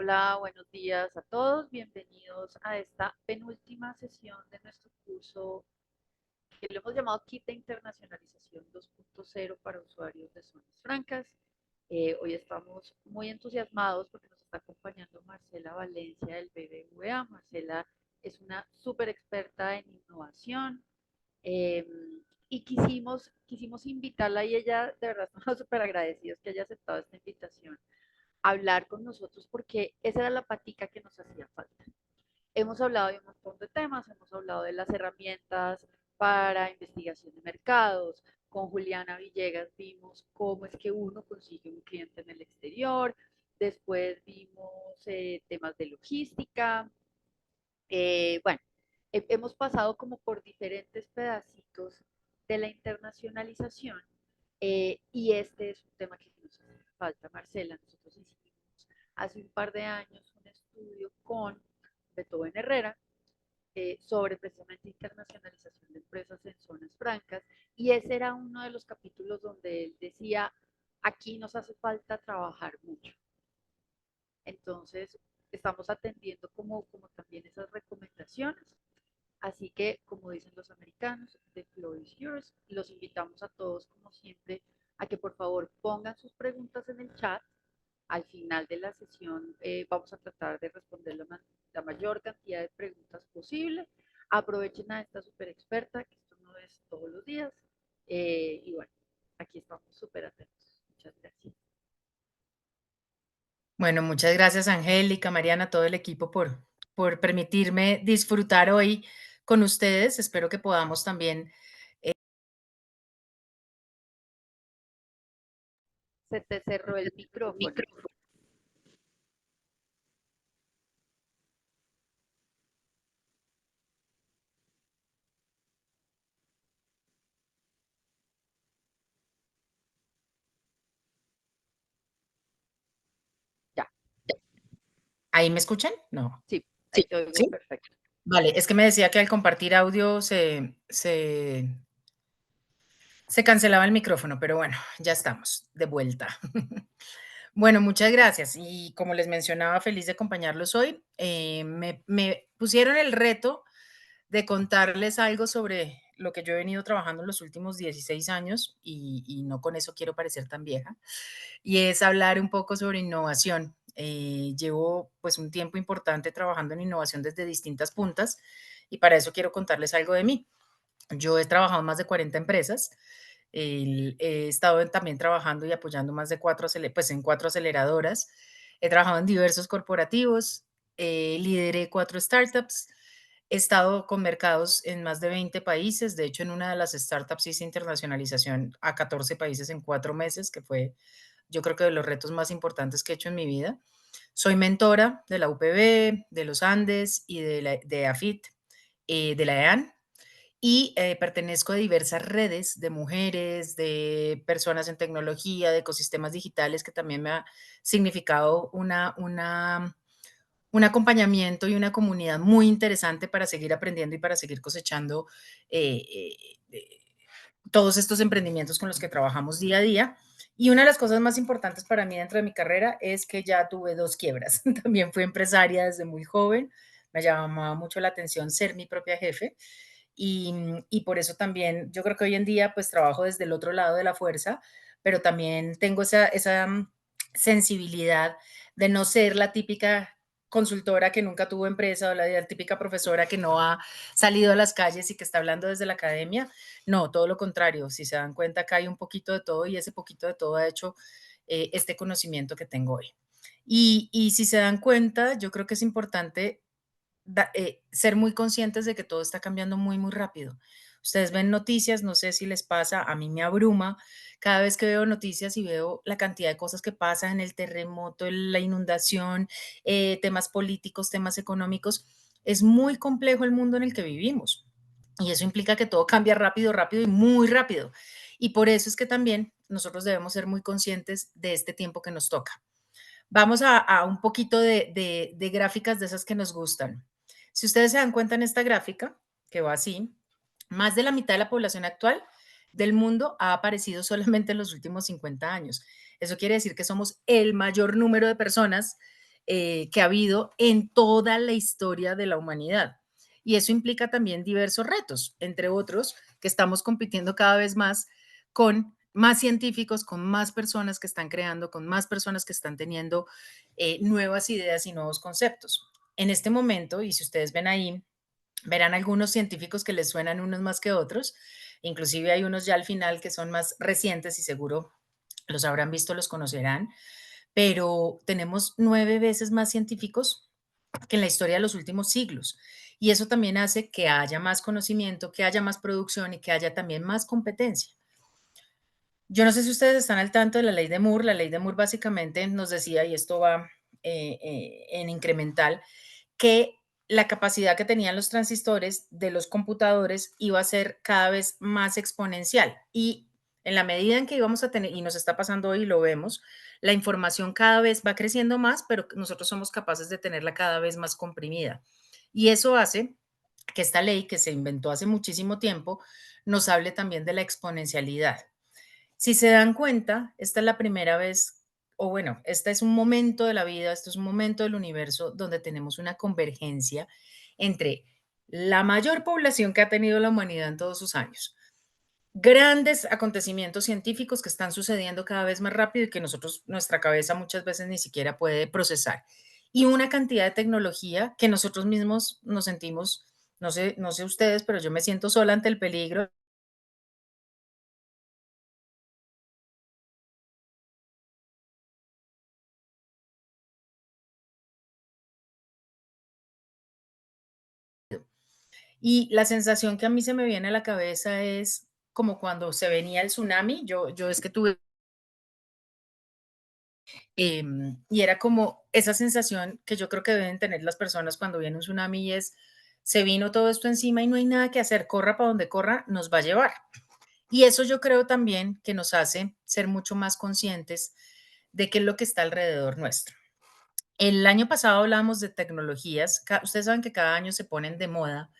Hola, buenos días a todos. Bienvenidos a esta penúltima sesión de nuestro curso que lo hemos llamado Kit de Internacionalización 2.0 para usuarios de zonas francas. Hoy estamos muy entusiasmados porque nos está acompañando Marcela Valencia del BBVA. Marcela es una súper experta en innovación, eh, y quisimos invitarla y ella de verdad estamos súper agradecidos que haya aceptado esta invitación hablar con nosotros porque esa era la patica que nos hacía falta. Hemos hablado de un montón de temas, hemos hablado de las herramientas para investigación de mercados. Con Juliana Villegas vimos cómo es que uno consigue un cliente en el exterior. Después vimos temas de logística. Bueno, hemos pasado como por diferentes pedacitos de la internacionalización, y este es un tema que nos hace falta, Marcela. Nosotros hicimos hace un par de años un estudio con Beethoven Herrera sobre precisamente internacionalización de empresas en zonas francas, y ese era uno de los capítulos donde él decía, aquí nos hace falta trabajar mucho. Entonces, estamos atendiendo como también esas recomendaciones. Así que, como dicen los americanos, the floor is yours. Los invitamos a todos, como siempre, a que por favor pongan sus preguntas en el chat. Al final de la sesión vamos a tratar de responder la mayor cantidad de preguntas posible. Aprovechen a esta super experta, que esto no es todos los días. Y bueno, aquí estamos súper atentos. Muchas gracias. Bueno, muchas gracias, Angélica, Mariana, todo el equipo por permitirme disfrutar hoy con ustedes. Espero que podamos también. Se te cerró el micrófono. Ya, ¿Ahí me escuchan? No. sí, ahí Sí. te oigo ¿Sí? perfecto. Vale, es que me decía que al compartir audio se cancelaba el micrófono, pero bueno, ya estamos de vuelta. Bueno, muchas gracias. Y como les mencionaba, feliz de acompañarlos hoy. Me pusieron el reto de contarles algo sobre lo que yo he venido trabajando en los últimos 16 años y no con eso quiero parecer tan vieja, y es hablar un poco sobre innovación. Llevo pues un tiempo importante trabajando en innovación desde distintas puntas y para eso quiero contarles algo de mí. Yo he trabajado en más de 40 empresas. He estado también trabajando y apoyando más de pues en cuatro aceleradoras. He trabajado en diversos corporativos, lideré cuatro startups, he estado con mercados en más de 20 países. De hecho, en una de las startups hice internacionalización a 14 países en 4 meses, que fue yo creo que de los retos más importantes que he hecho en mi vida. Soy mentora de la UPB, de los Andes y de AFIT, de la EAN, y pertenezco a diversas redes de mujeres, de personas en tecnología, de ecosistemas digitales, que también me ha significado un acompañamiento y una comunidad muy interesante para seguir aprendiendo y para seguir cosechando eh, eh, eh, todos estos emprendimientos con los que trabajamos día a día. Y una de las cosas más importantes para mí dentro de mi carrera es que ya tuve dos quiebras. También fui empresaria desde muy joven, me llamaba mucho la atención ser mi propia jefe y por eso también yo creo que hoy en día pues trabajo desde el otro lado de la fuerza, pero también tengo esa sensibilidad de no ser la típica consultora que nunca tuvo empresa o la típica profesora que no ha salido a las calles y que está hablando desde la academia. No, todo lo contrario. Si se dan cuenta, acá hay un poquito de todo y ese poquito de todo ha hecho este conocimiento que tengo hoy. Y si se dan cuenta, yo creo que es importante ser muy conscientes de que todo está cambiando muy, muy rápido. Ustedes ven noticias, no sé si les pasa, a mí me abruma cada vez que veo noticias y veo la cantidad de cosas que pasan en el terremoto, en la inundación, temas políticos, temas económicos. Es muy complejo el mundo en el que vivimos y eso implica que todo cambia rápido, rápido y muy rápido. Y por eso es que también nosotros debemos ser muy conscientes de este tiempo que nos toca. Vamos a un poquito de gráficas de esas que nos gustan. Si ustedes se dan cuenta en esta gráfica, que va así, más de la mitad de la población actual del mundo ha aparecido solamente en los últimos 50 años. Eso quiere decir que somos el mayor número de personas que ha habido en toda la historia de la humanidad. Y eso implica también diversos retos, entre otros, que estamos compitiendo cada vez más con más científicos, con más personas que están creando, con más personas que están teniendo nuevas ideas y nuevos conceptos. En este momento, y si ustedes ven ahí, verán algunos científicos que les suenan unos más que otros, inclusive hay unos ya al final que son más recientes y seguro los habrán visto, los conocerán, pero tenemos 9 veces más científicos que en la historia de los últimos siglos. Y eso también hace que haya más conocimiento, que haya más producción y que haya también más competencia. Yo no sé si ustedes están al tanto de la ley de Moore. La ley de Moore básicamente nos decía, y esto va en incremental, que la capacidad que tenían los transistores de los computadores iba a ser cada vez más exponencial. Y en la medida en que íbamos a tener, y nos está pasando hoy, lo vemos, la información cada vez va creciendo más, pero nosotros somos capaces de tenerla cada vez más comprimida. Y eso hace que esta ley, que se inventó hace muchísimo tiempo, nos hable también de la exponencialidad. Si se dan cuenta, esta es la primera vez, o bueno, este es un momento de la vida, este es un momento del universo donde tenemos una convergencia entre la mayor población que ha tenido la humanidad en todos sus años, grandes acontecimientos científicos que están sucediendo cada vez más rápido y que nosotros, nuestra cabeza muchas veces ni siquiera puede procesar, y una cantidad de tecnología que nosotros mismos nos sentimos, no sé ustedes, pero yo me siento sola ante el peligro y la sensación que a mí se me viene a la cabeza es como cuando se venía el tsunami. Yo es que tuve, y era como esa sensación que yo creo que deben tener las personas cuando viene un tsunami y es, se vino todo esto encima y no hay nada que hacer, corra para donde corra, nos va a llevar. Y eso yo creo también que nos hace ser mucho más conscientes de qué es lo que está alrededor nuestro. El año pasado hablábamos de tecnologías. Ustedes saben que cada año se ponen de moda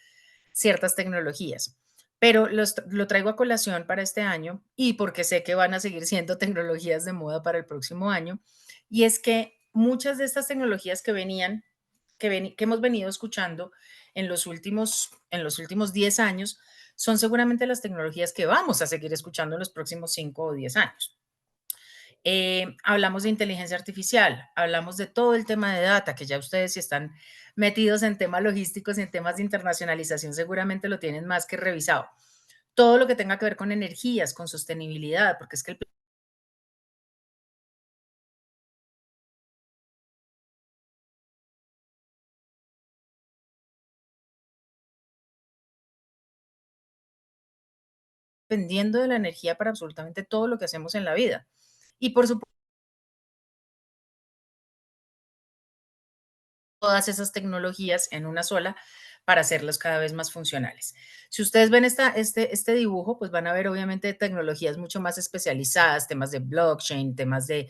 ciertas tecnologías, pero lo traigo a colación para este año y porque sé que van a seguir siendo tecnologías de moda para el próximo año, y es que muchas de estas tecnologías que venían, que hemos venido escuchando en los últimos 10 años, son seguramente las tecnologías que vamos a seguir escuchando en los próximos 5 o 10 años. Hablamos de inteligencia artificial, hablamos de todo el tema de data, que ya ustedes si están metidos en temas logísticos y en temas de internacionalización seguramente lo tienen más que revisado. Todo lo que tenga que ver con energías, con sostenibilidad, porque es que dependiendo de la energía para absolutamente todo lo que hacemos en la vida. Y por supuesto, todas esas tecnologías en una sola para hacerlos cada vez más funcionales. Si ustedes ven este dibujo, pues van a ver obviamente tecnologías mucho más especializadas, temas de blockchain, temas de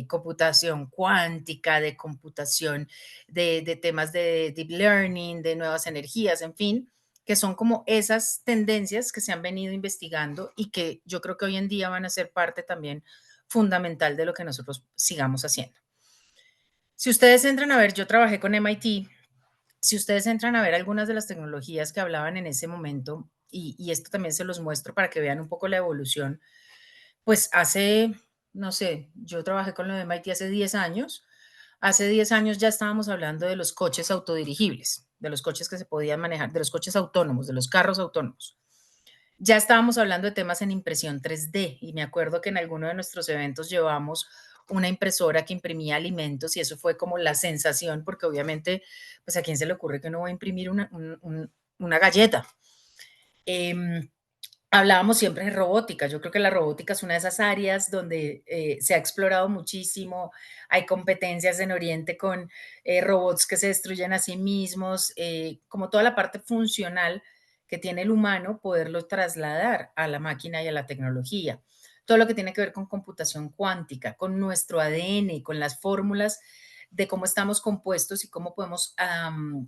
computación cuántica, de computación, de temas de deep learning, de nuevas energías, en fin, que son como esas tendencias que se han venido investigando y que yo creo que hoy en día van a ser parte también fundamental de lo que nosotros sigamos haciendo. Si ustedes entran a ver, yo trabajé con MIT, si ustedes entran a ver algunas de las tecnologías que hablaban en ese momento, y esto también se los muestro para que vean un poco la evolución, pues hace, no sé, yo trabajé con lo de MIT hace 10 años ya estábamos hablando de los coches autodirigibles, de los coches que se podían manejar, de los coches autónomos, de los carros autónomos. Ya estábamos hablando de temas en impresión 3D y me acuerdo que en alguno de nuestros eventos llevamos una impresora que imprimía alimentos y eso fue como la sensación, porque obviamente, pues a quién se le ocurre que uno va a imprimir una galleta. Em, Hablábamos siempre de robótica. Yo creo que la robótica es una de esas áreas donde se ha explorado muchísimo. Hay competencias en Oriente con robots que se destruyen a sí mismos, como toda la parte funcional que tiene el humano, poderlo trasladar a la máquina y a la tecnología. Todo lo que tiene que ver con computación cuántica, con nuestro ADN, con las fórmulas de cómo estamos compuestos y cómo podemos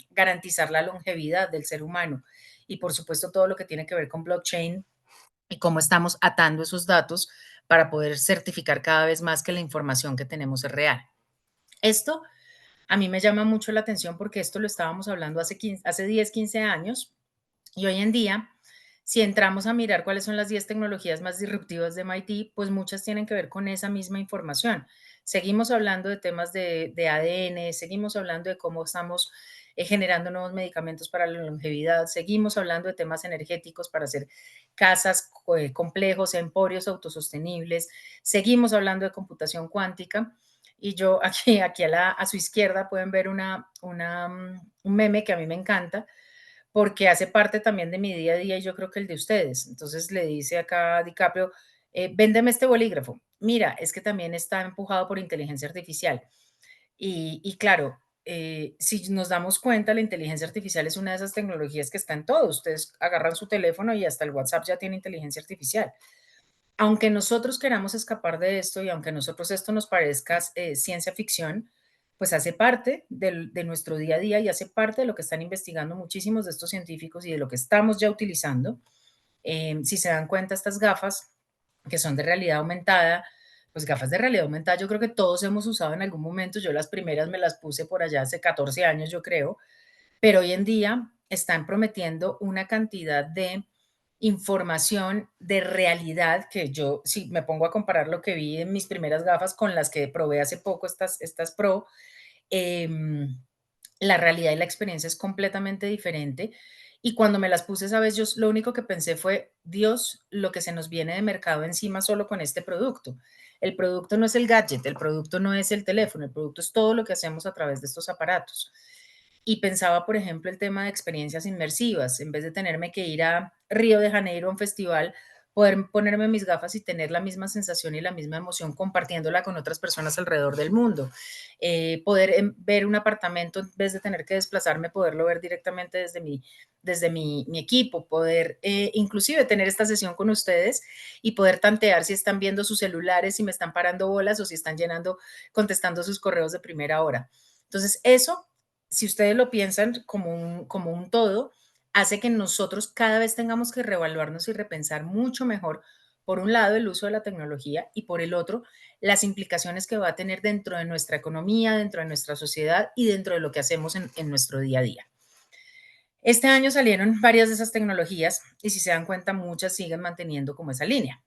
garantizar la longevidad del ser humano. Y por supuesto todo lo que tiene que ver con blockchain, y cómo estamos atando esos datos para poder certificar cada vez más que la información que tenemos es real. Esto A mí me llama mucho la atención porque esto lo estábamos hablando hace 10, 15 años y hoy en día, si entramos a mirar cuáles son las 10 tecnologías más disruptivas de MIT, pues muchas tienen que ver con esa misma información. Seguimos hablando de temas de ADN, seguimos hablando de cómo estamos generando nuevos medicamentos para la longevidad, seguimos hablando de temas energéticos para hacer casas complejos, emporios autosostenibles, seguimos hablando de computación cuántica. Y yo aquí a su izquierda pueden ver un meme que a mí me encanta, porque hace parte también de mi día a día y yo creo que el de ustedes. Entonces le dice acá a DiCaprio, véndeme este bolígrafo. Mira, es que también está empujado por inteligencia artificial. Y claro, si nos damos cuenta, la inteligencia artificial es una de esas tecnologías que está en todo. Ustedes agarran su teléfono y hasta el WhatsApp ya tiene inteligencia artificial. Aunque nosotros queramos escapar de esto y aunque a nosotros esto nos parezca ciencia ficción, pues hace parte de nuestro día a día y hace parte de lo que están investigando muchísimos de estos científicos y de lo que estamos ya utilizando. Si se dan cuenta, estas gafas que son de realidad aumentada, pues gafas de realidad aumentada, yo creo que todos hemos usado en algún momento. Yo las primeras me las puse por allá hace 14 años, yo creo, pero hoy en día están prometiendo una cantidad de información de realidad que yo, si me pongo a comparar lo que vi en mis primeras gafas con las que probé hace poco, estas Pro, em, la realidad y la experiencia es completamente diferente. Y cuando me las puse esa vez, yo lo único que pensé fue, Dios, lo que se nos viene de mercado encima solo con este producto. El producto no es el gadget, el producto no es el teléfono, el producto es todo lo que hacemos a través de estos aparatos. Y pensaba, por ejemplo, el tema de experiencias inmersivas. En vez de tenerme que ir a Río de Janeiro a un festival, poder ponerme mis gafas y tener la misma sensación y la misma emoción compartiéndola con otras personas alrededor del mundo. Poder ver un apartamento en vez de tener que desplazarme, poderlo ver directamente desde mi equipo, poder inclusive tener esta sesión con ustedes y poder tantear si están viendo sus celulares, si me están parando bolas o si están contestando sus correos de primera hora. Entonces, eso, si ustedes lo piensan como un todo, hace que nosotros cada vez tengamos que reevaluarnos y repensar mucho mejor, por un lado, el uso de la tecnología y por el otro, las implicaciones que va a tener dentro de nuestra economía, dentro de nuestra sociedad y dentro de lo que hacemos en nuestro día a día. Este año salieron varias de esas tecnologías y si se dan cuenta, muchas siguen manteniendo como esa línea.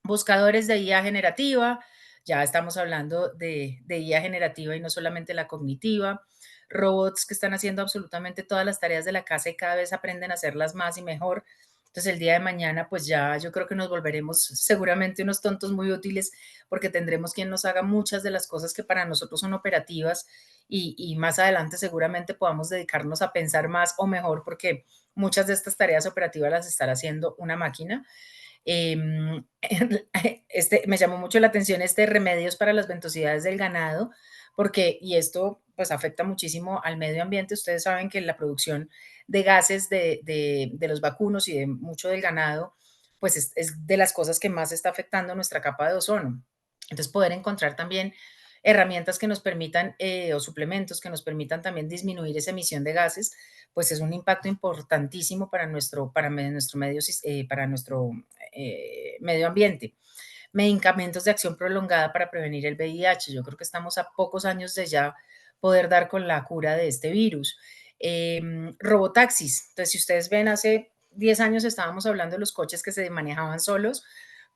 Buscadores de IA generativa, ya estamos hablando de IA generativa y no solamente la cognitiva, robots que están haciendo absolutamente todas las tareas de la casa y cada vez aprenden a hacerlas más y mejor. Entonces el día de mañana, pues ya yo creo que nos volveremos seguramente unos tontos muy útiles porque tendremos quien nos haga muchas de las cosas que para nosotros son operativas y más adelante seguramente podamos dedicarnos a pensar más o mejor porque muchas de estas tareas operativas las estará haciendo una máquina. Em, me llamó mucho la atención este remedios para las ventosidades del ganado, porque, y esto pues afecta muchísimo al medio ambiente. Ustedes saben que la producción de gases de los vacunos y de mucho del ganado, pues es de las cosas que más está afectando nuestra capa de ozono. Entonces, poder encontrar también herramientas que nos permitan o suplementos que nos permitan también disminuir esa emisión de gases, pues es un impacto importantísimo para nuestro medio ambiente. Medicamentos de acción prolongada para prevenir el VIH. Yo creo que estamos a pocos años de ya poder dar con la cura de este virus. Robotaxis. Entonces, si ustedes ven, hace 10 años estábamos hablando de los coches que se manejaban solos,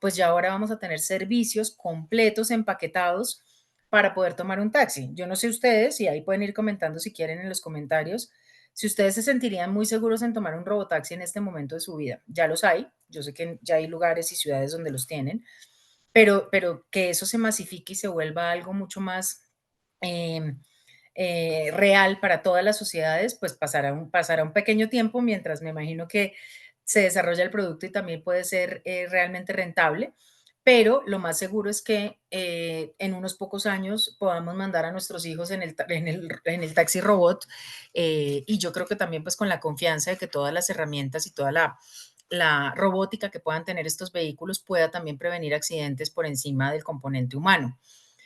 pues ya ahora vamos a tener servicios completos, empaquetados para poder tomar un taxi. Yo no sé ustedes, y ahí pueden ir comentando si quieren en los comentarios, si ustedes se sentirían muy seguros en tomar un robotaxi en este momento de su vida. Ya los hay, yo sé que ya hay lugares y ciudades donde los tienen, pero que eso se masifique y se vuelva algo mucho más eh, real para todas las sociedades, pues pasará un pequeño tiempo mientras me imagino que se desarrolla el producto y también puede ser realmente rentable. Pero lo más seguro es que en unos pocos años podamos mandar a nuestros hijos en el taxi robot y yo creo que también pues con la confianza de que todas las herramientas y toda la robótica que puedan tener estos vehículos pueda también prevenir accidentes por encima del componente humano.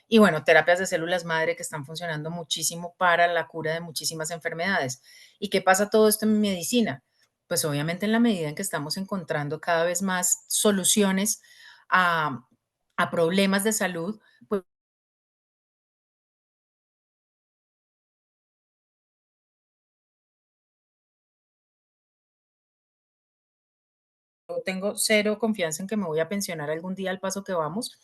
Y bueno, terapias de células madre que están funcionando muchísimo para la cura de muchísimas enfermedades. ¿Y qué pasa todo esto en medicina? Pues obviamente en la medida en que estamos encontrando cada vez más soluciones a, a problemas de salud, pues tengo cero confianza en que me voy a pensionar algún día al paso que vamos.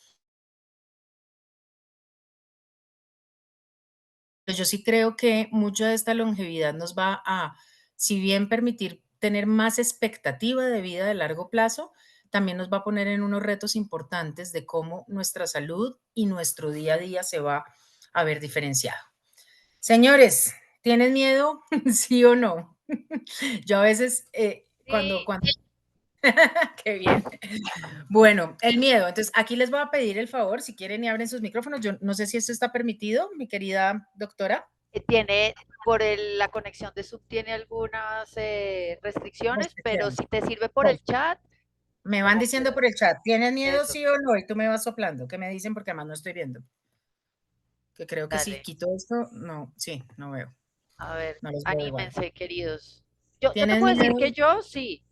Pues yo sí creo que mucho de esta longevidad nos va a, si bien permitir tener más expectativa de vida de largo plazo, también nos va a poner en unos retos importantes de cómo nuestra salud y nuestro día a día se va a ver diferenciado. Señores, ¿tienen miedo? ¿Sí o no? Yo a veces, Sí, qué bien. Bueno, el miedo. Entonces, aquí les voy a pedir el favor, si quieren y abren sus micrófonos. Yo no sé si esto está permitido, mi querida doctora. tiene, la conexión de Zoom tiene algunas restricciones, pero Restricción. si te sirve por Bueno, el chat, me van como diciendo por el chat, ¿tienen miedo, eso, sí o no? Y tú me vas soplando, ¿qué me dicen? Porque además no estoy viendo. Que creo que si dale. quito esto, no, sí, no veo, A ver, no los veo igual. anímense, queridos. Yo te ¿Tienen puedo decir miedo? que yo sí,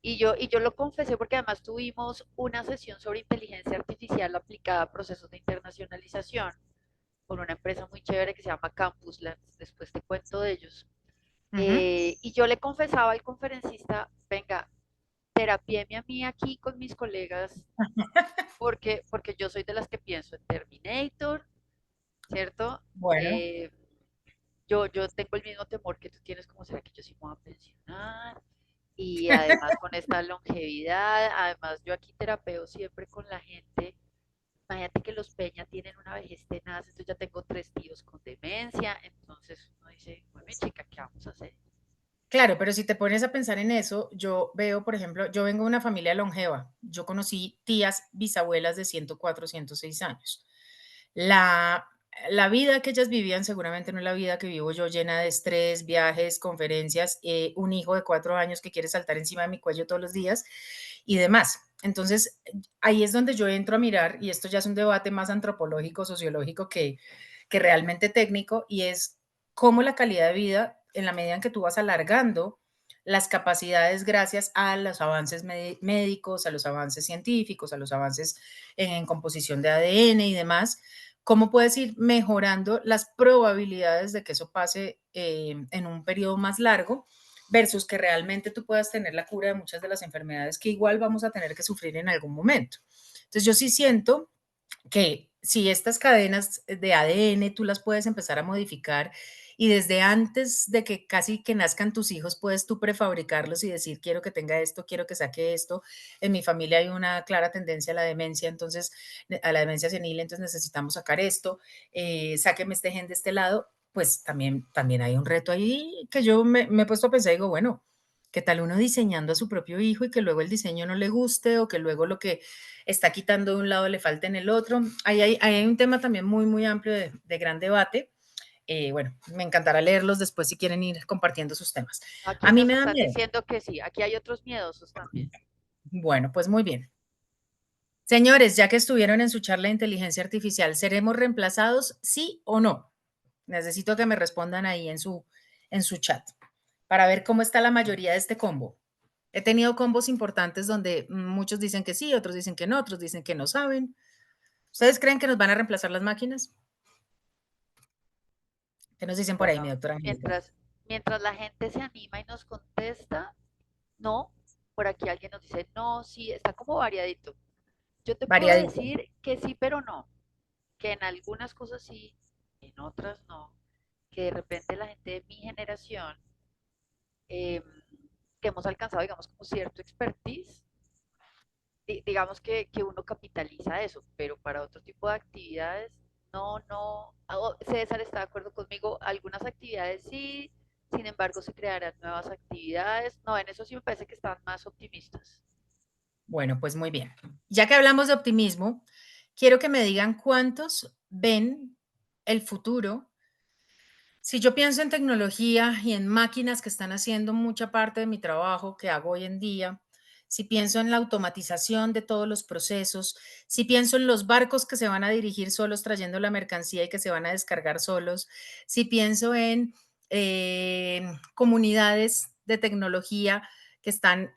y yo lo confesé porque además tuvimos una sesión sobre inteligencia artificial aplicada a procesos de internacionalización con una empresa muy chévere que se llama Campusland. Después te cuento de ellos. Ujú. Y yo le confesaba al conferencista, venga, terapieme a mí aquí con mis colegas, porque yo soy de las que pienso en Terminator, ¿cierto? Bueno, Eh, yo tengo el mismo temor que tú tienes, como será que yo sí me voy a pensionar. Y además con esta longevidad, además yo aquí terapeo siempre con la gente. Imagínate que los Peña tienen una vejez tenaz, entonces ya tengo 3 tíos con demencia, entonces uno dice, bueno, chica, ¿qué vamos a hacer? claro, pero si te pones a pensar en eso, yo veo, por ejemplo, yo vengo de una familia longeva. Yo conocí tías, bisabuelas de 104, 106 años. La, la vida que ellas vivían seguramente no es la vida que vivo yo, llena de estrés, viajes, conferencias, un hijo de 4 años que quiere saltar encima de mi cuello todos los días y demás. Entonces, ahí es donde yo entro a mirar, y esto ya es un debate más antropológico, sociológico que realmente técnico, y es cómo la calidad de vida, en la medida en que tú vas alargando las capacidades gracias a los avances médicos, a los avances científicos, a los avances en composición de ADN y demás, cómo puedes ir mejorando las probabilidades de que eso pase en un periodo más largo versus que realmente tú puedas tener la cura de muchas de las enfermedades que igual vamos a tener que sufrir en algún momento. Entonces yo sí siento que si estas cadenas de ADN tú las puedes empezar a modificar y desde antes de que casi que nazcan tus hijos puedes tú prefabricarlos y decir quiero que tenga esto, quiero que saque esto. En mi familia hay una clara tendencia a la demencia, entonces a la demencia senil, entonces necesitamos sacar esto, sáqueme este gen de este lado, pues también hay un reto ahí que yo me he puesto a pensar y digo, bueno, ¿qué tal uno diseñando a su propio hijo y que luego el diseño no le guste o que luego lo que está quitando de un lado le falta en el otro? Ahí hay un tema también muy, muy amplio de gran debate. Bueno, me encantará leerlos después si quieren ir compartiendo sus temas. A Aquí mí nos me da están miedo. diciendo que sí, aquí hay otros miedosos también. Bueno, pues muy bien. Señores, ya que estuvieron en su charla de inteligencia artificial, ¿seremos reemplazados, sí o no? Necesito que me respondan ahí en su chat para ver cómo está la mayoría de este combo. He tenido combos importantes donde muchos dicen que sí, otros dicen que no, otros dicen que no saben. ¿Ustedes creen que nos van a reemplazar las máquinas? ¿Qué nos dicen por ahí, mi Bueno, doctora Angélica? mientras la gente se anima y nos contesta, no, por aquí alguien nos dice, no, sí, está como variadito. Yo te puedo Variadito. decir que sí, pero no, que en algunas cosas sí, en otras no, que de repente la gente de mi generación, eh, que hemos alcanzado, digamos, como cierto expertise, digamos que uno capitaliza eso, pero para otro tipo de actividades, no, no, César está de acuerdo conmigo, algunas actividades sí, sin embargo se crearán nuevas actividades, no, en eso sí me parece que están más optimistas. Bueno, pues muy bien. Ya que hablamos de optimismo, quiero que me digan cuántos ven el futuro. Si yo pienso en tecnología y en máquinas que están haciendo mucha parte de mi trabajo que hago hoy en día, si pienso en la automatización de todos los procesos, si pienso en los barcos que se van a dirigir solos trayendo la mercancía y que se van a descargar solos, si pienso en comunidades de tecnología que están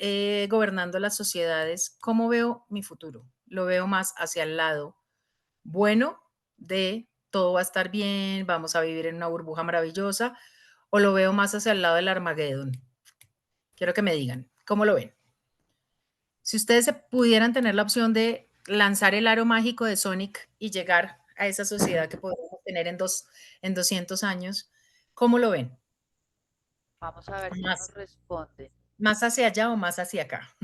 gobernando las sociedades, ¿cómo veo mi futuro? Lo veo más hacia el lado bueno de todo va a estar bien, vamos a vivir en una burbuja maravillosa, o lo veo más hacia el lado del Armagedón. Quiero que me digan, ¿cómo lo ven? Si ustedes pudieran tener la opción de lanzar el aro mágico de Sonic y llegar a esa sociedad que podemos tener en 200 años, ¿cómo lo ven? Vamos a ver qué nos ¿Más, responden. más hacia allá o más hacia acá?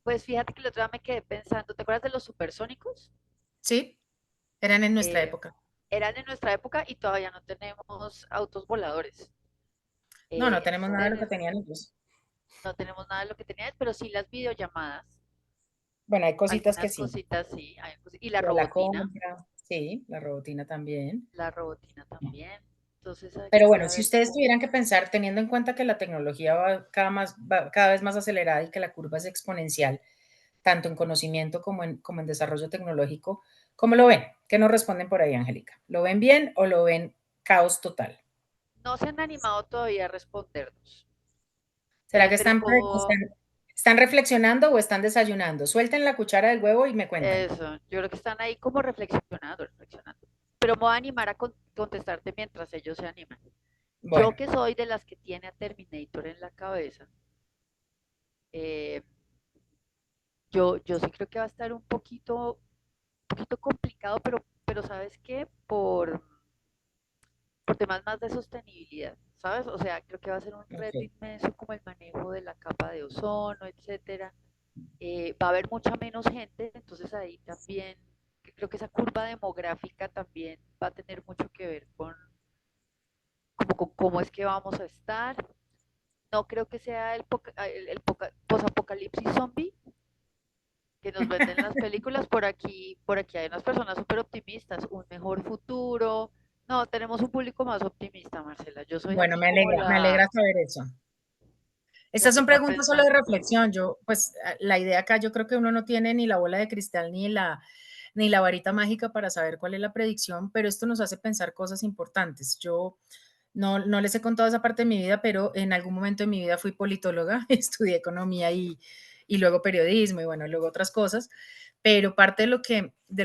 Pues fíjate que el otro día me quedé pensando, ¿te acuerdas de los supersónicos? Sí, eran en nuestra Eh, época. Eran en nuestra época y todavía no tenemos autos voladores. No, no tenemos nada de lo que Entonces, tenían ellos. no tenemos nada de lo que tenían, pero sí las videollamadas, Bueno, hay cositas que algunas sí. cositas sí, y la Lo de la robotina, compra, sí, la robotina también. también. Entonces hay que Pero bueno, mirar a si ver. ustedes tuvieran que pensar, teniendo en cuenta que la tecnología va cada vez más acelerada y que la curva es exponencial, tanto en conocimiento como en desarrollo tecnológico, ¿cómo lo ven? ¿Qué nos responden por ahí, Angélica? ¿Lo ven bien o lo ven caos total? No se han animado todavía a respondernos, ¿Será que pero están reflexionando o están desayunando? Suelten la cuchara del huevo y me cuentan. eso, yo creo que están ahí como reflexionando, reflexionando. Pero me voy a animar a contestarte mientras ellos se animan. Yo Bueno, que soy de las que tiene a Terminator en la cabeza, eh, yo sí creo que va a estar un poquito complicado, pero ¿sabes qué? Por temas más de sostenibilidad, ¿sabes? O sea, creo que va a ser un reto ok, inmenso como el manejo de la capa de ozono, etcétera. Va a haber mucha menos gente, entonces ahí también creo que esa curva demográfica también va a tener mucho que ver con cómo es que vamos a estar. No creo que sea el posapocalipsis zombie que nos venden las películas. Por aquí hay unas personas súper optimistas, un mejor futuro. No, tenemos un público más optimista, Marcela. Yo soy bueno, aquí como me alegra saber eso. la Estas que son está preguntas solo de pensando. reflexión. Yo, pues, la idea acá, yo creo que uno no tiene ni la bola de cristal ni la varita mágica para saber cuál es la predicción, pero esto nos hace pensar cosas importantes. Yo no les he contado esa parte de mi vida, pero en algún momento de mi vida fui politóloga, estudié economía y luego periodismo y bueno, luego otras cosas, pero parte de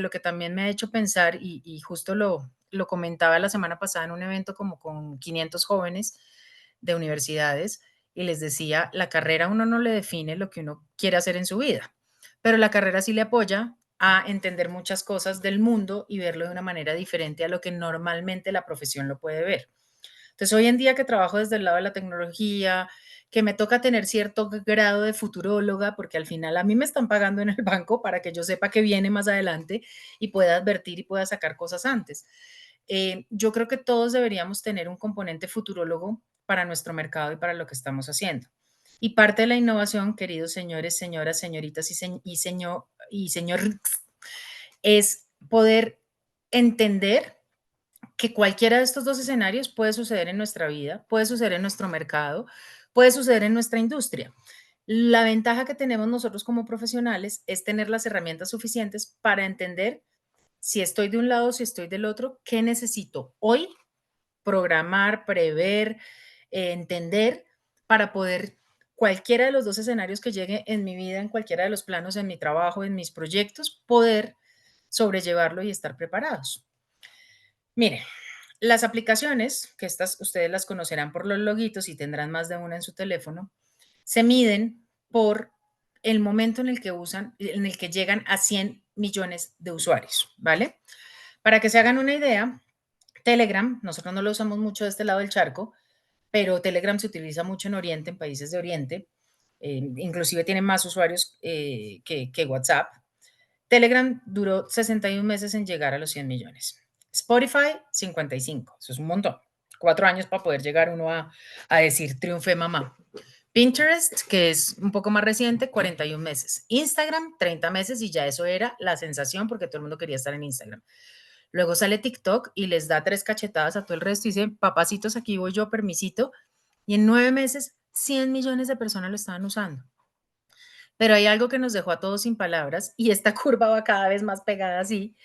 lo que también me ha hecho pensar y justo lo comentaba la semana pasada en un evento como con 500 jóvenes de universidades y les decía, la carrera uno no le define lo que uno quiere hacer en su vida, pero la carrera sí le apoya a entender muchas cosas del mundo y verlo de una manera diferente a lo que normalmente la profesión lo puede ver. Entonces, hoy en día que trabajo desde el lado de la tecnología, que me toca tener cierto grado de futuróloga, porque al final a mí me están pagando en el banco para que yo sepa qué viene más adelante y pueda advertir y pueda sacar cosas antes. Yo creo que todos deberíamos tener un componente futurólogo para nuestro mercado y para lo que estamos haciendo. Y parte de la innovación, queridos señores, señoras, señoritas y señor, es poder entender que cualquiera de estos dos escenarios puede suceder en nuestra vida, puede suceder en nuestro mercado, puede suceder en nuestra industria. La ventaja que tenemos nosotros como profesionales es tener las herramientas suficientes para entender si estoy de un lado, si estoy del otro, qué necesito hoy programar, prever, entender para poder cualquiera de los dos escenarios que llegue en mi vida, en cualquiera de los planos, en mi trabajo, en mis proyectos, poder sobrellevarlo y estar preparados. Mire, las aplicaciones, que estas ustedes las conocerán por los loguitos y tendrán más de una en su teléfono, se miden por el momento en el que usan, en el que llegan a 100 millones de usuarios, ¿vale? Para que se hagan una idea, Telegram, nosotros no lo usamos mucho de este lado del charco, pero Telegram se utiliza mucho en Oriente, en países de Oriente, inclusive tiene más usuarios que WhatsApp. Telegram duró 61 meses en llegar a los 100 millones. Spotify, 55. Eso es un montón. 4 años para poder llegar uno a decir triunfé mamá. Pinterest, que es un poco más reciente, 41 meses. Instagram, 30 meses y ya eso era la sensación porque todo el mundo quería estar en Instagram. Luego sale TikTok y les da 3 cachetadas a todo el resto y dice, papacitos, aquí voy yo, permisito. Y en 9 meses, 100 millones de personas lo estaban usando. Pero hay algo que nos dejó a todos sin palabras y esta curva va cada vez más pegada así,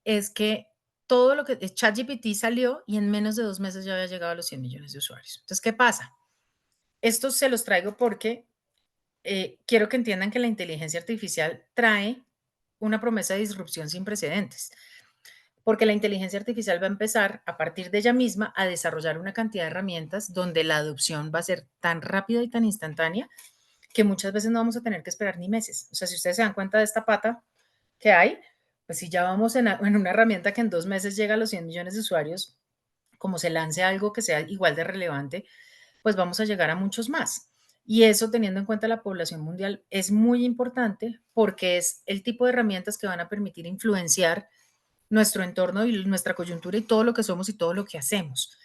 es que todo lo que ChatGPT salió y en menos de 2 meses ya había llegado a los 100 millones de usuarios. Entonces, ¿qué pasa? Esto se los traigo porque quiero que entiendan que la inteligencia artificial trae una promesa de disrupción sin precedentes, porque la inteligencia artificial va a empezar a partir de ella misma a desarrollar una cantidad de herramientas donde la adopción va a ser tan rápida y tan instantánea que muchas veces no vamos a tener que esperar ni meses. O sea, si ustedes se dan cuenta de esta pata que hay, pues si ya vamos en una herramienta que en 2 meses llega a los 100 millones de usuarios, como se lance algo que sea igual de relevante, pues vamos a llegar a muchos más. Y eso, teniendo en cuenta la población mundial, es muy importante porque es el tipo de herramientas que van a permitir influenciar nuestro entorno y nuestra coyuntura y todo lo que somos y todo lo que hacemos.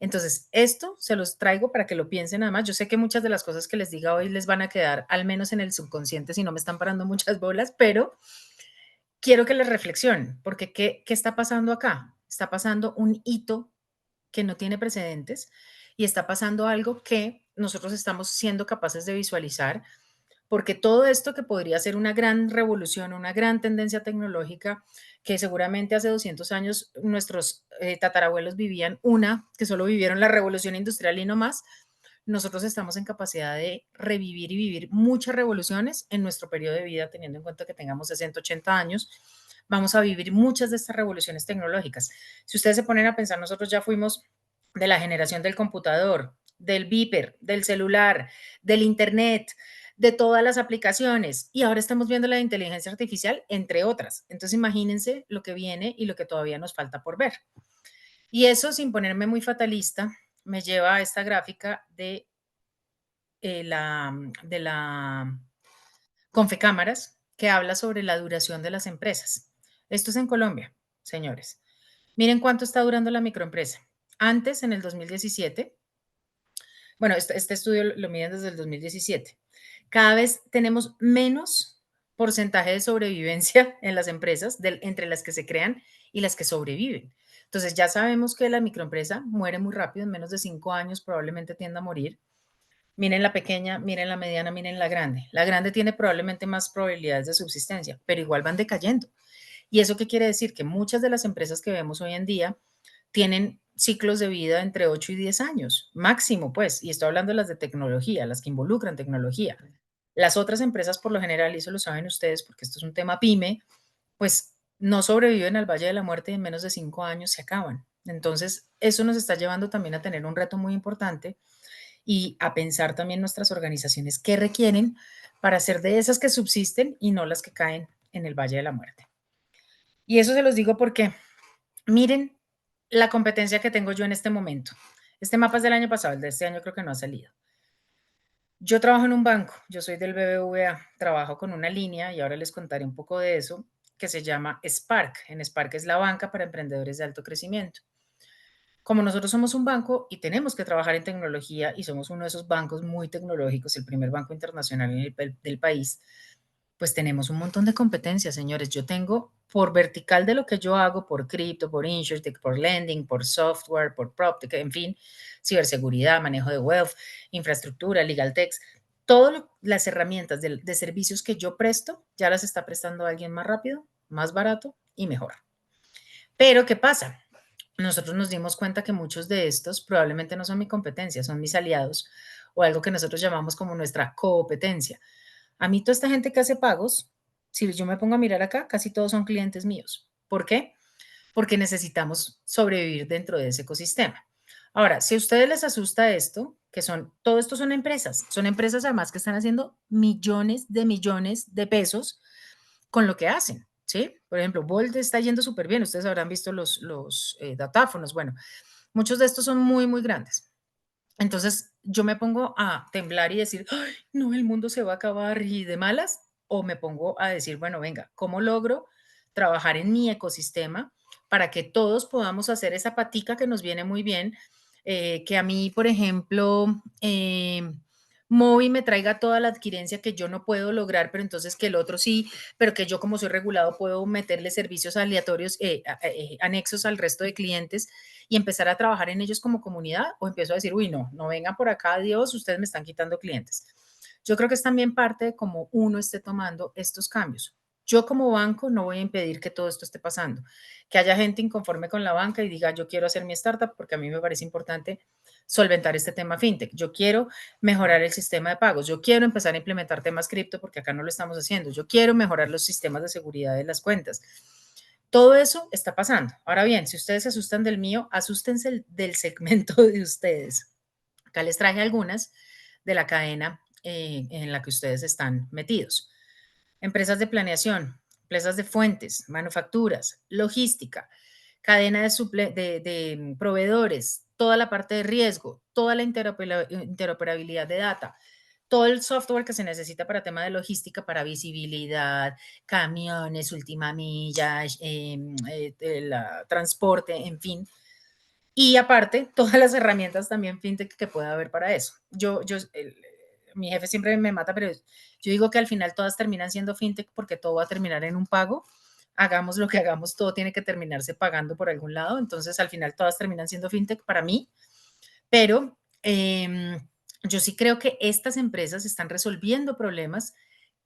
Entonces, esto se los traigo para que lo piensen. Además, yo sé que muchas de las cosas que les diga hoy les van a quedar, al menos en el subconsciente, si no me están parando muchas bolas, pero quiero que les reflexionen, porque ¿qué está pasando acá? Está pasando un hito que no tiene precedentes y está pasando algo que nosotros estamos siendo capaces de visualizar, porque todo esto que podría ser una gran revolución, una gran tendencia tecnológica, que seguramente hace 200 años nuestros tatarabuelos vivían una, que solo vivieron la revolución industrial y no más, nosotros estamos en capacidad de revivir y vivir muchas revoluciones en nuestro periodo de vida, teniendo en cuenta que tengamos 60, 80 años, vamos a vivir muchas de estas revoluciones tecnológicas. Si ustedes se ponen a pensar, nosotros ya fuimos de la generación del computador, del beeper, del celular, del internet, de todas las aplicaciones y ahora estamos viendo la inteligencia artificial, entre otras. Entonces imagínense lo que viene y lo que todavía nos falta por ver. Y eso, sin ponerme muy fatalista, me lleva a esta gráfica de la Confecámaras, que habla sobre la duración de las empresas. Esto es en Colombia, señores. Miren cuánto está durando la microempresa. Antes, en el 2017, bueno, este estudio lo miden desde el 2017, cada vez tenemos menos porcentaje de sobrevivencia en las empresas, entre las que se crean y las que sobreviven. Entonces ya sabemos que la microempresa muere muy rápido, en menos de 5 años probablemente tienda a morir. Miren la pequeña, miren la mediana, miren la grande. La grande tiene probablemente más probabilidades de subsistencia, pero igual van decayendo. ¿Y eso qué quiere decir? Que muchas de las empresas que vemos hoy en día tienen ciclos de vida entre 8 y 10 años, máximo, pues, y estoy hablando de las de tecnología, las que involucran tecnología. Las otras empresas, por lo general, y eso lo saben ustedes porque esto es un tema pyme, pues no sobreviven al Valle de la Muerte y en menos de 5 años se acaban. Entonces, eso nos está llevando también a tener un reto muy importante y a pensar también nuestras organizaciones qué requieren para ser de esas que subsisten y no las que caen en el Valle de la Muerte. Y eso se los digo porque miren la competencia que tengo yo en este momento. Este mapa es del año pasado, el de este año creo que no ha salido. Yo trabajo en un banco, yo soy del BBVA, trabajo con una línea y ahora les contaré un poco de eso, que se llama Spark. En Spark es la banca para emprendedores de alto crecimiento. Como nosotros somos un banco y tenemos que trabajar en tecnología y somos uno de esos bancos muy tecnológicos, el primer banco internacional del país, pues tenemos un montón de competencias, señores. Yo tengo por vertical de lo que yo hago, por cripto, por insurtech, por lending, por software, por proptech, en fin, ciberseguridad, manejo de wealth, infraestructura, legal tech, todas las herramientas de servicios que yo presto, ya las está prestando alguien más rápido, más barato y mejor. Pero, ¿qué pasa? Nosotros nos dimos cuenta que muchos de estos probablemente no son mi competencia, son mis aliados o algo que nosotros llamamos como nuestra competencia. A mí toda esta gente que hace pagos, si yo me pongo a mirar acá, casi todos son clientes míos. ¿Por qué? Porque necesitamos sobrevivir dentro de ese ecosistema. Ahora, si a ustedes les asusta esto, que todo esto son empresas además que están haciendo millones de pesos con lo que hacen, ¿sí? Por ejemplo, Bolt está yendo súper bien, ustedes habrán visto los datáfonos, bueno, muchos de estos son muy, muy grandes. Entonces, yo me pongo a temblar y decir, "Ay, no, el mundo se va a acabar y de malas, o me pongo a decir, bueno, venga, ¿cómo logro trabajar en mi ecosistema para que todos podamos hacer esa patica que nos viene muy bien? Que a mí, por ejemplo, Movi me traiga toda la adquirencia que yo no puedo lograr, pero entonces que el otro sí, pero que yo como soy regulado puedo meterle servicios aleatorios, anexos al resto de clientes y empezar a trabajar en ellos como comunidad o empiezo a decir, uy, no, no vengan por acá, Dios, ustedes me están quitando clientes. Yo creo que es también parte de cómo uno esté tomando estos cambios. Yo como banco no voy a impedir que todo esto esté pasando, que haya gente inconforme con la banca y diga, yo quiero hacer mi startup porque a mí me parece importante solventar este tema fintech. Yo quiero mejorar el sistema de pagos. Yo quiero empezar a implementar temas cripto porque acá no lo estamos haciendo. Yo quiero mejorar los sistemas de seguridad de las cuentas. Todo eso está pasando. Ahora bien, si ustedes se asustan del mío, asústense del segmento de ustedes. Acá les traje algunas de la cadena en la que ustedes están metidos. Empresas de planeación, empresas de fuentes, manufacturas, logística, cadena de proveedores, toda la parte de riesgo, toda la interoperabilidad de data, todo el software que se necesita para tema de logística, para visibilidad, camiones, última milla, transporte, en fin. Y aparte, todas las herramientas también fintech que pueda haber para eso. Mi jefe siempre me mata, pero yo digo que al final todas terminan siendo fintech porque todo va a terminar en un pago. Hagamos lo que hagamos, todo tiene que terminarse pagando por algún lado. Entonces, al final todas terminan siendo fintech para mí. Pero yo sí creo que estas empresas están resolviendo problemas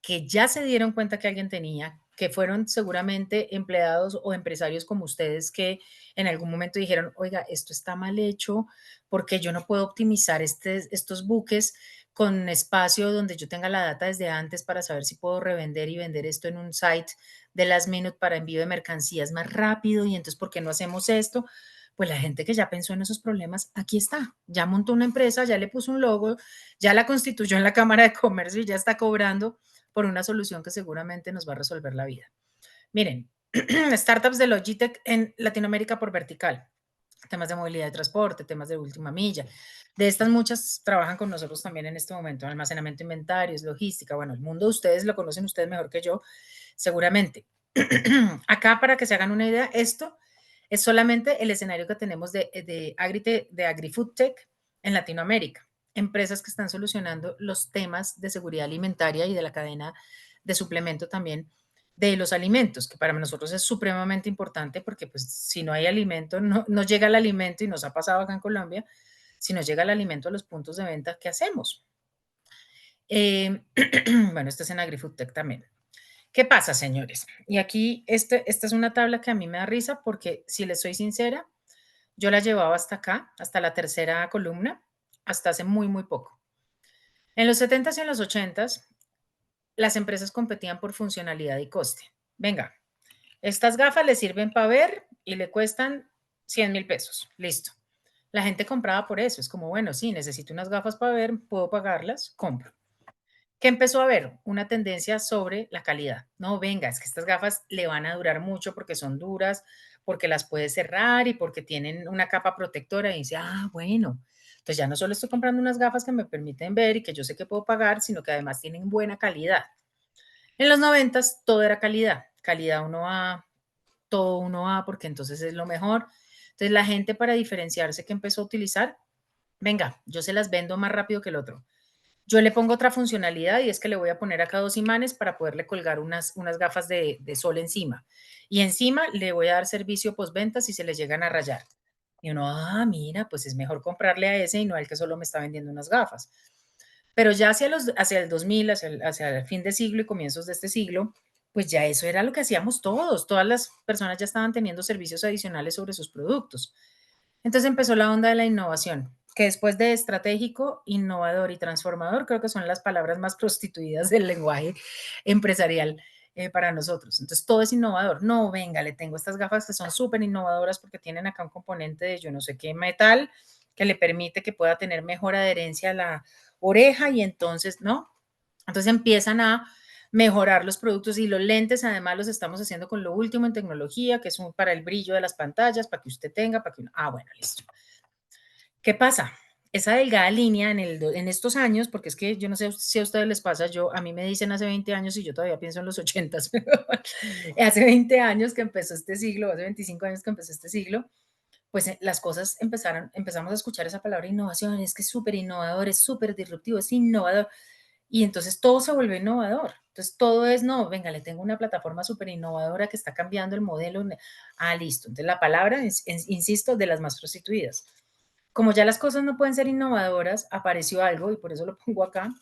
que ya se dieron cuenta que alguien tenía, que fueron seguramente empleados o empresarios como ustedes que en algún momento dijeron, oiga, esto está mal hecho porque yo no puedo optimizar estos buques con espacio donde yo tenga la data desde antes para saber si puedo revender y vender esto en un site de last minute para envío de mercancías más rápido y entonces, ¿por qué no hacemos esto? Pues la gente que ya pensó en esos problemas, aquí está, ya montó una empresa, ya le puso un logo, ya la constituyó en la Cámara de Comercio y ya está cobrando por una solución que seguramente nos va a resolver la vida. Miren, startups de Logitech en Latinoamérica por vertical, temas de movilidad de transporte, temas de última milla. De estas muchas trabajan con nosotros también en este momento, almacenamiento de inventarios, logística. Bueno, el mundo ustedes lo conocen ustedes mejor que yo, seguramente. Acá, para que se hagan una idea, esto es solamente el escenario que tenemos de AgriFood Tech en Latinoamérica. Empresas que están solucionando los temas de seguridad alimentaria y de la cadena de suplemento también de los alimentos, que para nosotros es supremamente importante porque pues si no hay alimento, no llega el alimento y nos ha pasado acá en Colombia, si no llega el alimento a los puntos de venta, ¿qué hacemos? Bueno, esto es en AgriFood Tech también. ¿Qué pasa, señores? Y aquí esta es una tabla que a mí me da risa porque, si les soy sincera, yo la llevaba hasta acá, hasta la tercera columna, hasta hace muy, muy poco. En los 70s y en los 80s, las empresas competían por funcionalidad y coste. Venga, estas gafas le sirven para ver y le cuestan 100.000 pesos. Listo. La gente compraba por eso. Es como, bueno, sí, necesito unas gafas para ver, puedo pagarlas, compro. ¿Qué empezó a haber? Una tendencia sobre la calidad. No, venga, es que estas gafas le van a durar mucho porque son duras, porque las puedes cerrar y porque tienen una capa protectora. Y dice, ah, bueno, entonces ya no solo estoy comprando unas gafas que me permiten ver y que yo sé que puedo pagar, sino que además tienen buena calidad. En los 90s todo era calidad, calidad 1A, todo 1A, porque entonces es lo mejor. Entonces la gente, para diferenciarse, que empezó a utilizar, venga, yo se las vendo más rápido que el otro. Yo le pongo otra funcionalidad y es que le voy a poner acá 2 imanes para poderle colgar unas gafas de sol encima. Y encima le voy a dar servicio postventa si se les llegan a rayar. Y uno, ah, mira, pues es mejor comprarle a ese y no al que solo me está vendiendo unas gafas. Pero ya hacia el 2000, hacia el fin de siglo y comienzos de este siglo, pues ya eso era lo que hacíamos todos. Todas las personas ya estaban teniendo servicios adicionales sobre sus productos. Entonces empezó la onda de la innovación, que después de estratégico, innovador y transformador, creo que son las palabras más prostituidas del lenguaje empresarial para nosotros. Entonces todo es innovador. No, venga, le tengo estas gafas que son súper innovadoras porque tienen acá un componente de yo no sé qué metal que le permite que pueda tener mejor adherencia a la oreja y entonces, ¿no? Entonces empiezan a mejorar los productos y los lentes, además los estamos haciendo con lo último en tecnología, que es para el brillo de las pantallas, para que usted tenga, para que bueno, listo. ¿Qué pasa? Esa delgada línea en estos años, porque es que yo no sé si a ustedes les pasa, a mí me dicen hace 20 años y yo todavía pienso en los 80s, hace 20 años que empezó este siglo, hace 25 años que empezó este siglo, pues las cosas empezamos a escuchar esa palabra innovación, es que es súper innovador, es súper disruptivo, es innovador. Y entonces todo se vuelve innovador. Entonces todo es, no, venga, le tengo una plataforma súper innovadora que está cambiando el modelo. Ah, listo. Entonces la palabra, insisto, de las más prostituidas. Como ya las cosas no pueden ser innovadoras, apareció algo, y por eso lo pongo acá,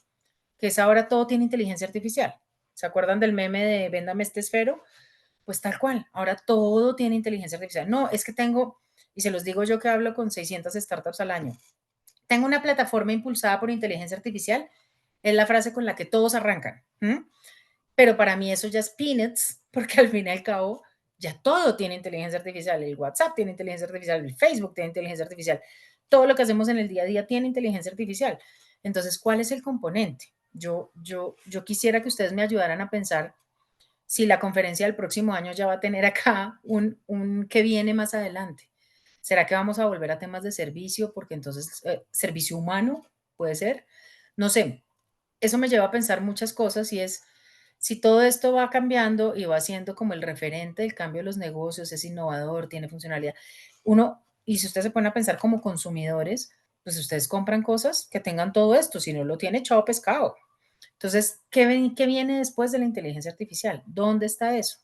que es ahora todo tiene inteligencia artificial. ¿Se acuerdan del meme de véndame este esfero? Pues tal cual, ahora todo tiene inteligencia artificial. No, es que tengo, y se los digo yo que hablo con 600 startups al año, tengo una plataforma impulsada por inteligencia artificial, es la frase con la que todos arrancan. Pero para mí eso ya es peanuts, porque al fin y al cabo ya todo tiene inteligencia artificial. El WhatsApp tiene inteligencia artificial, el Facebook tiene inteligencia artificial. Todo lo que hacemos en el día a día tiene inteligencia artificial. Entonces, ¿cuál es el componente? Yo quisiera que ustedes me ayudaran a pensar si la conferencia del próximo año ya va a tener acá un que viene más adelante. ¿Será que vamos a volver a temas de servicio? Porque entonces, servicio humano, puede ser. No sé, eso me lleva a pensar muchas cosas y es, si todo esto va cambiando y va siendo como el referente del cambio de los negocios, es innovador, tiene funcionalidad, uno, y si ustedes se ponen a pensar como consumidores, pues ustedes compran cosas que tengan todo esto, si no lo tiene, chao pescado. Entonces, ¿qué viene después de la inteligencia artificial? ¿Dónde está eso?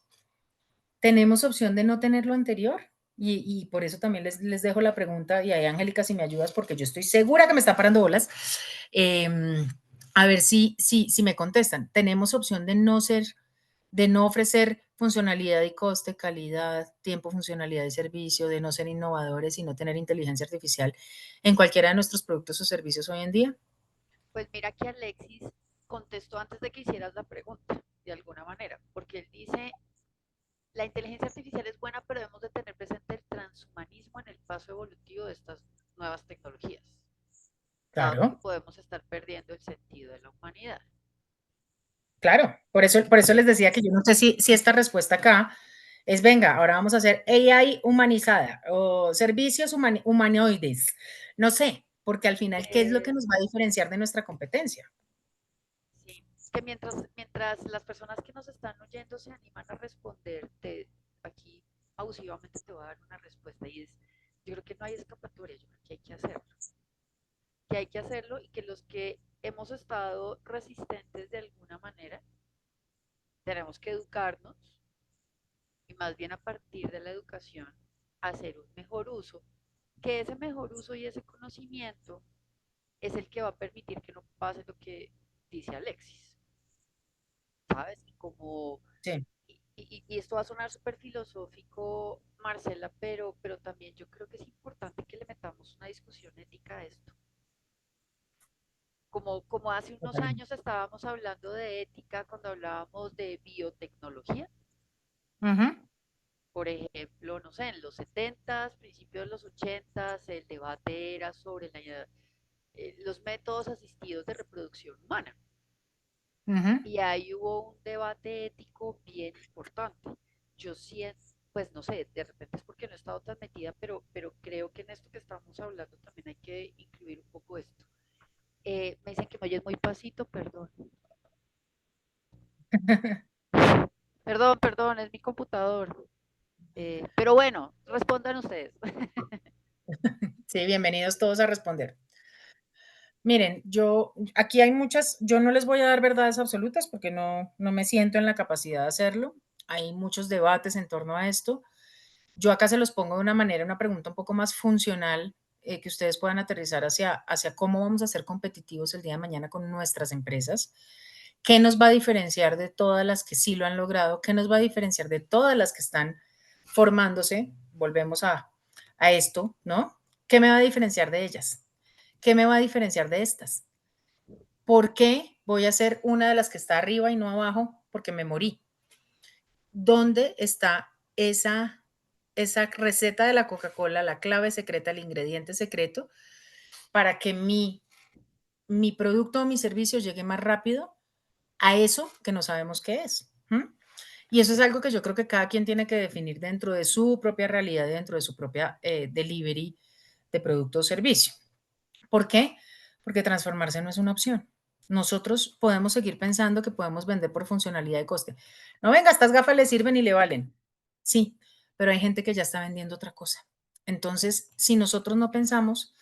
¿Tenemos opción de no tener lo anterior? Y por eso también les dejo la pregunta, y ahí, Angélica, si me ayudas, porque yo estoy segura que me está parando bolas, a ver si me contestan. ¿Tenemos opción de no ofrecer funcionalidad y coste, calidad, tiempo, funcionalidad y servicio, de no ser innovadores y no tener inteligencia artificial en cualquiera de nuestros productos o servicios hoy en día? Pues mira que Alexis contestó antes de que hicieras la pregunta, de alguna manera, porque él dice, la inteligencia artificial es buena, pero debemos de tener presente el transhumanismo en el paso evolutivo de estas nuevas tecnologías, dado que Claro. podemos estar perdiendo el sentido de la humanidad. Claro, por eso les decía que yo no sé si esta respuesta acá es, venga, ahora vamos a hacer AI humanizada o servicios humanoides. No sé, porque al final, ¿qué es lo que Eh, nos va a diferenciar de nuestra competencia? sí, que mientras las personas que nos están oyendo se animan a responder, aquí abusivamente te voy a dar una respuesta y es, yo creo que no hay escapatoria, yo creo que hay que hacerlo. Que hay que hacerlo y que los que hemos estado resistentes de alguna manera tenemos que educarnos y más bien a partir de la educación hacer un mejor uso, que ese mejor uso y ese conocimiento es el que va a permitir que no pase lo que dice Alexis, ¿sabes? Sí. Y esto va a sonar súper filosófico, Marcela, pero también yo creo que es importante que le metamos una discusión ética a esto. Como hace unos Totalmente. años estábamos hablando de ética cuando hablábamos de biotecnología, Ujú, por ejemplo, no sé, en los 70s, principios de los 80s, el debate era sobre los métodos asistidos de reproducción humana. ujú. Y ahí hubo un debate ético bien importante. Yo siento, pues no sé, de repente es porque no he estado tan metida, pero creo que en esto que estamos hablando también hay que incluir un poco esto. Me dicen que me oyes muy pasito, perdón. Perdón, es mi computador. Pero bueno, respondan ustedes. Sí, bienvenidos todos a responder. Miren, aquí hay muchas, yo no les voy a dar verdades absolutas porque no me siento en la capacidad de hacerlo. Hay muchos debates en torno a esto. Yo acá se los pongo de una manera, una pregunta un poco más funcional, que ustedes puedan aterrizar hacia cómo vamos a ser competitivos el día de mañana con nuestras empresas. ¿Qué nos va a diferenciar de todas las que sí lo han logrado? ¿Qué nos va a diferenciar de todas las que están formándose? Volvemos a esto, ¿no? ¿Qué me va a diferenciar de ellas? ¿Qué me va a diferenciar de estas? ¿Por qué voy a ser una de las que está arriba y no abajo? Porque me morí. ¿Dónde está esa receta de la Coca-Cola, la clave secreta, el ingrediente secreto para que mi producto o mi servicio llegue más rápido a eso que no sabemos qué es? ¿Mm? Y eso es algo que yo creo que cada quien tiene que definir dentro de su propia realidad, dentro de su propia delivery de producto o servicio. ¿Por qué? Porque transformarse no es una opción. Nosotros podemos seguir pensando que podemos vender por funcionalidad de coste. No, venga, estas gafas le sirven y le valen. Sí, pero hay gente que ya está vendiendo otra cosa. Entonces, si nosotros no pensamos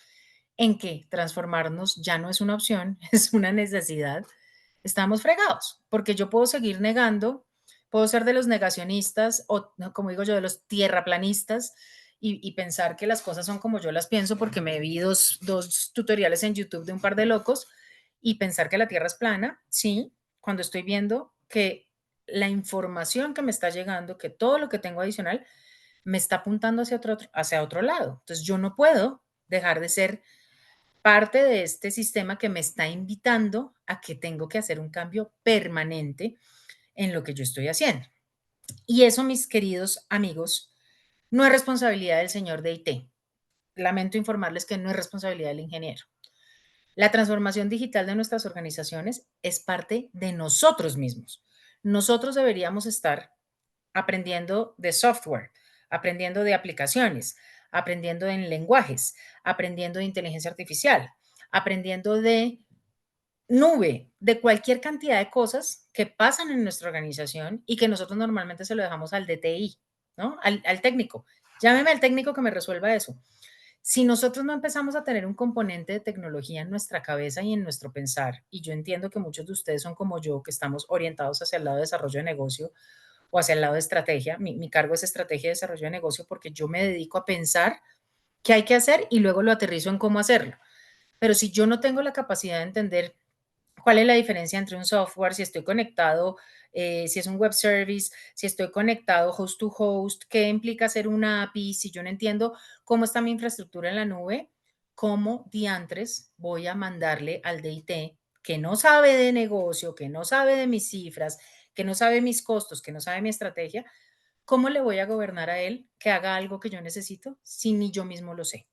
en que transformarnos ya no es una opción, es una necesidad, estamos fregados, porque yo puedo seguir negando, puedo ser de los negacionistas o, no, como digo yo, de los tierraplanistas y pensar que las cosas son como yo las pienso porque me vi dos tutoriales en YouTube de un par de locos y pensar que la Tierra es plana, sí, cuando estoy viendo que la información que me está llegando, que todo lo que tengo adicional, me está apuntando hacia otro lado. Entonces yo no puedo dejar de ser parte de este sistema que me está invitando a que tengo que hacer un cambio permanente en lo que yo estoy haciendo. Y eso, mis queridos amigos, no es responsabilidad del señor de IT. Lamento informarles que no es responsabilidad del ingeniero. La transformación digital de nuestras organizaciones es parte de nosotros mismos. Nosotros deberíamos estar aprendiendo de software, aprendiendo de aplicaciones, aprendiendo en lenguajes, aprendiendo de inteligencia artificial, aprendiendo de nube, de cualquier cantidad de cosas que pasan en nuestra organización y que nosotros normalmente se lo dejamos al DTI, ¿no? Al técnico. Llámeme al técnico que me resuelva eso. Si nosotros no empezamos a tener un componente de tecnología en nuestra cabeza y en nuestro pensar, y yo entiendo que muchos de ustedes son como yo, que estamos orientados hacia el lado de desarrollo de negocio o hacia el lado de estrategia, mi cargo es estrategia de desarrollo de negocio porque yo me dedico a pensar qué hay que hacer y luego lo aterrizo en cómo hacerlo. Pero si yo no tengo la capacidad de entender cuál es la diferencia entre un software, si estoy conectado, si es un web service, si estoy conectado host to host, qué implica hacer una API, si yo no entiendo cómo está mi infraestructura en la nube, cómo diantres voy a mandarle al DIT que no sabe de negocio, que no sabe de mis cifras, que no sabe mis costos, que no sabe mi estrategia, ¿cómo le voy a gobernar a él que haga algo que yo necesito si ni yo mismo lo sé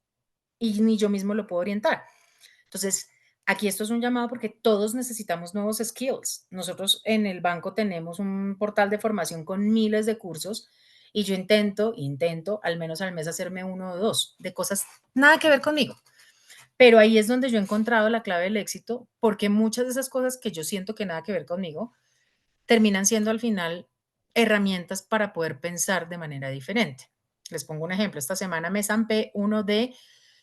y ni yo mismo lo puedo orientar? Entonces, aquí esto es un llamado porque todos necesitamos nuevos skills. Nosotros en el banco tenemos un portal de formación con miles de cursos y yo intento al menos al mes hacerme uno o dos de cosas nada que ver conmigo. Pero ahí es donde yo he encontrado la clave del éxito porque muchas de esas cosas que yo siento que nada que ver conmigo terminan siendo al final herramientas para poder pensar de manera diferente. Les pongo un ejemplo. Esta semana me zampé uno de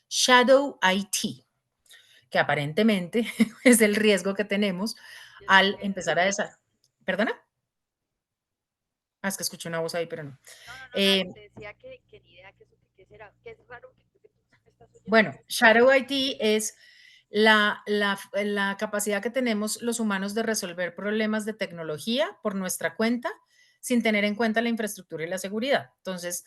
Shadow IT, que aparentemente es el riesgo que tenemos ¿Y eso al qué es? empezar a desarrollar. ¿Perdona? Ah, es que escuché una voz ahí, pero no. No, no, no, Eh, dale, te decía que ni idea qué, qué será, que es raro que tú estás oyendo bueno, eso. Shadow IT es la capacidad que tenemos los humanos de resolver problemas de tecnología por nuestra cuenta sin tener en cuenta la infraestructura y la seguridad. Entonces,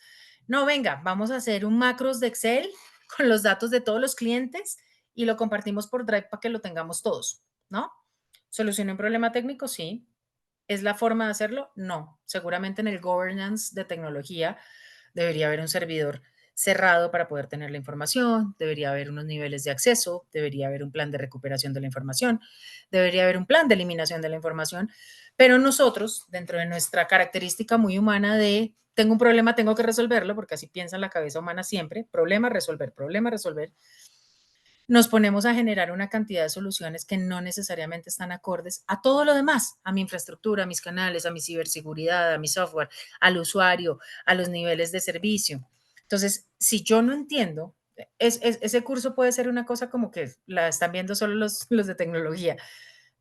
no, venga, vamos a hacer un macros de Excel con los datos de todos los clientes y lo compartimos por Drive para que lo tengamos todos, ¿no? ¿Soluciona un problema técnico? Sí. ¿Es la forma de hacerlo? No. Seguramente en el governance de tecnología debería haber un servidor cerrado para poder tener la información, debería haber unos niveles de acceso, debería haber un plan de recuperación de la información, debería haber un plan de eliminación de la información, pero nosotros, dentro de nuestra característica muy humana de tengo un problema, tengo que resolverlo, porque así piensa la cabeza humana siempre, problema, resolver, nos ponemos a generar una cantidad de soluciones que no necesariamente están acordes a todo lo demás, a mi infraestructura, a mis canales, a mi ciberseguridad, a mi software, al usuario, a los niveles de servicio. Entonces, si yo no entiendo, ese curso puede ser una cosa como que la están viendo solo los de tecnología,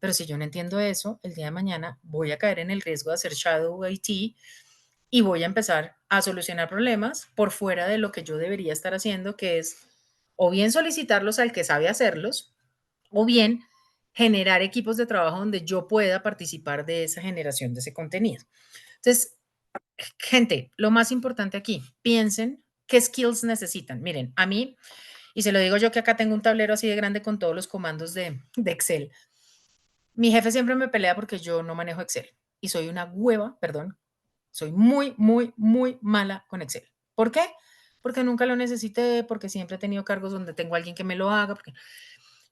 pero si yo no entiendo eso, el día de mañana voy a caer en el riesgo de hacer shadow IT y voy a empezar a solucionar problemas por fuera de lo que yo debería estar haciendo, que es o bien solicitarlos al que sabe hacerlos, o bien generar equipos de trabajo donde yo pueda participar de esa generación de ese contenido. Entonces, gente, lo más importante aquí, piensen qué skills necesitan. Miren, a mí, y se lo digo yo que acá tengo un tablero así de grande con todos los comandos de Excel. Mi jefe siempre me pelea porque yo no manejo Excel y soy una hueva, perdón, soy muy, muy, muy mala con Excel. ¿Por qué? Porque nunca lo necesité, porque siempre he tenido cargos donde tengo a alguien que me lo haga. Porque...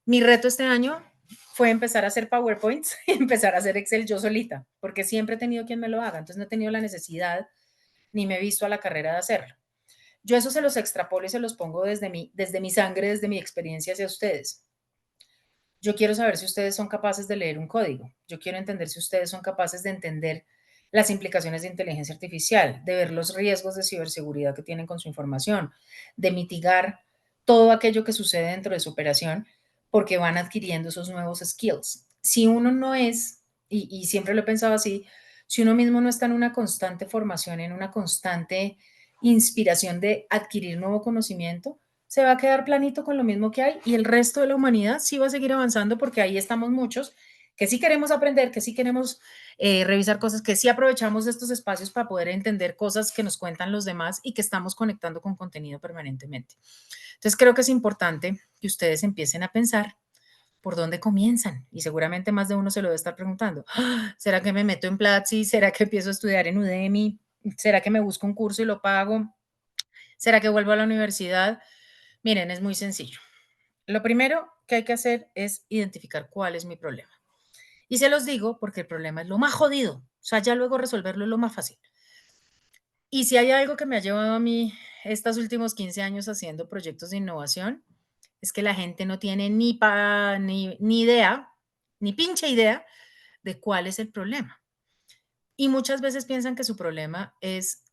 Mi reto este año fue empezar a hacer PowerPoints y empezar a hacer Excel yo solita, porque siempre he tenido quien me lo haga, entonces no he tenido la necesidad ni me he visto a la carrera de hacerlo. Yo eso se los extrapolo y se los pongo desde mi sangre, desde mi experiencia hacia ustedes. Yo quiero saber si ustedes son capaces de leer un código. Yo quiero entender si ustedes son capaces de entender las implicaciones de inteligencia artificial, de ver los riesgos de ciberseguridad que tienen con su información, de mitigar todo aquello que sucede dentro de su operación, porque van adquiriendo esos nuevos skills. Si uno no es, y siempre lo he pensado así, si uno mismo no está en una constante formación, en una constante inspiración de adquirir nuevo conocimiento, se va a quedar planito con lo mismo que hay y el resto de la humanidad sí va a seguir avanzando porque ahí estamos muchos que sí queremos aprender, que sí queremos revisar cosas, que sí aprovechamos estos espacios para poder entender cosas que nos cuentan los demás y que estamos conectando con contenido permanentemente. Entonces creo que es importante que ustedes empiecen a pensar por dónde comienzan y seguramente más de uno se lo debe estar preguntando. ¡Ah! ¿Será que me meto en Platzi? ¿Será que empiezo a estudiar en Udemy? ¿Será que me busco un curso y lo pago? ¿Será que vuelvo a la universidad? Miren, es muy sencillo. Lo primero, que hay que hacer es identificar cuál es mi problema. Y se los digo porque el problema es lo más jodido. O sea, ya luego resolverlo es lo más fácil. Y si hay algo que me ha llevado a mí estos últimos 15 años haciendo proyectos de innovación, es que la gente no tiene ni idea, ni pinche idea de cuál es el problema. Y muchas veces piensan que su problema es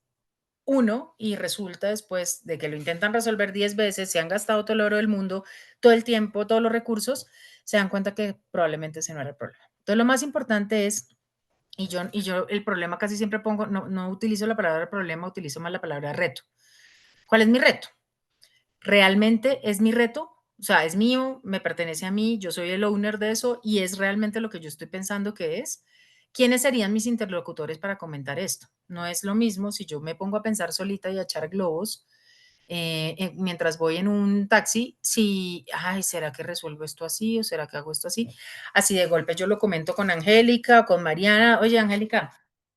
uno y resulta después de que lo intentan resolver 10 veces, se han gastado todo el oro del mundo, todo el tiempo, todos los recursos, se dan cuenta que probablemente ese no era el problema. Entonces, lo más importante es, y yo el problema casi siempre pongo, no utilizo la palabra problema, utilizo más la palabra reto. ¿Cuál es mi reto? ¿Realmente es mi reto? O sea, es mío, me pertenece a mí, yo soy el owner de eso y es realmente lo que yo estoy pensando que es. ¿Quiénes serían mis interlocutores para comentar esto? No es lo mismo si yo me pongo a pensar solita y a echar globos mientras voy en un taxi, si, ay, ¿será que resuelvo esto así o será que hago esto así? Así de golpe yo lo comento con Angélica, con Mariana, oye, Angélica,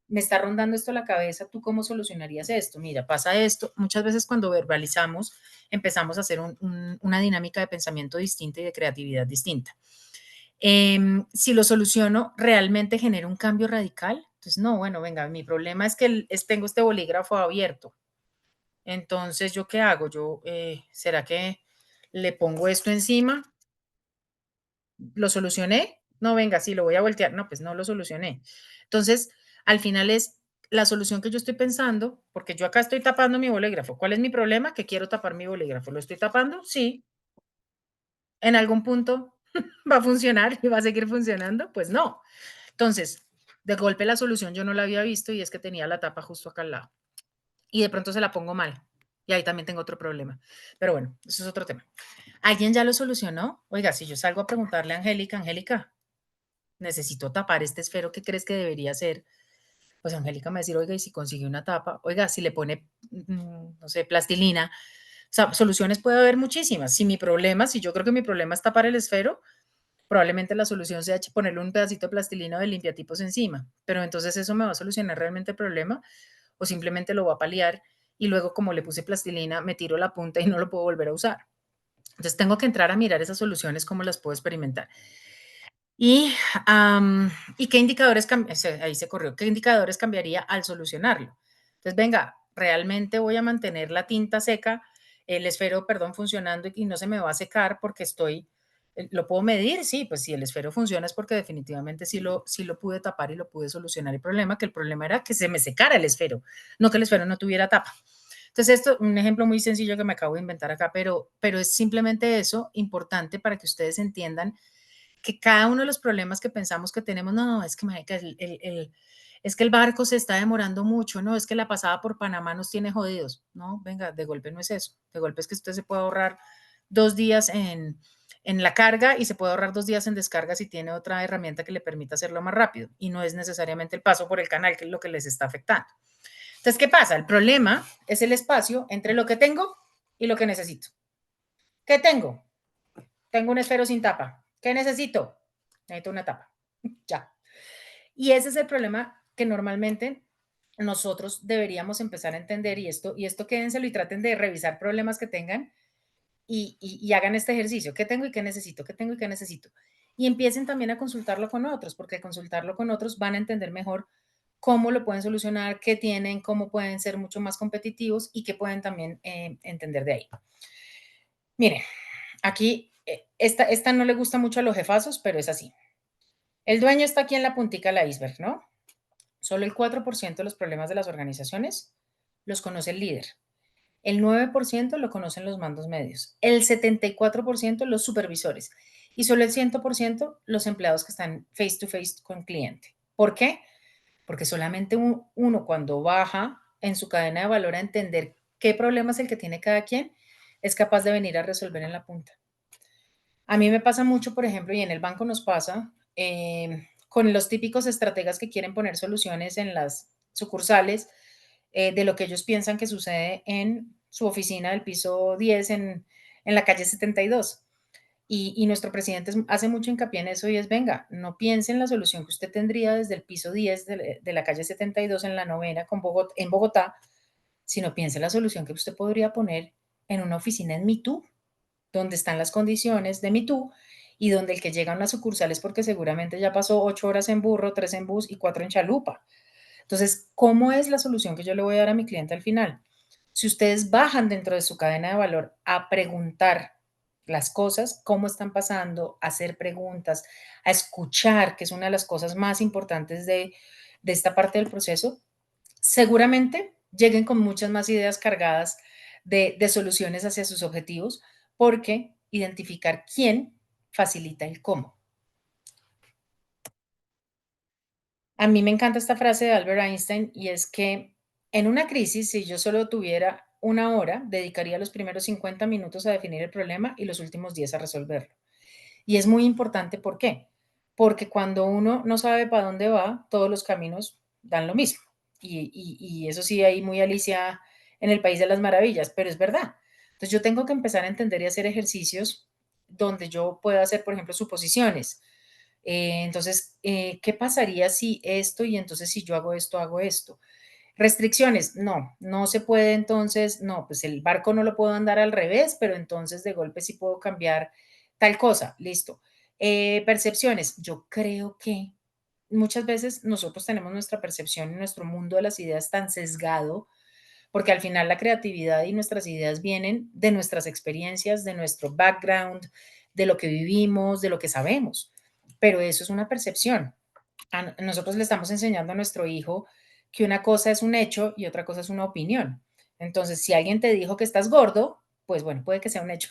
me está rondando esto la cabeza, ¿tú cómo solucionarías esto? Mira, pasa esto. Muchas veces cuando verbalizamos empezamos a hacer una dinámica de pensamiento distinta y de creatividad distinta. Si lo soluciono, ¿realmente genera un cambio radical? Entonces, no, bueno, venga, mi problema es que tengo este bolígrafo abierto. Entonces, ¿yo qué hago? ¿Será que le pongo esto encima? ¿Lo solucioné? No, venga, sí, lo voy a voltear. No, pues no lo solucioné. Entonces, al final es la solución que yo estoy pensando, porque yo acá estoy tapando mi bolígrafo. ¿Cuál es mi problema? Que quiero tapar mi bolígrafo. ¿Lo estoy tapando? Sí. ¿En algún punto va a funcionar y va a seguir funcionando? Pues no. Entonces, de golpe la solución yo no la había visto y es que tenía la tapa justo acá al lado. Y de pronto se la pongo mal. Y ahí también tengo otro problema. Pero bueno, eso es otro tema. ¿Alguien ya lo solucionó? Oiga, si yo salgo a preguntarle a Angélica, Angélica, necesito tapar este esfero, ¿qué crees que debería hacer? Pues Angélica me va a decir, oiga, y si consigue una tapa, oiga, si le pone, no sé, plastilina, o sea, soluciones puede haber muchísimas. Si yo creo que mi problema es tapar el esfero, probablemente la solución sea ponerle un pedacito de plastilina o de limpiatipos encima, pero entonces eso me va a solucionar realmente el problema o simplemente lo va a paliar y luego como le puse plastilina me tiro la punta y no lo puedo volver a usar. Entonces tengo que entrar a mirar esas soluciones, cómo las puedo experimentar. Y, ¿y qué indicadores, ahí se corrió, qué indicadores cambiaría al solucionarlo? Entonces, venga, realmente voy a mantener la tinta seca, el esfero, perdón, funcionando y no se me va a secar porque lo puedo medir, sí, pues si el esfero funciona es porque definitivamente sí lo pude tapar y lo pude solucionar el problema, que el problema era que se me secara el esfero, no que el esfero no tuviera tapa. Entonces, esto, un ejemplo muy sencillo que me acabo de inventar acá, pero es simplemente eso, importante para que ustedes entiendan que cada uno de los problemas que pensamos que tenemos, no, es que, es que el barco se está demorando mucho, no, es que la pasada por Panamá nos tiene jodidos. No, venga, de golpe no es eso. De golpe es que usted se puede ahorrar 2 días en la carga y se puede ahorrar 2 días en descarga si tiene otra herramienta que le permita hacerlo más rápido y no es necesariamente el paso por el canal que es lo que les está afectando. Entonces, ¿qué pasa? El problema es el espacio entre lo que tengo y lo que necesito. ¿Qué tengo? Tengo un esfero sin tapa. ¿Qué necesito? Necesito una tapa. Ya. Y ese es el problema que normalmente nosotros deberíamos empezar a entender y esto quédenselo y traten de revisar problemas que tengan y hagan este ejercicio. ¿Qué tengo y qué necesito? ¿Qué tengo y qué necesito? Y empiecen también a consultarlo con otros, porque al consultarlo con otros van a entender mejor cómo lo pueden solucionar, qué tienen, cómo pueden ser mucho más competitivos y qué pueden también entender de ahí. Miren, aquí, esta no le gusta mucho a los jefazos, pero es así. El dueño está aquí en la puntica del iceberg, ¿no? Solo el 4% de los problemas de las organizaciones los conoce el líder. El 9% lo conocen los mandos medios. El 74% los supervisores. Y solo el 100% los empleados que están face to face con el cliente. ¿Por qué? Porque solamente uno cuando baja en su cadena de valor a entender qué problema es el que tiene cada quien, es capaz de venir a resolver en la punta. A mí me pasa mucho, por ejemplo, y en el banco nos pasa, con los típicos estrategas que quieren poner soluciones en las sucursales de lo que ellos piensan que sucede en su oficina del piso 10 en la calle 72. Y nuestro presidente hace mucho hincapié en eso y es, venga, no piense en la solución que usted tendría desde el piso 10 de la calle 72 en la novena en Bogotá, sino piense en la solución que usted podría poner en una oficina en MeToo donde están las condiciones de Me Too y donde el que llega a una sucursal es porque seguramente ya pasó 8 horas en burro, 3 en bus y 4 en chalupa. Entonces, ¿cómo es la solución que yo le voy a dar a mi cliente al final? Si ustedes bajan dentro de su cadena de valor a preguntar las cosas, cómo están pasando, a hacer preguntas, a escuchar, que es una de las cosas más importantes de esta parte del proceso, seguramente lleguen con muchas más ideas cargadas de soluciones hacia sus objetivos, porque identificar quién facilita el cómo. A mí me encanta esta frase de Albert Einstein y es que en una crisis, si yo solo tuviera 1 hora, dedicaría los primeros 50 minutos a definir el problema y los últimos 10 a resolverlo. Y es muy importante, ¿por qué? Porque cuando uno no sabe para dónde va, todos los caminos dan lo mismo. Y eso sí, hay muy Alicia en el País de las Maravillas, pero es verdad. Entonces yo tengo que empezar a entender y hacer ejercicios donde yo pueda hacer, por ejemplo, suposiciones. ¿Qué pasaría si esto y entonces si yo hago esto, hago esto? Restricciones, no, no se puede entonces, no, pues el barco no lo puedo andar al revés, pero entonces de golpe sí puedo cambiar tal cosa, listo. Percepciones, yo creo que muchas veces nosotros tenemos nuestra percepción y nuestro mundo de las ideas tan sesgado, porque al final la creatividad y nuestras ideas vienen de nuestras experiencias, de nuestro background, de lo que vivimos, de lo que sabemos, pero eso es una percepción. Nosotros le estamos enseñando a nuestro hijo que una cosa es un hecho y otra cosa es una opinión. Entonces, si alguien te dijo que estás gordo, pues bueno, puede que sea un hecho,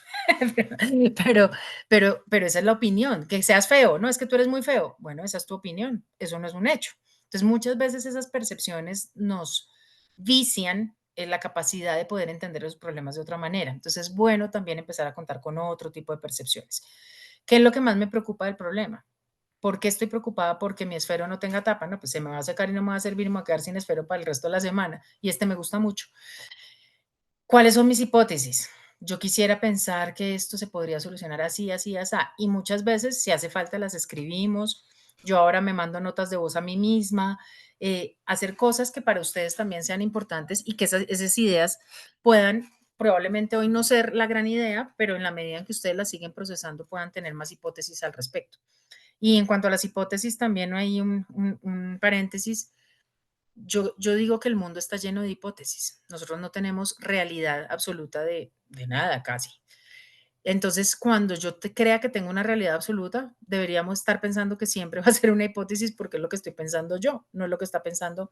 pero, pero esa es la opinión, que seas feo, no es que tú eres muy feo, bueno, esa es tu opinión, eso no es un hecho. Entonces, muchas veces esas percepciones nos vician en la capacidad de poder entender los problemas de otra manera. Entonces, es bueno también empezar a contar con otro tipo de percepciones. ¿Qué es lo que más me preocupa del problema? ¿Por qué estoy preocupada porque mi esfero no tenga tapa? No, pues se me va a secar y no me va a servir y me va a quedar sin esfero para el resto de la semana. Y este me gusta mucho. ¿Cuáles son mis hipótesis? Yo quisiera pensar que esto se podría solucionar así, así, así. Y muchas veces, si hace falta, las escribimos. Yo ahora me mando notas de voz a mí misma. Hacer cosas que para ustedes también sean importantes y que esas ideas puedan probablemente hoy no ser la gran idea, pero en la medida en que ustedes las siguen procesando puedan tener más hipótesis al respecto. Y en cuanto a las hipótesis, también hay un paréntesis. Yo digo que el mundo está lleno de hipótesis. Nosotros no tenemos realidad absoluta de nada casi. Entonces, cuando yo te crea que tengo una realidad absoluta, deberíamos estar pensando que siempre va a ser una hipótesis porque es lo que estoy pensando yo, no es lo que está pensando, o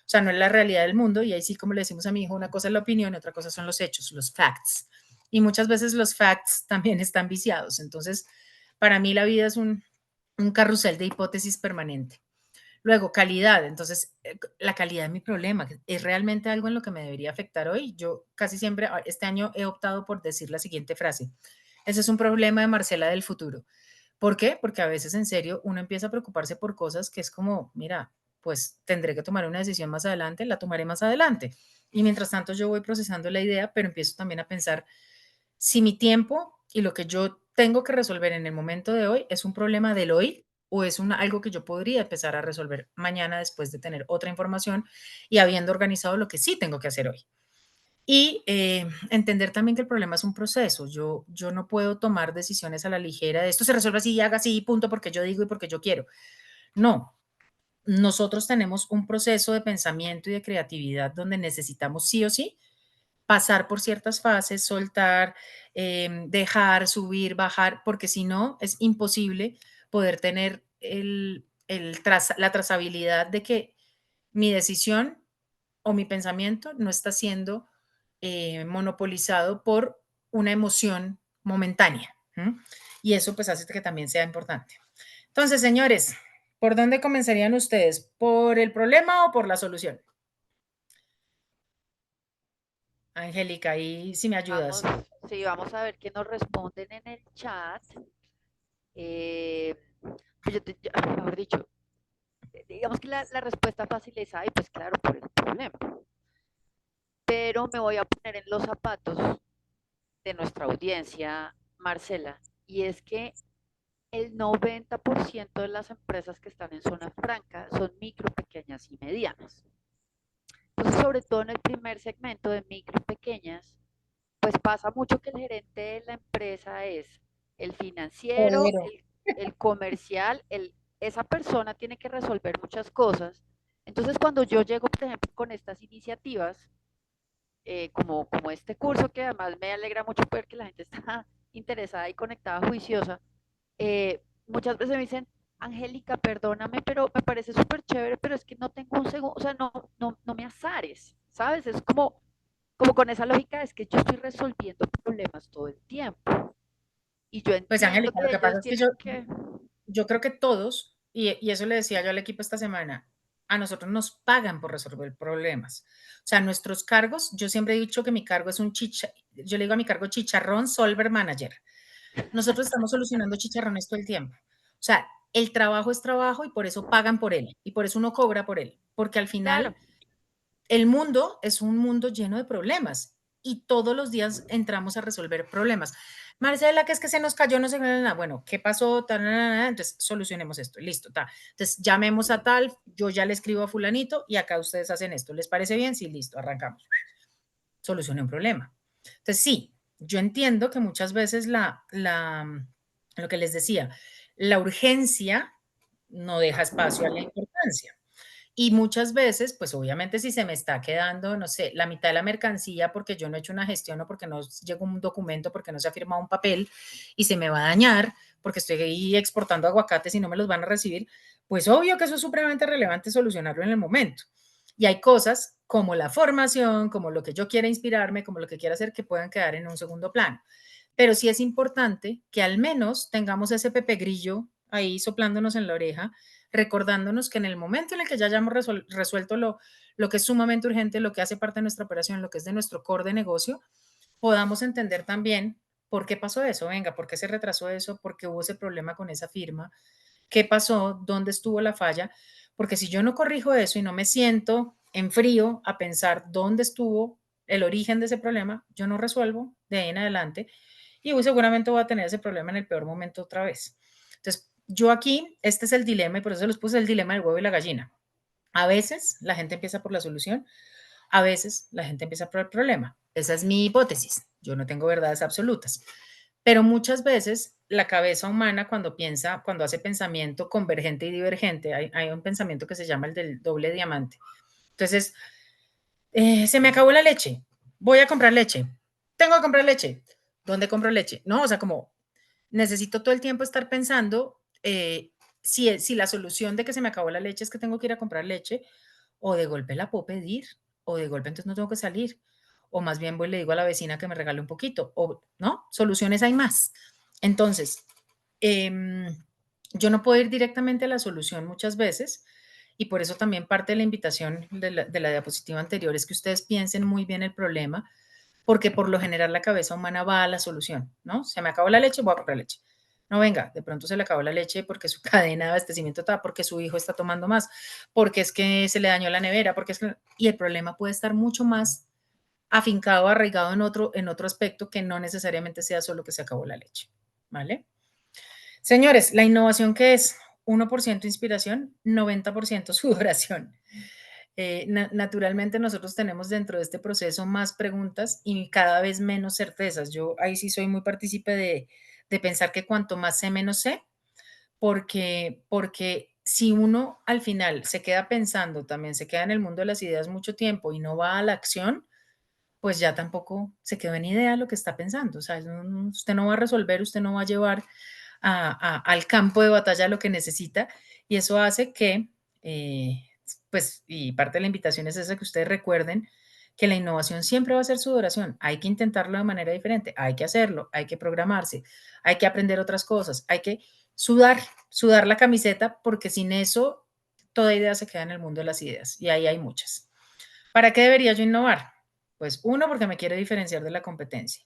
sea, no es la realidad del mundo. Y ahí sí, como le decimos a mi hijo, una cosa es la opinión y otra cosa son los hechos, los facts. Y muchas veces los facts también están viciados. Entonces, para mí la vida es un carrusel de hipótesis permanente. Luego, calidad. Entonces, la calidad es mi problema. ¿Es realmente algo en lo que me debería afectar hoy? Yo casi siempre, este año he optado por decir la siguiente frase. Ese es un problema de Marcela del futuro. ¿Por qué? Porque a veces en serio uno empieza a preocuparse por cosas que es como, mira, pues tendré que tomar una decisión más adelante, la tomaré más adelante. Y mientras tanto yo voy procesando la idea, pero empiezo también a pensar si mi tiempo y lo que yo tengo que resolver en el momento de hoy es un problema del hoy o es algo que yo podría empezar a resolver mañana después de tener otra información y habiendo organizado lo que sí tengo que hacer hoy. Y entender también que el problema es un proceso. Yo no puedo tomar decisiones a la ligera de esto se resuelve así y haga así, punto, porque yo digo y porque yo quiero. No, nosotros tenemos un proceso de pensamiento y de creatividad donde necesitamos sí o sí pasar por ciertas fases, soltar, dejar, subir, bajar, porque si no, es imposible poder tener la trazabilidad de que mi decisión o mi pensamiento no está siendo monopolizado por una emoción momentánea. ¿M? Y eso pues hace que también sea importante. Entonces, señores, ¿por dónde comenzarían ustedes? ¿Por el problema o por la solución? Angélica, ahí si me Vamos, ayudas. sí, vamos a ver qué nos responden en el chat. Eh, pues mejor dicho, digamos que la respuesta fácil es, ay, pues claro, por el problema. Pero me voy a poner en los zapatos de nuestra audiencia, Marcela, y es que el 90% de las empresas que están en zona franca son micro, pequeñas y medianas. Entonces, sobre todo en el primer segmento de micro y pequeñas, pues pasa mucho que el gerente de la empresa es el financiero, Todero. el comercial, esa persona tiene que resolver muchas cosas. Entonces, cuando yo llego, por ejemplo, con estas iniciativas, como este curso, que además me alegra mucho ver que la gente está interesada y conectada, juiciosa, muchas veces me dicen, Angélica, perdóname, pero me parece súper chévere, pero es que no tengo un segundo, o sea, no me azares, ¿sabes? Es como con esa lógica, es que yo estoy resolviendo problemas todo el tiempo y yo Pues entiendo Angélica, lo que que pasa ellos es que tienen que, yo creo que todos, y eso le decía yo al equipo esta semana, a nosotros nos pagan por resolver problemas. O sea, nuestros cargos, yo siempre he dicho que mi cargo es yo le digo a mi cargo chicharrón solver manager. Nosotros estamos solucionando chicharrones todo el tiempo. O sea, el trabajo es trabajo y por eso pagan por él y por eso uno cobra por él, porque al claro, final el mundo es un mundo lleno de problemas y todos los días entramos a resolver problemas. Marcela, que es que se nos cayó, no sé, nada. Bueno, ¿qué pasó? Entonces, solucionemos esto, listo. Entonces, llamemos a tal, yo ya le escribo a fulanito y acá ustedes hacen esto. ¿Les parece bien? Sí, listo, arrancamos. Solucioné un problema. Entonces, sí, yo entiendo que muchas veces lo que les decía, la urgencia no deja espacio a la importancia. Y muchas veces, pues obviamente si se me está quedando, no sé, la mitad de la mercancía porque yo no he hecho una gestión o porque no llegó un documento, porque no se ha firmado un papel y se me va a dañar porque estoy ahí exportando aguacates y no me los van a recibir, pues obvio que eso es supremamente relevante solucionarlo en el momento. Y hay cosas como la formación, como lo que yo quiera inspirarme, como lo que quiera hacer que puedan quedar en un segundo plano. Pero sí es importante que al menos tengamos ese Pepe Grillo ahí soplándonos en la oreja, recordándonos que en el momento en el que ya hayamos resuelto lo que es sumamente urgente, lo que hace parte de nuestra operación, lo que es de nuestro core de negocio, podamos entender también por qué pasó eso, venga, por qué se retrasó eso, por qué hubo ese problema con esa firma, qué pasó, dónde estuvo la falla, porque si yo no corrijo eso y no me siento en frío a pensar dónde estuvo el origen de ese problema, yo no resuelvo de ahí en adelante y seguramente voy a tener ese problema en el peor momento otra vez. Entonces, yo aquí, este es el dilema y por eso les puse el dilema del huevo y la gallina. A veces la gente empieza por la solución, a veces la gente empieza por el problema. Esa es mi hipótesis. Yo no tengo verdades absolutas. Pero muchas veces la cabeza humana cuando piensa, cuando hace pensamiento convergente y divergente, hay un pensamiento que se llama el del doble diamante. Entonces, se me acabó la leche, voy a comprar leche, tengo que comprar leche, ¿dónde compro leche? No, o sea, como necesito todo el tiempo estar pensando si la solución de que se me acabó la leche es que tengo que ir a comprar leche, o de golpe la puedo pedir, o de golpe entonces no tengo que salir, o más bien voy y le digo a la vecina que me regale un poquito, o no, soluciones hay más. Entonces, eh, yo no puedo ir directamente a la solución muchas veces y por eso también parte de la invitación de la diapositiva anterior es que ustedes piensen muy bien el problema, porque por lo general la cabeza humana va a la solución, ¿no? Se me acabó la leche, voy a comprar leche. No, venga, de pronto se le acabó la leche porque su cadena de abastecimiento está, porque su hijo está tomando más, porque es que se le dañó la nevera, porque es que... Y el problema puede estar mucho más afincado, arraigado en otro aspecto que no necesariamente sea solo que se acabó la leche, ¿vale? Señores, la innovación que es 1% inspiración, 90% sudoración. Naturalmente nosotros tenemos dentro de este proceso más preguntas y cada vez menos certezas. Yo ahí sí soy muy partícipe de pensar que cuanto más sé, menos sé, porque si uno al final se queda pensando, también se queda en el mundo de las ideas mucho tiempo y no va a la acción, pues ya tampoco se quedó en idea lo que está pensando. O sea, usted no va a resolver, usted no va a llevar al campo de batalla lo que necesita y eso hace que, pues, y parte de la invitación es esa, que ustedes recuerden que la innovación siempre va a ser sudoración. Hay que intentarlo de manera diferente, hay que hacerlo, hay que programarse, hay que aprender otras cosas, hay que sudar la camiseta, porque sin eso toda idea se queda en el mundo de las ideas y ahí hay muchas. ¿Para qué debería yo innovar? Pues uno, porque me quiere diferenciar de la competencia.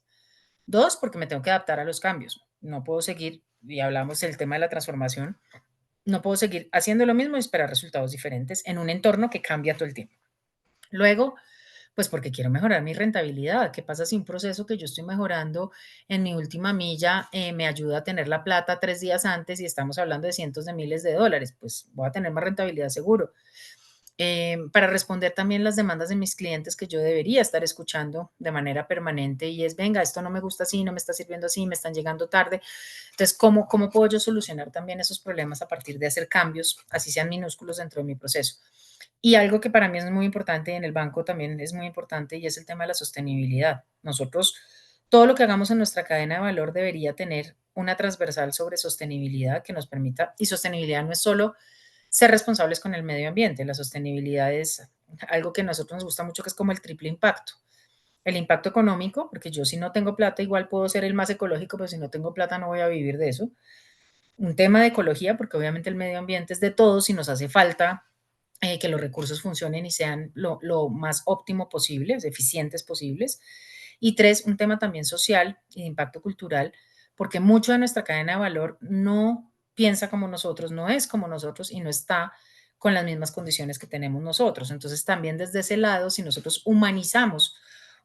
Dos, porque me tengo que adaptar a los cambios. No puedo seguir, y hablamos del tema de la transformación, no puedo seguir haciendo lo mismo y esperar resultados diferentes en un entorno que cambia todo el tiempo. Luego, pues porque quiero mejorar mi rentabilidad. ¿Qué pasa si un proceso que yo estoy mejorando en mi última milla me ayuda a tener la plata 3 días antes y estamos hablando de cientos de miles de dólares? Pues voy a tener más rentabilidad seguro. para responder también las demandas de mis clientes que yo debería estar escuchando de manera permanente y es, venga, esto no me gusta así, no me está sirviendo así, me están llegando tarde. Entonces, ¿cómo puedo yo solucionar también esos problemas a partir de hacer cambios, así sean minúsculos dentro de mi proceso? Y algo que para mí es muy importante y en el banco también es muy importante y es el tema de la sostenibilidad. Nosotros, todo lo que hagamos en nuestra cadena de valor debería tener una transversal sobre sostenibilidad que nos permita, y sostenibilidad no es solo ser responsables con el medio ambiente, la sostenibilidad es algo que a nosotros nos gusta mucho, que es como el triple impacto. El impacto económico, porque yo si no tengo plata igual puedo ser el más ecológico, pero si no tengo plata no voy a vivir de eso. Un tema de ecología, porque obviamente el medio ambiente es de todos y nos hace falta que los recursos funcionen y sean lo más óptimo posibles, eficientes posibles. Y tres, un tema también social y de impacto cultural, porque mucho de nuestra cadena de valor no piensa como nosotros, no es como nosotros y no está con las mismas condiciones que tenemos nosotros. Entonces, también desde ese lado, si nosotros humanizamos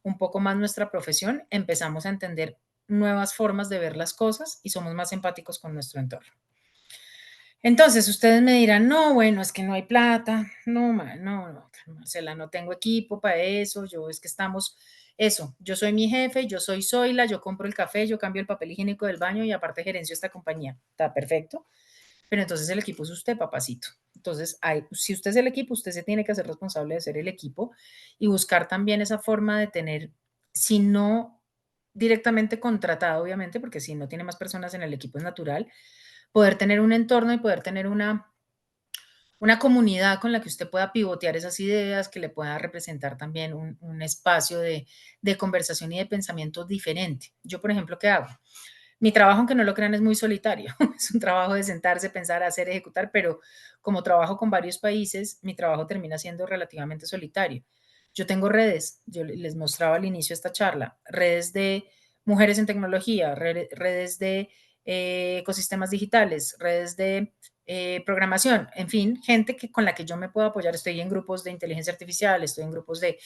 un poco más nuestra profesión, empezamos a entender nuevas formas de ver las cosas y somos más empáticos con nuestro entorno. Entonces, ustedes me dirán: "No, bueno, es que no hay plata, no, no, Marcela, no tengo equipo para eso, yo es que estamos eso, yo soy mi jefe, yo soy Zoila, yo compro el café, yo cambio el papel higiénico del baño y aparte gerencio esta compañía". Está perfecto, pero entonces el equipo es usted, papacito. Entonces, si usted es el equipo, usted se tiene que hacer responsable de ser el equipo y buscar también esa forma de tener, si no directamente contratado, obviamente, porque si no tiene más personas en el equipo es natural, poder tener un entorno y poder tener una comunidad con la que usted pueda pivotear esas ideas, que le pueda representar también un espacio de conversación y de pensamiento diferente. Yo, por ejemplo, ¿qué hago? Mi trabajo, aunque no lo crean, es muy solitario. Es un trabajo de sentarse, pensar, hacer, ejecutar, pero como trabajo con varios países, mi trabajo termina siendo relativamente solitario. Yo tengo redes, yo les mostraba al inicio de esta charla, redes de mujeres en tecnología, redes de ecosistemas digitales, redes de programación, en fin, gente con la que yo me puedo apoyar. Estoy en grupos de inteligencia artificial, estoy en grupos de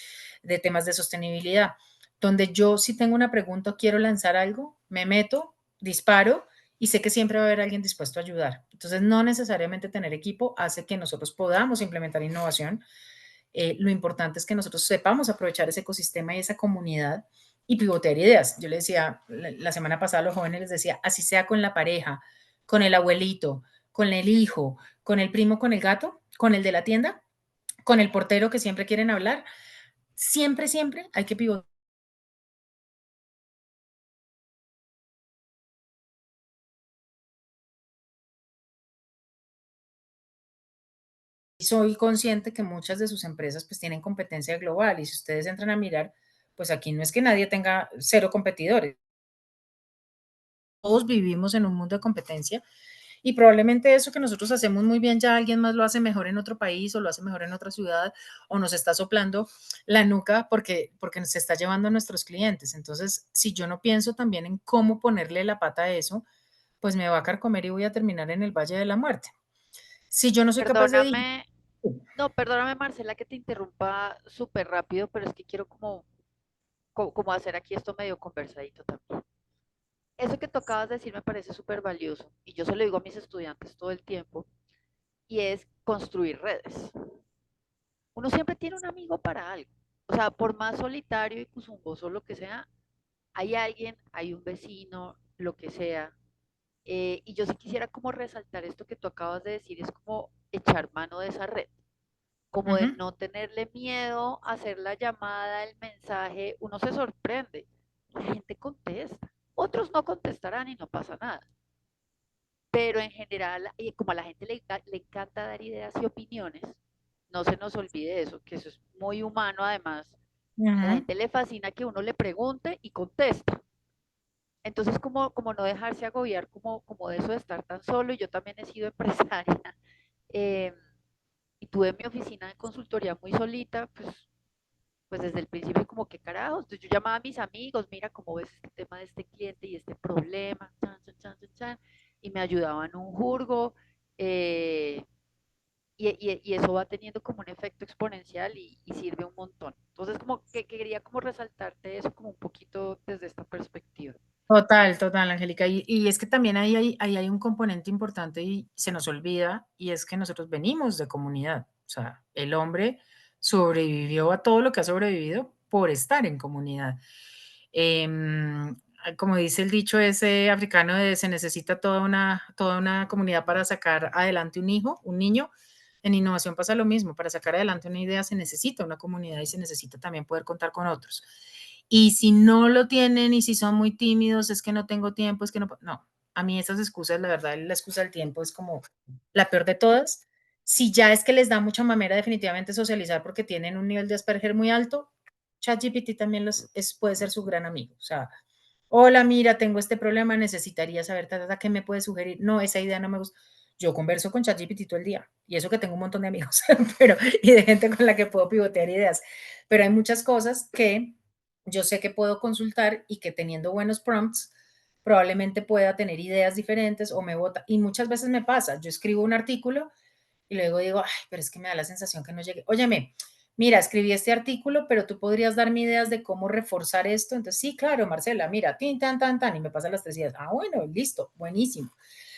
temas de sostenibilidad, donde yo si tengo una pregunta o quiero lanzar algo, me meto, disparo y sé que siempre va a haber alguien dispuesto a ayudar. Entonces, no necesariamente tener equipo hace que nosotros podamos implementar innovación. Lo importante es que nosotros sepamos aprovechar ese ecosistema y esa comunidad y pivotear ideas. Yo le decía, la semana pasada a los jóvenes les decía, así sea con la pareja, con el abuelito, con el hijo, con el primo, con el gato, con el de la tienda, con el portero que siempre quieren hablar, siempre, siempre hay que pivotear. Soy consciente que muchas de sus empresas pues tienen competencia global y si ustedes entran a mirar, pues aquí no es que nadie tenga cero competidores. Todos vivimos en un mundo de competencia y probablemente eso que nosotros hacemos muy bien ya alguien más lo hace mejor en otro país o lo hace mejor en otra ciudad o nos está soplando la nuca porque se está llevando a nuestros clientes. Entonces, si yo no pienso también en cómo ponerle la pata a eso, pues me va a carcomer y voy a terminar en el Valle de la Muerte. Si yo no soy capaz de dirigir, Perdóname, no, perdóname Marcela que te interrumpa súper rápido, pero es que quiero como hacer aquí esto medio conversadito también. Eso que tú acabas de decir me parece súper valioso y yo se lo digo a mis estudiantes todo el tiempo y es construir redes. Uno siempre tiene un amigo para algo. O sea, por más solitario y cusumboso lo que sea, hay alguien, hay un vecino, lo que sea. Y yo sí quisiera como resaltar esto que tú acabas de decir, es como echar mano de esa red, como de ujú, no tenerle miedo a hacer la llamada, el mensaje, uno se sorprende, la gente contesta, otros no contestarán y no pasa nada, pero en general, como a la gente le encanta dar ideas y opiniones, no se nos olvide eso, que eso es muy humano además, a la ujú. gente le fascina que uno le pregunte y conteste. Entonces, como no dejarse agobiar como de eso de estar tan solo, y yo también he sido empresaria, eh, y tuve mi oficina de consultoría muy solita, pues desde el principio como que carajos, entonces yo llamaba a mis amigos, mira cómo ves este tema de este cliente y este problema, chan, chan, chan, chan, chan, y me ayudaban un jurgo, eh, y eso va teniendo como un efecto exponencial y sirve un montón. Entonces como que quería como resaltarte eso como un poquito desde esta perspectiva. Total, total, Angélica. Y es que también ahí hay un componente importante y se nos olvida, y es que nosotros venimos de comunidad. O sea, el hombre sobrevivió a todo lo que ha sobrevivido por estar en comunidad. Em, Como dice el dicho ese africano de se necesita toda una comunidad para sacar adelante un hijo, un niño. En innovación pasa lo mismo, para sacar adelante una idea se necesita una comunidad y se necesita también poder contar con otros. Y si no lo tienen y si son muy tímidos, es que no tengo tiempo, es que no, no, a mí esas excusas, la verdad, la excusa del tiempo es como la peor de todas. Si ya es que les da mucha mamera definitivamente socializar porque tienen un nivel de Asperger muy alto, ChatGPT también puede ser su gran amigo. O sea, hola, mira, tengo este problema, necesitaría saber, ¿qué me puede sugerir? No, esa idea no me gusta. Yo converso con ChatGPT todo el día y eso que tengo un montón de amigos pero, y de gente con la que puedo pivotear ideas. Pero hay muchas cosas que yo sé que puedo consultar y que teniendo buenos prompts probablemente pueda tener ideas diferentes o me vota. Y muchas veces me pasa, yo escribo un artículo y luego digo, ay, pero es que me da la sensación que no llegue. Óyeme, mira, escribí este artículo, pero tú podrías darme ideas de cómo reforzar esto. Entonces, sí, claro, Marcela, mira, tin, tan, tan, tan, y me pasa las 3 ideas. Ah, bueno, listo, buenísimo.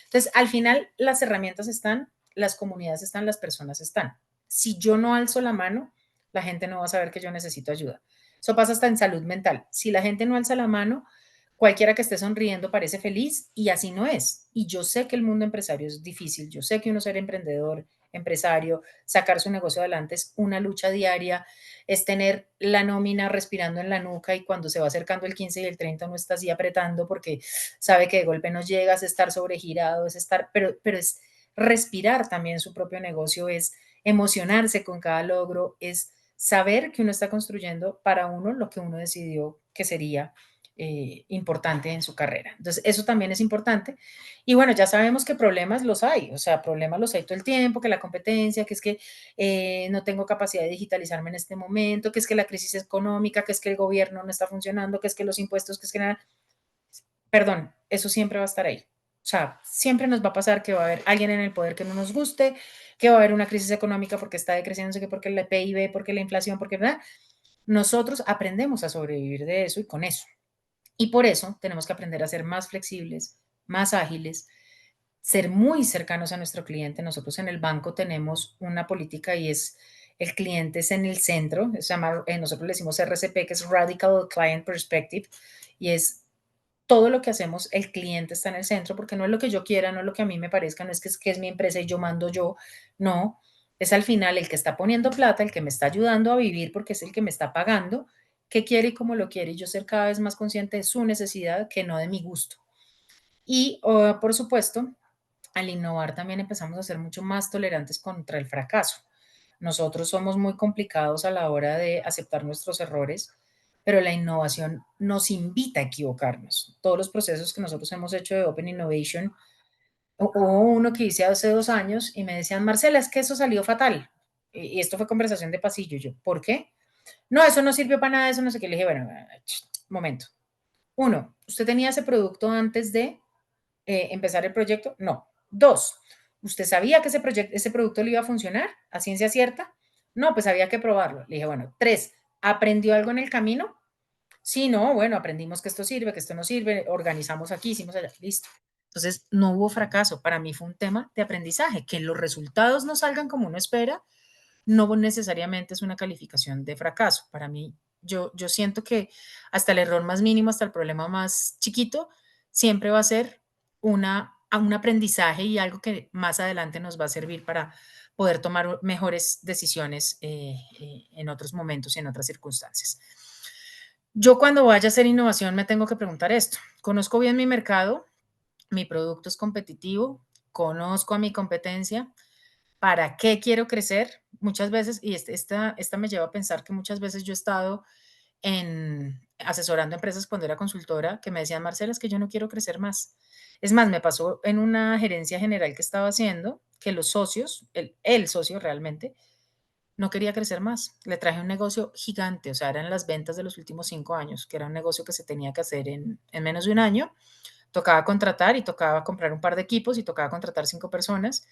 Entonces, al final, las herramientas están, las comunidades están, las personas están. Si yo no alzo la mano, la gente no va a saber que yo necesito ayuda. Eso pasa hasta en salud mental. Si la gente no alza la mano, cualquiera que esté sonriendo parece feliz y así no es. Y yo sé que el mundo empresario es difícil. Yo sé que uno ser emprendedor, empresario, sacar su negocio adelante es una lucha diaria, es tener la nómina respirando en la nuca y cuando se va acercando el 15 y el 30 uno está así apretando porque sabe que de golpe no llega, es estar sobregirado, es estar, pero es respirar también su propio negocio, es emocionarse con cada logro, es saber que uno está construyendo para uno lo que uno decidió que sería importante en su carrera. Entonces, eso también es importante. Y bueno, ya sabemos que problemas los hay, o sea, problemas los hay todo el tiempo, que la competencia, que es que no tengo capacidad de digitalizarme en este momento, que es que la crisis económica, que es que el gobierno no está funcionando, que es que los impuestos, que es que nada. Perdón, eso siempre va a estar ahí. O sea, siempre nos va a pasar que va a haber alguien en el poder que no nos guste, que va a haber una crisis económica porque está decreciendo, no sé qué, porque el PIB, porque la inflación, porque ¿verdad? Nosotros aprendemos a sobrevivir de eso y con eso. Y por eso tenemos que aprender a ser más flexibles, más ágiles, ser muy cercanos a nuestro cliente. Nosotros en el banco tenemos una política y es el cliente es en el centro, se llama, nosotros le decimos RCP, que es Radical Client Perspective, y es todo lo que hacemos, el cliente está en el centro, porque no es lo que yo quiera, no es lo que a mí me parezca, no es que es mi empresa y yo mando yo, no, es al final el que está poniendo plata, el que me está ayudando a vivir porque es el que me está pagando, qué quiere y cómo lo quiere, y yo ser cada vez más consciente de su necesidad que no de mi gusto. Y por supuesto, al innovar también empezamos a ser mucho más tolerantes contra el fracaso. Nosotros somos muy complicados a la hora de aceptar nuestros errores, pero la innovación nos invita a equivocarnos. Todos los procesos que nosotros hemos hecho de Open Innovation, hubo uno que hice hace 2 años y me decían, Marcela, es que eso salió fatal. Y esto fue conversación de pasillo. Yo, ¿por qué? No, eso no sirvió para nada, eso no sé qué. Le dije, bueno, momento. Uno, ¿usted tenía ese producto antes de empezar el proyecto? No. Dos, ¿usted sabía que ese producto le iba a funcionar a ciencia cierta? No, pues había que probarlo. Le dije, bueno. Tres, ¿aprendió algo en el camino? Sí, no, bueno, aprendimos que esto sirve, que esto no sirve, organizamos aquí, hicimos allá, listo. Entonces, no hubo fracaso. Para mí fue un tema de aprendizaje. Que los resultados no salgan como uno espera, no necesariamente es una calificación de fracaso. Para mí, yo siento que hasta el error más mínimo, hasta el problema más chiquito, siempre va a ser un aprendizaje y algo que más adelante nos va a servir para poder tomar mejores decisiones en otros momentos y en otras circunstancias. Yo cuando vaya a hacer innovación me tengo que preguntar esto. ¿Conozco bien mi mercado? ¿Mi producto es competitivo? ¿Conozco a mi competencia? ¿Para qué quiero crecer? Muchas veces, y esta me lleva a pensar que muchas veces yo he estado asesorando empresas cuando era consultora que me decían, Marcela, es que yo no quiero crecer más. Es más, me pasó en una gerencia general que estaba haciendo que los socios, el socio realmente, no quería crecer más. Le traje un negocio gigante, o sea, eran las ventas de los últimos 5 años, que era un negocio que se tenía que hacer en menos de un año. Tocaba contratar y tocaba comprar un par de equipos y tocaba contratar 5 personas.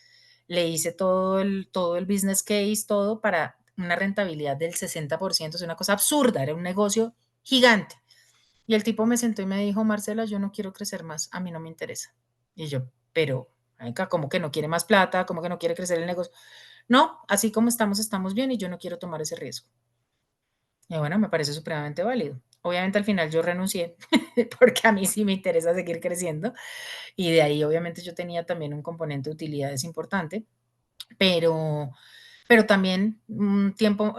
Le hice todo el business case, todo para una rentabilidad del 60%, es una cosa absurda, era un negocio gigante. Y el tipo me sentó y me dijo, Marcela, yo no quiero crecer más, a mí no me interesa. Y yo, pero, venga, ¿cómo que no quiere más plata? ¿Cómo que no quiere crecer el negocio? no, así como estamos bien y yo no quiero tomar ese riesgo. Y bueno, me parece supremamente válido. Obviamente al final yo renuncié porque a mí sí me interesa seguir creciendo y de ahí obviamente yo tenía también un componente de utilidades importante, pero, pero también un tiempo,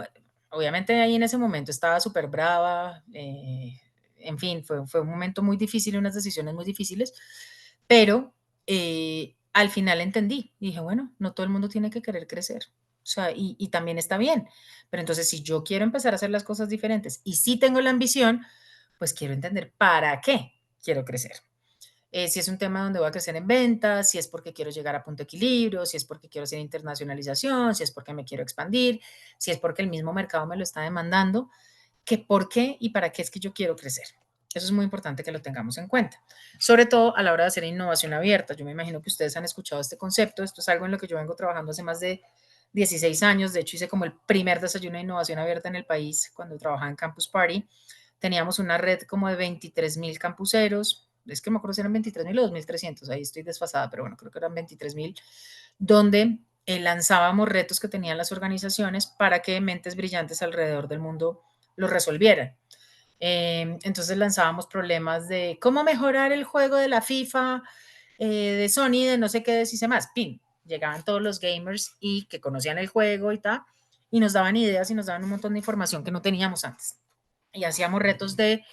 obviamente ahí en ese momento estaba súper brava, en fin, fue un momento muy difícil, unas decisiones muy difíciles, pero al final entendí y dije, bueno, no todo el mundo tiene que querer crecer. O sea, y también está bien. Pero entonces, si yo quiero empezar a hacer las cosas diferentes y sí tengo la ambición, pues quiero entender para qué quiero crecer. Si es un tema donde voy a crecer en ventas, si es porque quiero llegar a punto de equilibrio, si es porque quiero hacer internacionalización, si es porque me quiero expandir, si es porque el mismo mercado me lo está demandando, que por qué y para qué es que yo quiero crecer. Eso es muy importante que lo tengamos en cuenta, sobre todo a la hora de hacer innovación abierta. Yo me imagino que ustedes han escuchado este concepto, esto es algo en lo que yo vengo trabajando hace más de 16 años, de hecho hice como el primer desayuno de innovación abierta en el país cuando trabajaba en Campus Party. Teníamos una red como de 23,000 campuseros, es que me acuerdo si eran 23,000 o 2,300, ahí estoy desfasada, pero bueno, creo que eran 23,000, donde lanzábamos retos que tenían las organizaciones para que mentes brillantes alrededor del mundo los resolvieran. Entonces lanzábamos problemas de cómo mejorar el juego de la FIFA, de Sony, de no sé qué decirse más. Pin, llegaban todos los gamers y que conocían el juego y tal, y nos daban ideas y nos daban un montón de información que no teníamos antes. Y hacíamos retos de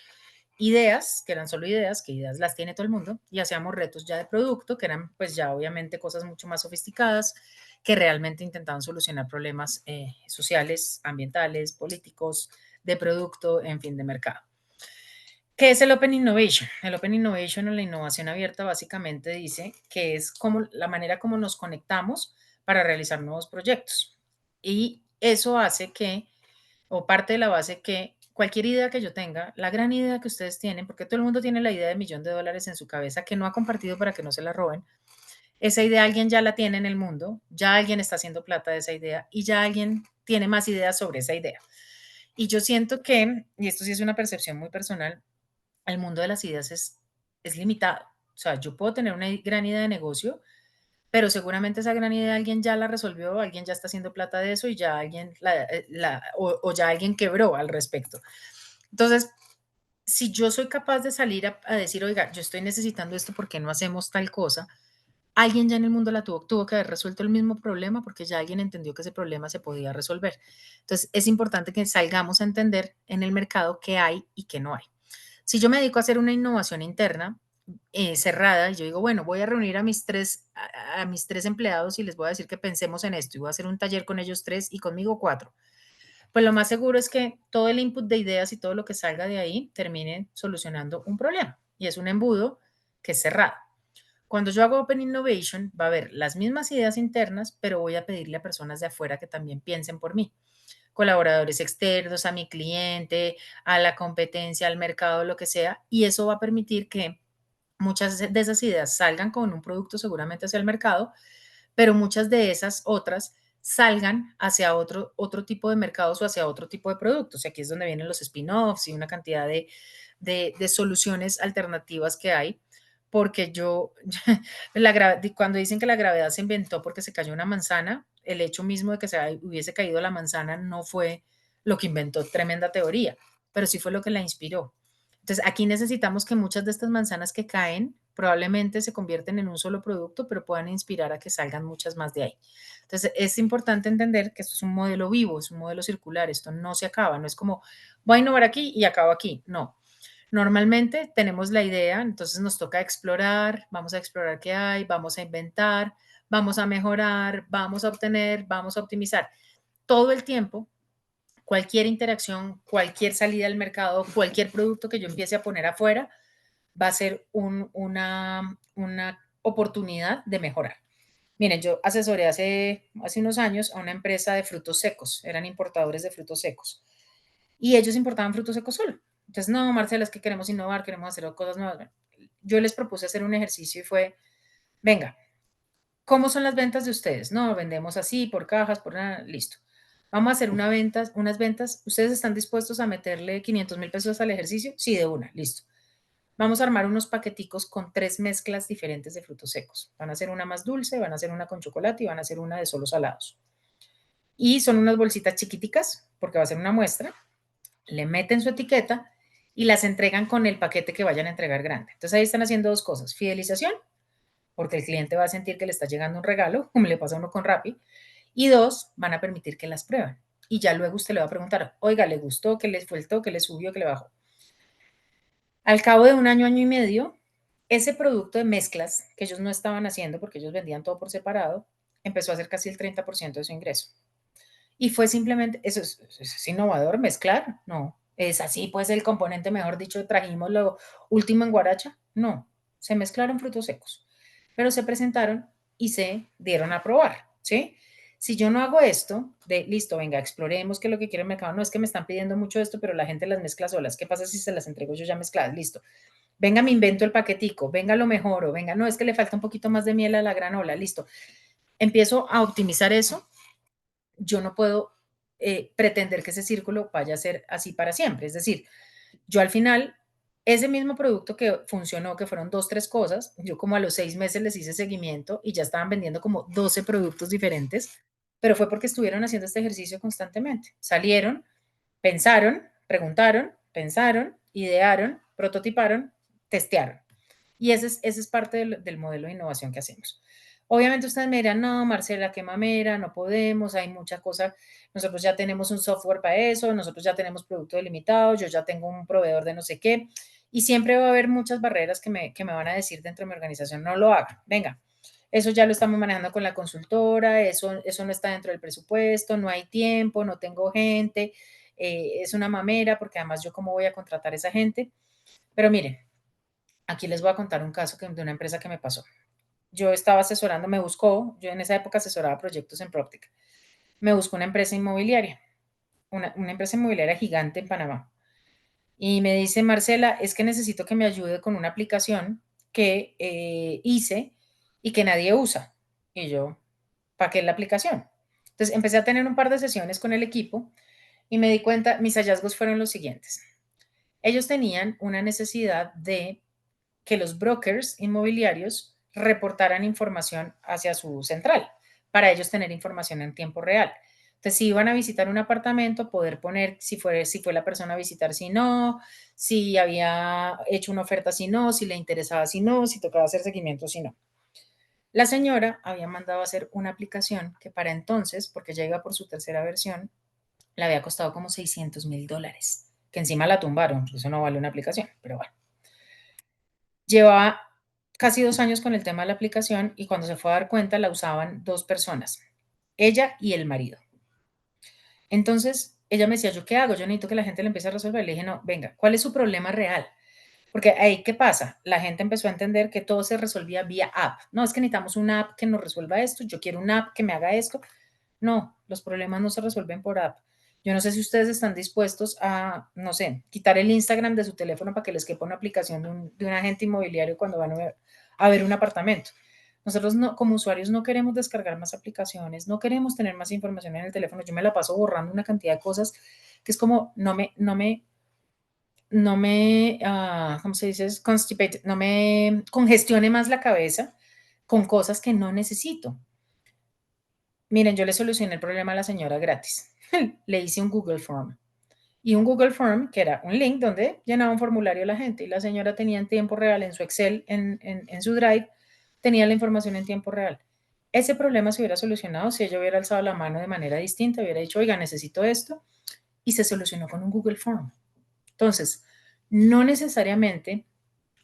ideas, que eran solo ideas, que ideas las tiene todo el mundo, y hacíamos retos ya de producto, que eran pues ya obviamente cosas mucho más sofisticadas, que realmente intentaban solucionar problemas sociales, ambientales, políticos, de producto, en fin, de mercado. ¿Qué es el Open Innovation? El Open Innovation o la innovación abierta básicamente dice que es como la manera como nos conectamos para realizar nuevos proyectos. Y eso hace que, o parte de la base que cualquier idea que yo tenga, la gran idea que ustedes tienen, porque todo el mundo tiene la idea de $1,000,000 en su cabeza que no ha compartido para que no se la roben, esa idea alguien ya la tiene en el mundo, ya alguien está haciendo plata de esa idea y ya alguien tiene más ideas sobre esa idea. Y yo siento que, y esto sí es una percepción muy personal, el mundo de las ideas es limitado. O sea, yo puedo tener una gran idea de negocio, pero seguramente esa gran idea alguien ya la resolvió, alguien ya está haciendo plata de eso y ya alguien o ya alguien quebró al respecto. Entonces, si yo soy capaz de salir a decir, oiga, yo estoy necesitando esto, ¿por qué no hacemos tal cosa? Alguien ya en el mundo tuvo que haber resuelto el mismo problema porque ya alguien entendió que ese problema se podía resolver. Entonces, es importante que salgamos a entender en el mercado qué hay y qué no hay. Si yo me dedico a hacer una innovación interna cerrada, y yo digo, bueno, voy a reunir a mis tres empleados y les voy a decir que pensemos en esto y voy a hacer un taller con ellos tres y conmigo cuatro, pues lo más seguro es que todo el input de ideas y todo lo que salga de ahí termine solucionando un problema y es un embudo que es cerrado. Cuando yo hago Open Innovation, va a haber las mismas ideas internas, pero voy a pedirle a personas de afuera que también piensen por mí, colaboradores externos, a mi cliente, a la competencia, al mercado, lo que sea, y eso va a permitir que muchas de esas ideas salgan con un producto seguramente hacia el mercado, pero muchas de esas otras salgan hacia otro tipo de mercados o hacia otro tipo de productos. Y aquí es donde vienen los spin-offs y una cantidad de soluciones alternativas que hay, porque cuando dicen que la gravedad se inventó porque se cayó una manzana, el hecho mismo de que se hubiese caído la manzana no fue lo que inventó tremenda teoría, pero sí fue lo que la inspiró. Entonces, aquí necesitamos que muchas de estas manzanas que caen probablemente se convierten en un solo producto, pero puedan inspirar a que salgan muchas más de ahí. Entonces, es importante entender que esto es un modelo vivo, es un modelo circular, esto no se acaba, no es como voy a innovar aquí y acabo aquí, no. Normalmente tenemos la idea, entonces nos toca explorar, vamos a explorar qué hay, vamos a inventar, vamos a mejorar, vamos a obtener, vamos a optimizar. Todo el tiempo cualquier interacción, cualquier salida al mercado, cualquier producto que yo empiece a poner afuera, va a ser una oportunidad de mejorar. Miren, yo asesoré hace unos años a una empresa de frutos secos, eran importadores de frutos secos, y ellos importaban frutos secos solo. Entonces, no, Marcela, es que queremos innovar, queremos hacer cosas nuevas. Yo les propuse hacer un ejercicio y fue, venga, ¿cómo son las ventas de ustedes? No, vendemos así, por cajas, por nada, listo. Vamos a hacer unas ventas. ¿Ustedes están dispuestos a meterle 500,000 pesos al ejercicio? Sí, de una, listo. Vamos a armar unos paqueticos con 3 mezclas diferentes de frutos secos. Van a hacer una más dulce, van a hacer una con chocolate y van a hacer una de solo salados. y son unas bolsitas chiquiticas, porque va a ser una muestra, le meten su etiqueta y las entregan con el paquete que vayan a entregar grande. Entonces ahí están haciendo dos cosas, fidelización, porque el cliente va a sentir que le está llegando un regalo, como le pasa a uno con Rappi, y dos, van a permitir que las prueben. Y ya luego usted le va a preguntar, oiga, ¿le gustó? ¿Qué le faltó? ¿Qué le subió? ¿Qué le bajó? Al cabo de un año, año y medio, ese producto de mezclas que ellos no estaban haciendo porque ellos vendían todo por separado, empezó a hacer casi el 30% de su ingreso. Y fue simplemente, eso es innovador, mezclar, no. Es así, pues el componente, mejor dicho, trajimos lo último en Guaracha, no. Se mezclaron frutos secos, pero se presentaron y se dieron a probar, ¿sí? Si yo no hago esto, de listo, venga, exploremos qué es lo que quiere el mercado, no es que me están pidiendo mucho esto, pero la gente las mezcla solas, ¿qué pasa si se las entrego yo ya mezcladas? Listo, venga, me invento el paquetico, venga, lo mejoro, venga, no, es que le falta un poquito más de miel a la granola, listo. Empiezo a optimizar eso, yo no puedo pretender que ese círculo vaya a ser así para siempre. Es decir, yo al final, ese mismo producto que funcionó, que fueron dos, tres cosas, yo como a los 6 meses les hice seguimiento y ya estaban vendiendo como 12 productos diferentes, pero fue porque estuvieron haciendo este ejercicio constantemente. Salieron, pensaron, idearon, prototiparon, testearon. Y ese es parte del modelo de innovación que hacemos. Obviamente ustedes me dirán, no, Marcela, qué mamera, no podemos, hay mucha cosa, nosotros ya tenemos un software para eso, nosotros ya tenemos producto delimitado, yo ya tengo un proveedor de no sé qué, y siempre va a haber muchas barreras que me van a decir dentro de mi organización, no lo hagan, venga, eso ya lo estamos manejando con la consultora, eso no está dentro del presupuesto, no hay tiempo, no tengo gente, es una mamera, porque además yo cómo voy a contratar a esa gente. Pero miren, aquí les voy a contar un caso de una empresa que me pasó. Yo estaba asesorando, yo en esa época asesoraba proyectos en PropTech. Me buscó una empresa inmobiliaria, una empresa inmobiliaria gigante en Panamá. Y me dice, Marcela, es que necesito que me ayude con una aplicación que hice y que nadie usa. Y yo, ¿para qué es la aplicación? Entonces empecé a tener un par de sesiones con el equipo y me di cuenta, mis hallazgos fueron los siguientes. Ellos tenían una necesidad de que los brokers inmobiliarios reportaran información hacia su central, para ellos tener información en tiempo real. Entonces, si iban a visitar un apartamento, poder poner si fue la persona a visitar, si no, si había hecho una oferta, si no, si le interesaba, si no, si tocaba hacer seguimiento, si no. La señora había mandado a hacer una aplicación que para entonces, porque ya iba por su tercera versión, le había costado como $600,000, que encima la tumbaron, eso no vale una aplicación, pero bueno. Llevaba casi 2 años con el tema de la aplicación y cuando se fue a dar cuenta la usaban dos personas, ella y el marido. Entonces ella me decía, ¿yo qué hago? Yo necesito que la gente le empiece a resolver. Le dije, no, venga, ¿cuál es su problema real? Porque ahí, ¿qué pasa? La gente empezó a entender que todo se resolvía vía app. No, es que necesitamos una app que nos resuelva esto, yo quiero una app que me haga esto. No, los problemas no se resuelven por app. Yo no sé si ustedes están dispuestos a, no sé, quitar el Instagram de su teléfono para que les quepa una aplicación de un agente inmobiliario cuando van a ver un apartamento. Nosotros no, como usuarios no queremos descargar más aplicaciones, no queremos tener más información en el teléfono. Yo me la paso borrando una cantidad de cosas que es como ¿cómo se dice? Constipate, no me congestione más la cabeza con cosas que no necesito. Miren, yo le solucioné el problema a la señora gratis. Le hice un Google Form. Y un Google Form, que era un link donde llenaba un formulario la gente y la señora tenía en tiempo real en su Excel, en su Drive, tenía la información en tiempo real. Ese problema se hubiera solucionado si ella hubiera alzado la mano de manera distinta, hubiera dicho, oiga, necesito esto, y se solucionó con un Google Form. Entonces, no necesariamente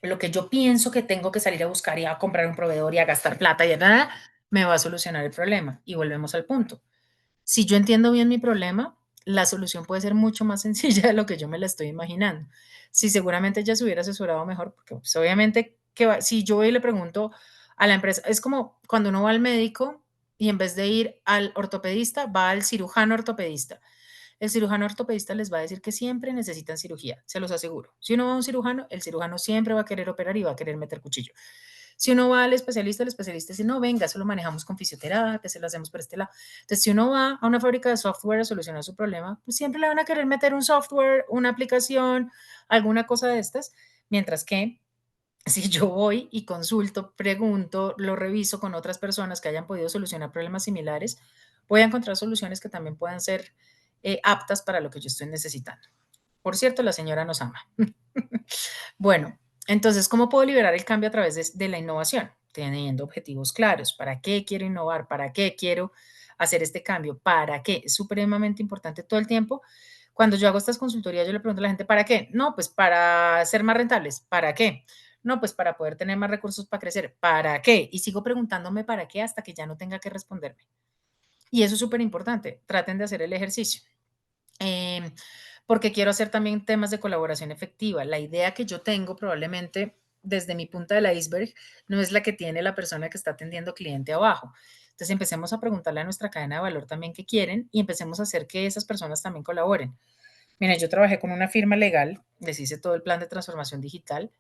lo que yo pienso que tengo que salir a buscar y a comprar un proveedor y a gastar plata y nada, me va a solucionar el problema. Y volvemos al punto. Si yo entiendo bien mi problema, la solución puede ser mucho más sencilla de lo que yo me la estoy imaginando. Si seguramente ella se hubiera asesorado mejor, porque pues, obviamente si yo voy y le pregunto a la empresa, es como cuando uno va al médico y en vez de ir al ortopedista, va al cirujano ortopedista. El cirujano ortopedista les va a decir que siempre necesitan cirugía, se los aseguro. Si uno va a un cirujano, el cirujano siempre va a querer operar y va a querer meter cuchillo. Si uno va al especialista, el especialista dice, no, venga, eso lo manejamos con fisioterapia, se lo hacemos por este lado. Entonces, si uno va a una fábrica de software a solucionar su problema, pues siempre le van a querer meter un software, una aplicación, alguna cosa de estas, mientras que si yo voy y consulto, pregunto, lo reviso con otras personas que hayan podido solucionar problemas similares, voy a encontrar soluciones que también puedan ser aptas para lo que yo estoy necesitando. Por cierto, la señora nos ama. Bueno, entonces, ¿cómo puedo liberar el cambio a través de la innovación? Teniendo objetivos claros. ¿Para qué quiero innovar? ¿Para qué quiero hacer este cambio? ¿Para qué? Es supremamente importante todo el tiempo. Cuando yo hago estas consultorías, yo le pregunto a la gente, ¿para qué? No, pues para ser más rentables. ¿Para qué? No, pues para poder tener más recursos para crecer. ¿Para qué? Y sigo preguntándome para qué hasta que ya no tenga que responderme. Y eso es súper importante. Traten de hacer el ejercicio. Em, porque quiero hacer también temas de colaboración efectiva. La idea que yo tengo probablemente desde mi punta del iceberg no es la que tiene la persona que está atendiendo cliente abajo. Entonces empecemos a preguntarle a nuestra cadena de valor también qué quieren y empecemos a hacer que esas personas también colaboren. Mira, yo trabajé con una firma legal, les hice todo el plan de transformación digital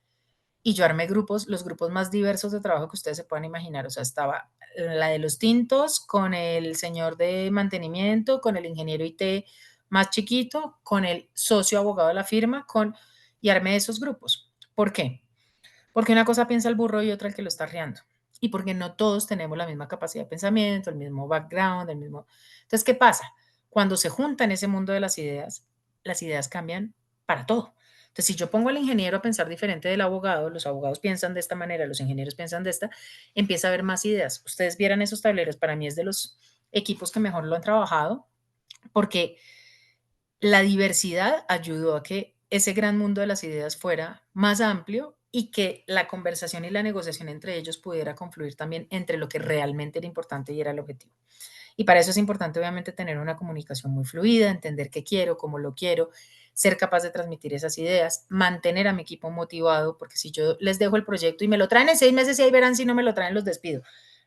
y yo armé grupos, los grupos más diversos de trabajo que ustedes se puedan imaginar. O sea, estaba la de los tintos, con el señor de mantenimiento, con el ingeniero IT más chiquito, con el socio abogado de la firma, y armé esos grupos. ¿Por qué? Porque una cosa piensa el burro y otra el que lo está riando. Y porque no todos tenemos la misma capacidad de pensamiento, el mismo background, el mismo... Entonces, ¿qué pasa? Cuando se junta en ese mundo de las ideas cambian para todo. Entonces, si yo pongo al ingeniero a pensar diferente del abogado, los abogados piensan de esta manera, los ingenieros piensan de esta, empieza a haber más ideas. Ustedes vieran esos tableros, para mí es de los equipos que mejor lo han trabajado, porque la diversidad ayudó a que ese gran mundo de las ideas fuera más amplio y que la conversación y la negociación entre ellos pudiera confluir también entre lo que realmente era importante y era el objetivo. Y para eso es importante, obviamente, tener una comunicación muy fluida, entender qué quiero, cómo lo quiero, ser capaz de transmitir esas ideas, mantener a mi equipo motivado, porque si yo les dejo el proyecto y me lo traen en 6 meses y ahí verán si no me lo traen, los despido.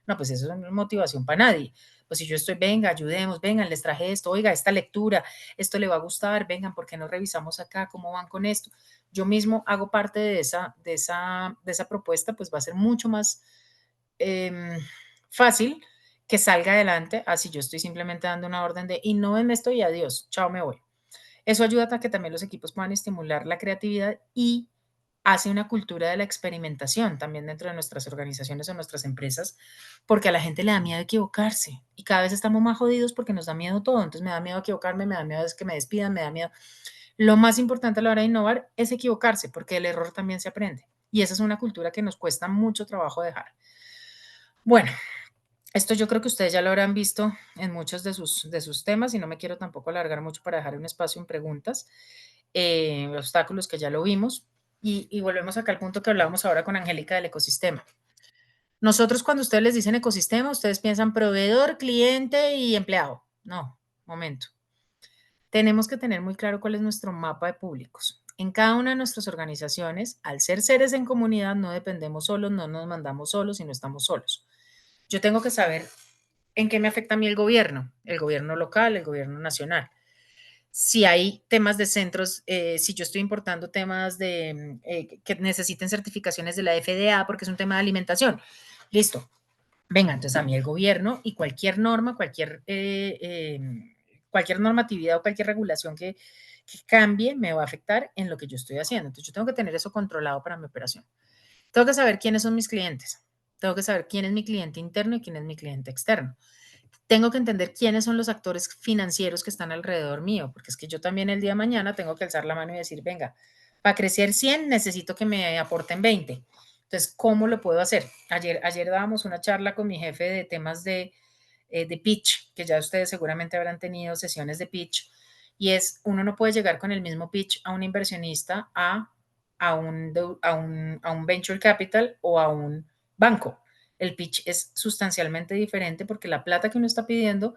No, pues eso no es motivación para nadie. Pues si yo estoy, venga, ayudemos, vengan, les traje esto, oiga, esta lectura, esto le va a gustar, vengan, ¿por qué no revisamos acá cómo van con esto? Yo mismo hago parte de esa propuesta, pues va a ser mucho más fácil que salga adelante, así yo estoy simplemente dando una orden de innoven esto y adiós, chao, me voy. Eso ayuda a que también los equipos puedan estimular la creatividad y hace una cultura de la experimentación también dentro de nuestras organizaciones o nuestras empresas, porque a la gente le da miedo equivocarse y cada vez estamos más jodidos porque nos da miedo todo. Entonces me da miedo equivocarme, me da miedo que me despidan, me da miedo. Lo más importante a la hora de innovar es equivocarse, porque el error también se aprende. Y esa es una cultura que nos cuesta mucho trabajo dejar. Bueno, esto yo creo que ustedes ya lo habrán visto en muchos de sus temas y no me quiero tampoco alargar mucho para dejar un espacio en preguntas, obstáculos que ya lo vimos y volvemos acá al punto que hablábamos ahora con Angélica del ecosistema. Nosotros cuando ustedes les dicen ecosistema, ustedes piensan proveedor, cliente y empleado. No, momento. Tenemos que tener muy claro cuál es nuestro mapa de públicos. En cada una de nuestras organizaciones, al ser seres en comunidad, no dependemos solos, no nos mandamos solos y no estamos solos. Yo tengo que saber en qué me afecta a mí el gobierno local, el gobierno nacional. Si hay temas de centros, si yo estoy importando temas que necesiten certificaciones de la FDA porque es un tema de alimentación, listo. Venga, entonces a mí el gobierno y cualquier normatividad o cualquier regulación que cambie me va a afectar en lo que yo estoy haciendo. Entonces yo tengo que tener eso controlado para mi operación. Tengo que saber quiénes son mis clientes. Tengo que saber quién es mi cliente interno y quién es mi cliente externo. Tengo que entender quiénes son los actores financieros que están alrededor mío, porque es que yo también el día de mañana tengo que alzar la mano y decir, venga, para crecer 100 necesito que me aporten 20. Entonces, ¿cómo lo puedo hacer? Ayer dábamos una charla con mi jefe de temas de pitch, que ya ustedes seguramente habrán tenido sesiones de pitch, y es, uno no puede llegar con el mismo pitch a un inversionista, a un venture capital o a un banco. El pitch es sustancialmente diferente porque la plata que uno está pidiendo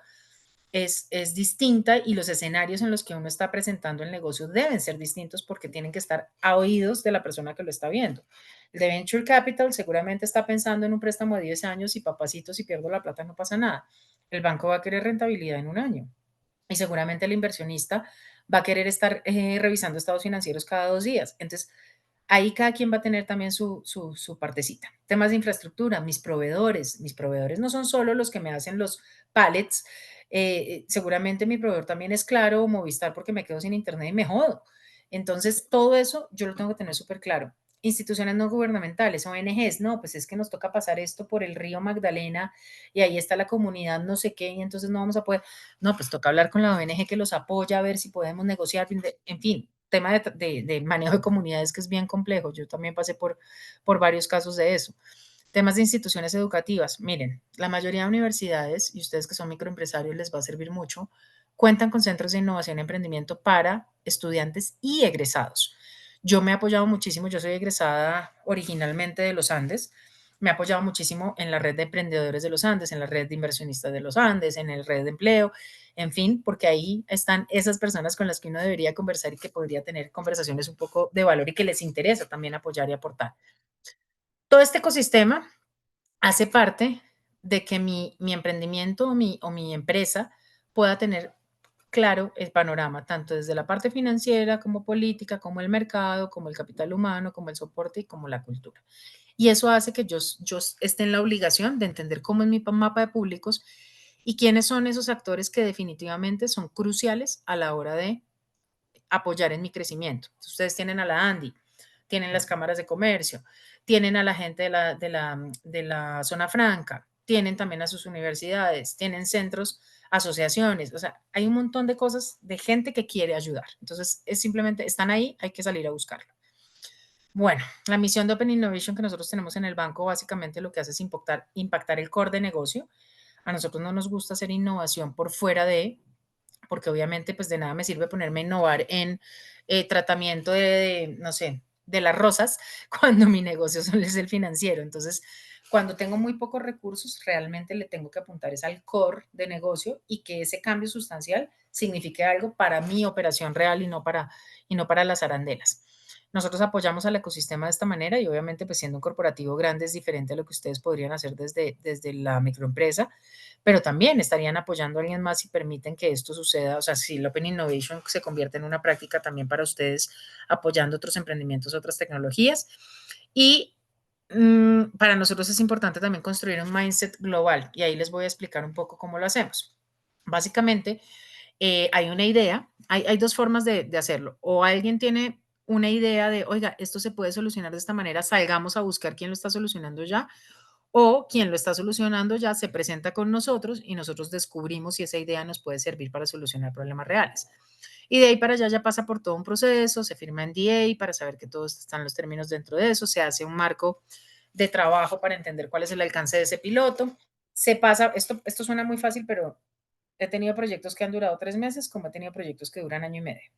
es distinta y los escenarios en los que uno está presentando el negocio deben ser distintos porque tienen que estar a oídos de la persona que lo está viendo. El de Venture Capital seguramente está pensando en un préstamo de 10 años y papacito, si pierdo la plata no pasa nada. El banco va a querer rentabilidad en un año y seguramente el inversionista va a querer estar revisando estados financieros cada 2 días. Entonces, ahí cada quien va a tener también su partecita. Temas de infraestructura, mis proveedores no son solo los que me hacen los pallets, seguramente mi proveedor también es Claro o Movistar porque me quedo sin internet y me jodo. Entonces, todo eso yo lo tengo que tener súper claro. instituciones no gubernamentales, ONGs, no, pues es que nos toca pasar esto por el río Magdalena y ahí está la comunidad no sé qué y entonces no vamos a poder, no, pues toca hablar con la ONG que los apoya a ver si podemos negociar, en fin, tema de manejo de comunidades que es bien complejo, yo también pasé por varios casos de eso. Temas de instituciones educativas. Miren, la mayoría de universidades, y ustedes que son microempresarios les va a servir mucho, cuentan con centros de innovación y emprendimiento para estudiantes y egresados. Yo me he apoyado muchísimo, yo soy egresada originalmente de los Andes, me he apoyado muchísimo en la red de emprendedores de los Andes, en la red de inversionistas de los Andes, en el red de empleo, en fin, porque ahí están esas personas con las que uno debería conversar y que podría tener conversaciones un poco de valor y que les interesa también apoyar y aportar. Todo este ecosistema hace parte de que mi emprendimiento o mi empresa pueda tener claro el panorama, tanto desde la parte financiera como política, como el mercado, como el capital humano, como el soporte y como la cultura. Y eso hace que yo esté en la obligación de entender cómo es mi mapa de públicos y quiénes son esos actores que definitivamente son cruciales a la hora de apoyar en mi crecimiento. Entonces, ustedes tienen a la Andy, tienen las cámaras de comercio, tienen a la gente de la zona franca, tienen también a sus universidades, tienen centros, asociaciones, o sea, hay un montón de cosas de gente que quiere ayudar. Entonces, es simplemente, están ahí, hay que salir a buscarlo. Bueno, la misión de Open Innovation que nosotros tenemos en el banco básicamente lo que hace es impactar el core de negocio. A nosotros no nos gusta hacer innovación por fuera de, porque obviamente pues de nada me sirve ponerme a innovar en tratamiento no sé, de las rosas, cuando mi negocio solo es el financiero. Entonces, cuando tengo muy pocos recursos, realmente le tengo que apuntar es al core de negocio y que ese cambio sustancial signifique algo para mi operación real y no para las arandelas. Nosotros apoyamos al ecosistema de esta manera y obviamente pues siendo un corporativo grande es diferente a lo que ustedes podrían hacer desde la microempresa, pero también estarían apoyando a alguien más si permiten que esto suceda. O sea, si el Open Innovation se convierte en una práctica también para ustedes, apoyando otros emprendimientos, otras tecnologías. Y para nosotros es importante también construir un mindset global y ahí les voy a explicar un poco cómo lo hacemos. Básicamente, hay una idea, hay dos formas de hacerlo. O alguien tiene una idea de, oiga, esto se puede solucionar de esta manera, salgamos a buscar quién lo está solucionando ya, o quien lo está solucionando ya se presenta con nosotros y nosotros descubrimos si esa idea nos puede servir para solucionar problemas reales. Y de ahí para allá ya pasa por todo un proceso, se firma NDA para saber que todos están los términos dentro de eso, se hace un marco de trabajo para entender cuál es el alcance de ese piloto. Se pasa, esto suena muy fácil, pero he tenido proyectos que han durado 3 meses, como he tenido proyectos que duran año y medio.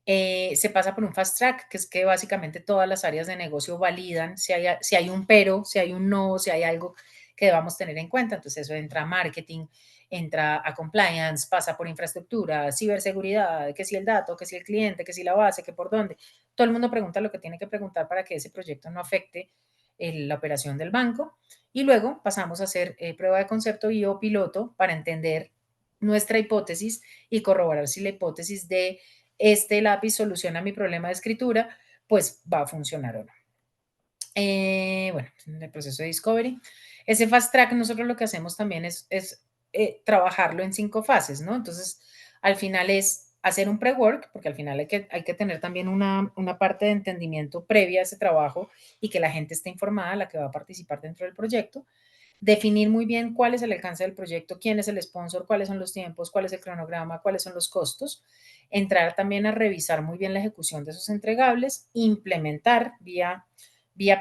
Se pasa por un fast track, que es que básicamente todas las áreas de negocio validan si hay un pero, si hay un no, si hay algo que debamos tener en cuenta. Entonces eso entra a marketing, entra a compliance, pasa por infraestructura, ciberseguridad, que si el dato, que si el cliente, que si la base, que por dónde. Todo el mundo pregunta lo que tiene que preguntar para que ese proyecto no afecte la operación del banco. Y luego pasamos a hacer prueba de concepto y o piloto para entender nuestra hipótesis y corroborar si la hipótesis de este lápiz soluciona mi problema de escritura, pues va a funcionar o no. Bueno, en el proceso de discovery. Ese fast track nosotros lo que hacemos también es trabajarlo en 5 fases, ¿no? Entonces, al final es hacer un pre-work, porque al final hay que tener también una parte de entendimiento previa a ese trabajo y que la gente esté informada, la que va a participar dentro del proyecto. Definir muy bien cuál es el alcance del proyecto, quién es el sponsor, cuáles son los tiempos, cuál es el cronograma, cuáles son los costos. Entrar también a revisar muy bien la ejecución de esos entregables, implementar vía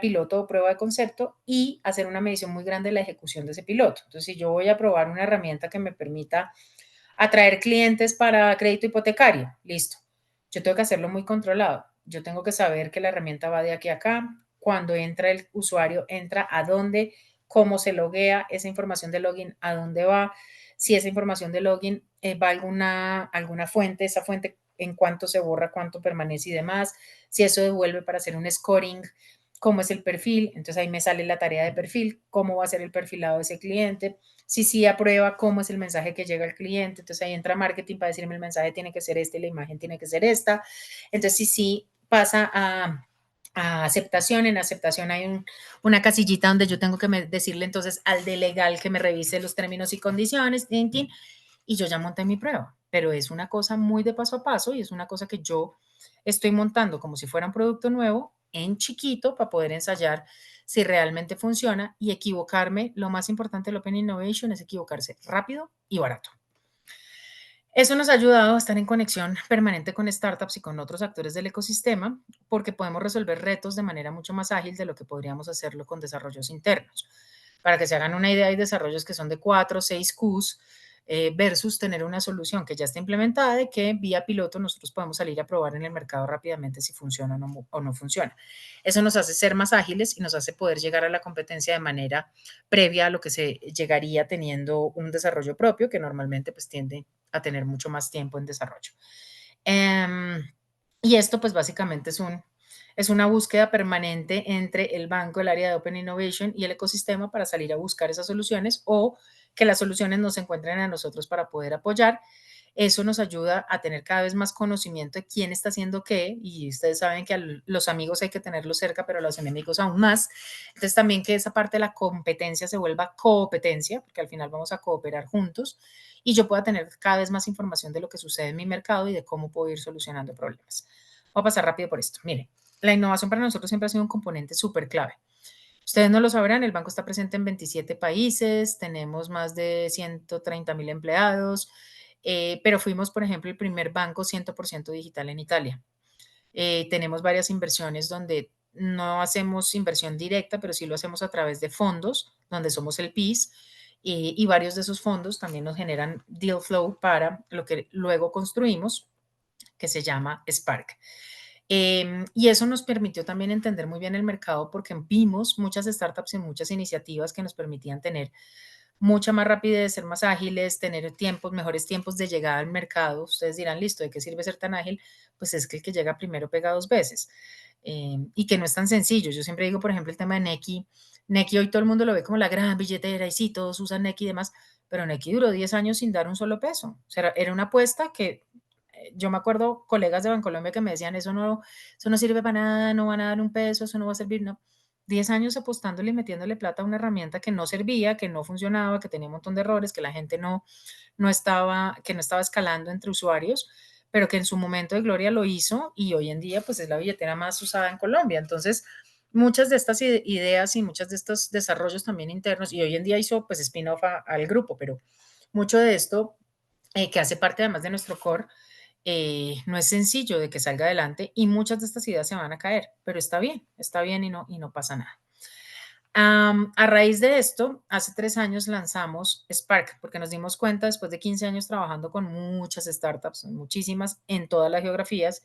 piloto o prueba de concepto y hacer una medición muy grande de la ejecución de ese piloto. Entonces, si yo voy a probar una herramienta que me permita atraer clientes para crédito hipotecario, listo. Yo tengo que hacerlo muy controlado. Yo tengo que saber que la herramienta va de aquí a acá. Cuando entra el usuario, entra a dónde, cómo se loguea, esa información de login, a dónde va, si esa información de login va a alguna fuente, esa fuente en cuánto se borra, cuánto permanece y demás, si eso devuelve para hacer un scoring, cómo es el perfil, entonces ahí me sale la tarea de perfil, cómo va a ser el perfilado de ese cliente, si sí aprueba cómo es el mensaje que llega al cliente, entonces ahí entra marketing para decirme el mensaje tiene que ser este, la imagen tiene que ser esta, entonces si sí pasa a aceptación, en aceptación hay una casillita donde yo tengo que decirle entonces al de legal que me revise los términos y condiciones, y yo ya monté mi prueba, pero es una cosa muy de paso a paso y es una cosa que yo estoy montando como si fuera un producto nuevo en chiquito para poder ensayar si realmente funciona y equivocarme. Lo más importante del Open Innovation es equivocarse rápido y barato. Eso nos ha ayudado a estar en conexión permanente con startups y con otros actores del ecosistema, porque podemos resolver retos de manera mucho más ágil de lo que podríamos hacerlo con desarrollos internos. Para que se hagan una idea, hay desarrollos que son de 4 o 6 Qs versus tener una solución que ya está implementada y que vía piloto nosotros podemos salir a probar en el mercado rápidamente si funciona o no funciona. Eso nos hace ser más ágiles y nos hace poder llegar a la competencia de manera previa a lo que se llegaría teniendo un desarrollo propio, que normalmente pues tiende a tener mucho más tiempo en desarrollo. Y esto pues básicamente es una búsqueda permanente entre el banco, el área de Open Innovation y el ecosistema para salir a buscar esas soluciones o que las soluciones nos encuentren a nosotros para poder apoyar. Eso nos ayuda a tener cada vez más conocimiento de quién está haciendo qué, y ustedes saben que a los amigos hay que tenerlos cerca, pero a los enemigos aún más. Entonces también que esa parte de la competencia se vuelva competencia, porque al final vamos a cooperar juntos y yo pueda tener cada vez más información de lo que sucede en mi mercado y de cómo puedo ir solucionando problemas. Voy a pasar rápido por esto. Mire, la innovación para nosotros siempre ha sido un componente súper clave. Ustedes no lo sabrán, el banco está presente en 27 países, tenemos más de 130.000 empleados, pero fuimos, por ejemplo, el primer banco 100% digital en Italia. Tenemos varias inversiones donde no hacemos inversión directa, pero sí lo hacemos a través de fondos, donde somos el PIS, y varios de esos fondos también nos generan deal flow para lo que luego construimos, que se llama Spark. Y eso nos permitió también entender muy bien el mercado porque vimos muchas startups y muchas iniciativas que nos permitían tener mucha más rapidez, ser más ágiles, tener tiempos, mejores tiempos de llegada al mercado. Ustedes dirán, listo, ¿de qué sirve ser tan ágil? Pues es que el que llega primero pega dos veces y que no es tan sencillo. Yo siempre digo, por ejemplo, el tema de Nequi. Nequi hoy todo el mundo lo ve como la gran billetera y sí, todos usan Nequi y demás, pero Nequi duró 10 años sin dar un solo peso. O sea, era una apuesta que yo me acuerdo colegas de Bancolombia que me decían, eso no sirve para nada, no van a dar un peso, eso no va a servir, no. 10 años apostándole y metiéndole plata a una herramienta que no servía, que no funcionaba, que tenía un montón de errores, que la gente que no estaba escalando entre usuarios, pero que en su momento de gloria lo hizo y hoy en día pues es la billetera más usada en Colombia. Entonces, muchas de estas ideas y muchos de estos desarrollos también internos, y hoy en día hizo pues spin-off al grupo, pero mucho de esto que hace parte además de nuestro core, no es sencillo de que salga adelante y muchas de estas ideas se van a caer, pero está bien y no pasa nada. A raíz de esto, hace 3 años lanzamos Spark, porque nos dimos cuenta después de 15 años trabajando con muchas startups, muchísimas en todas las geografías,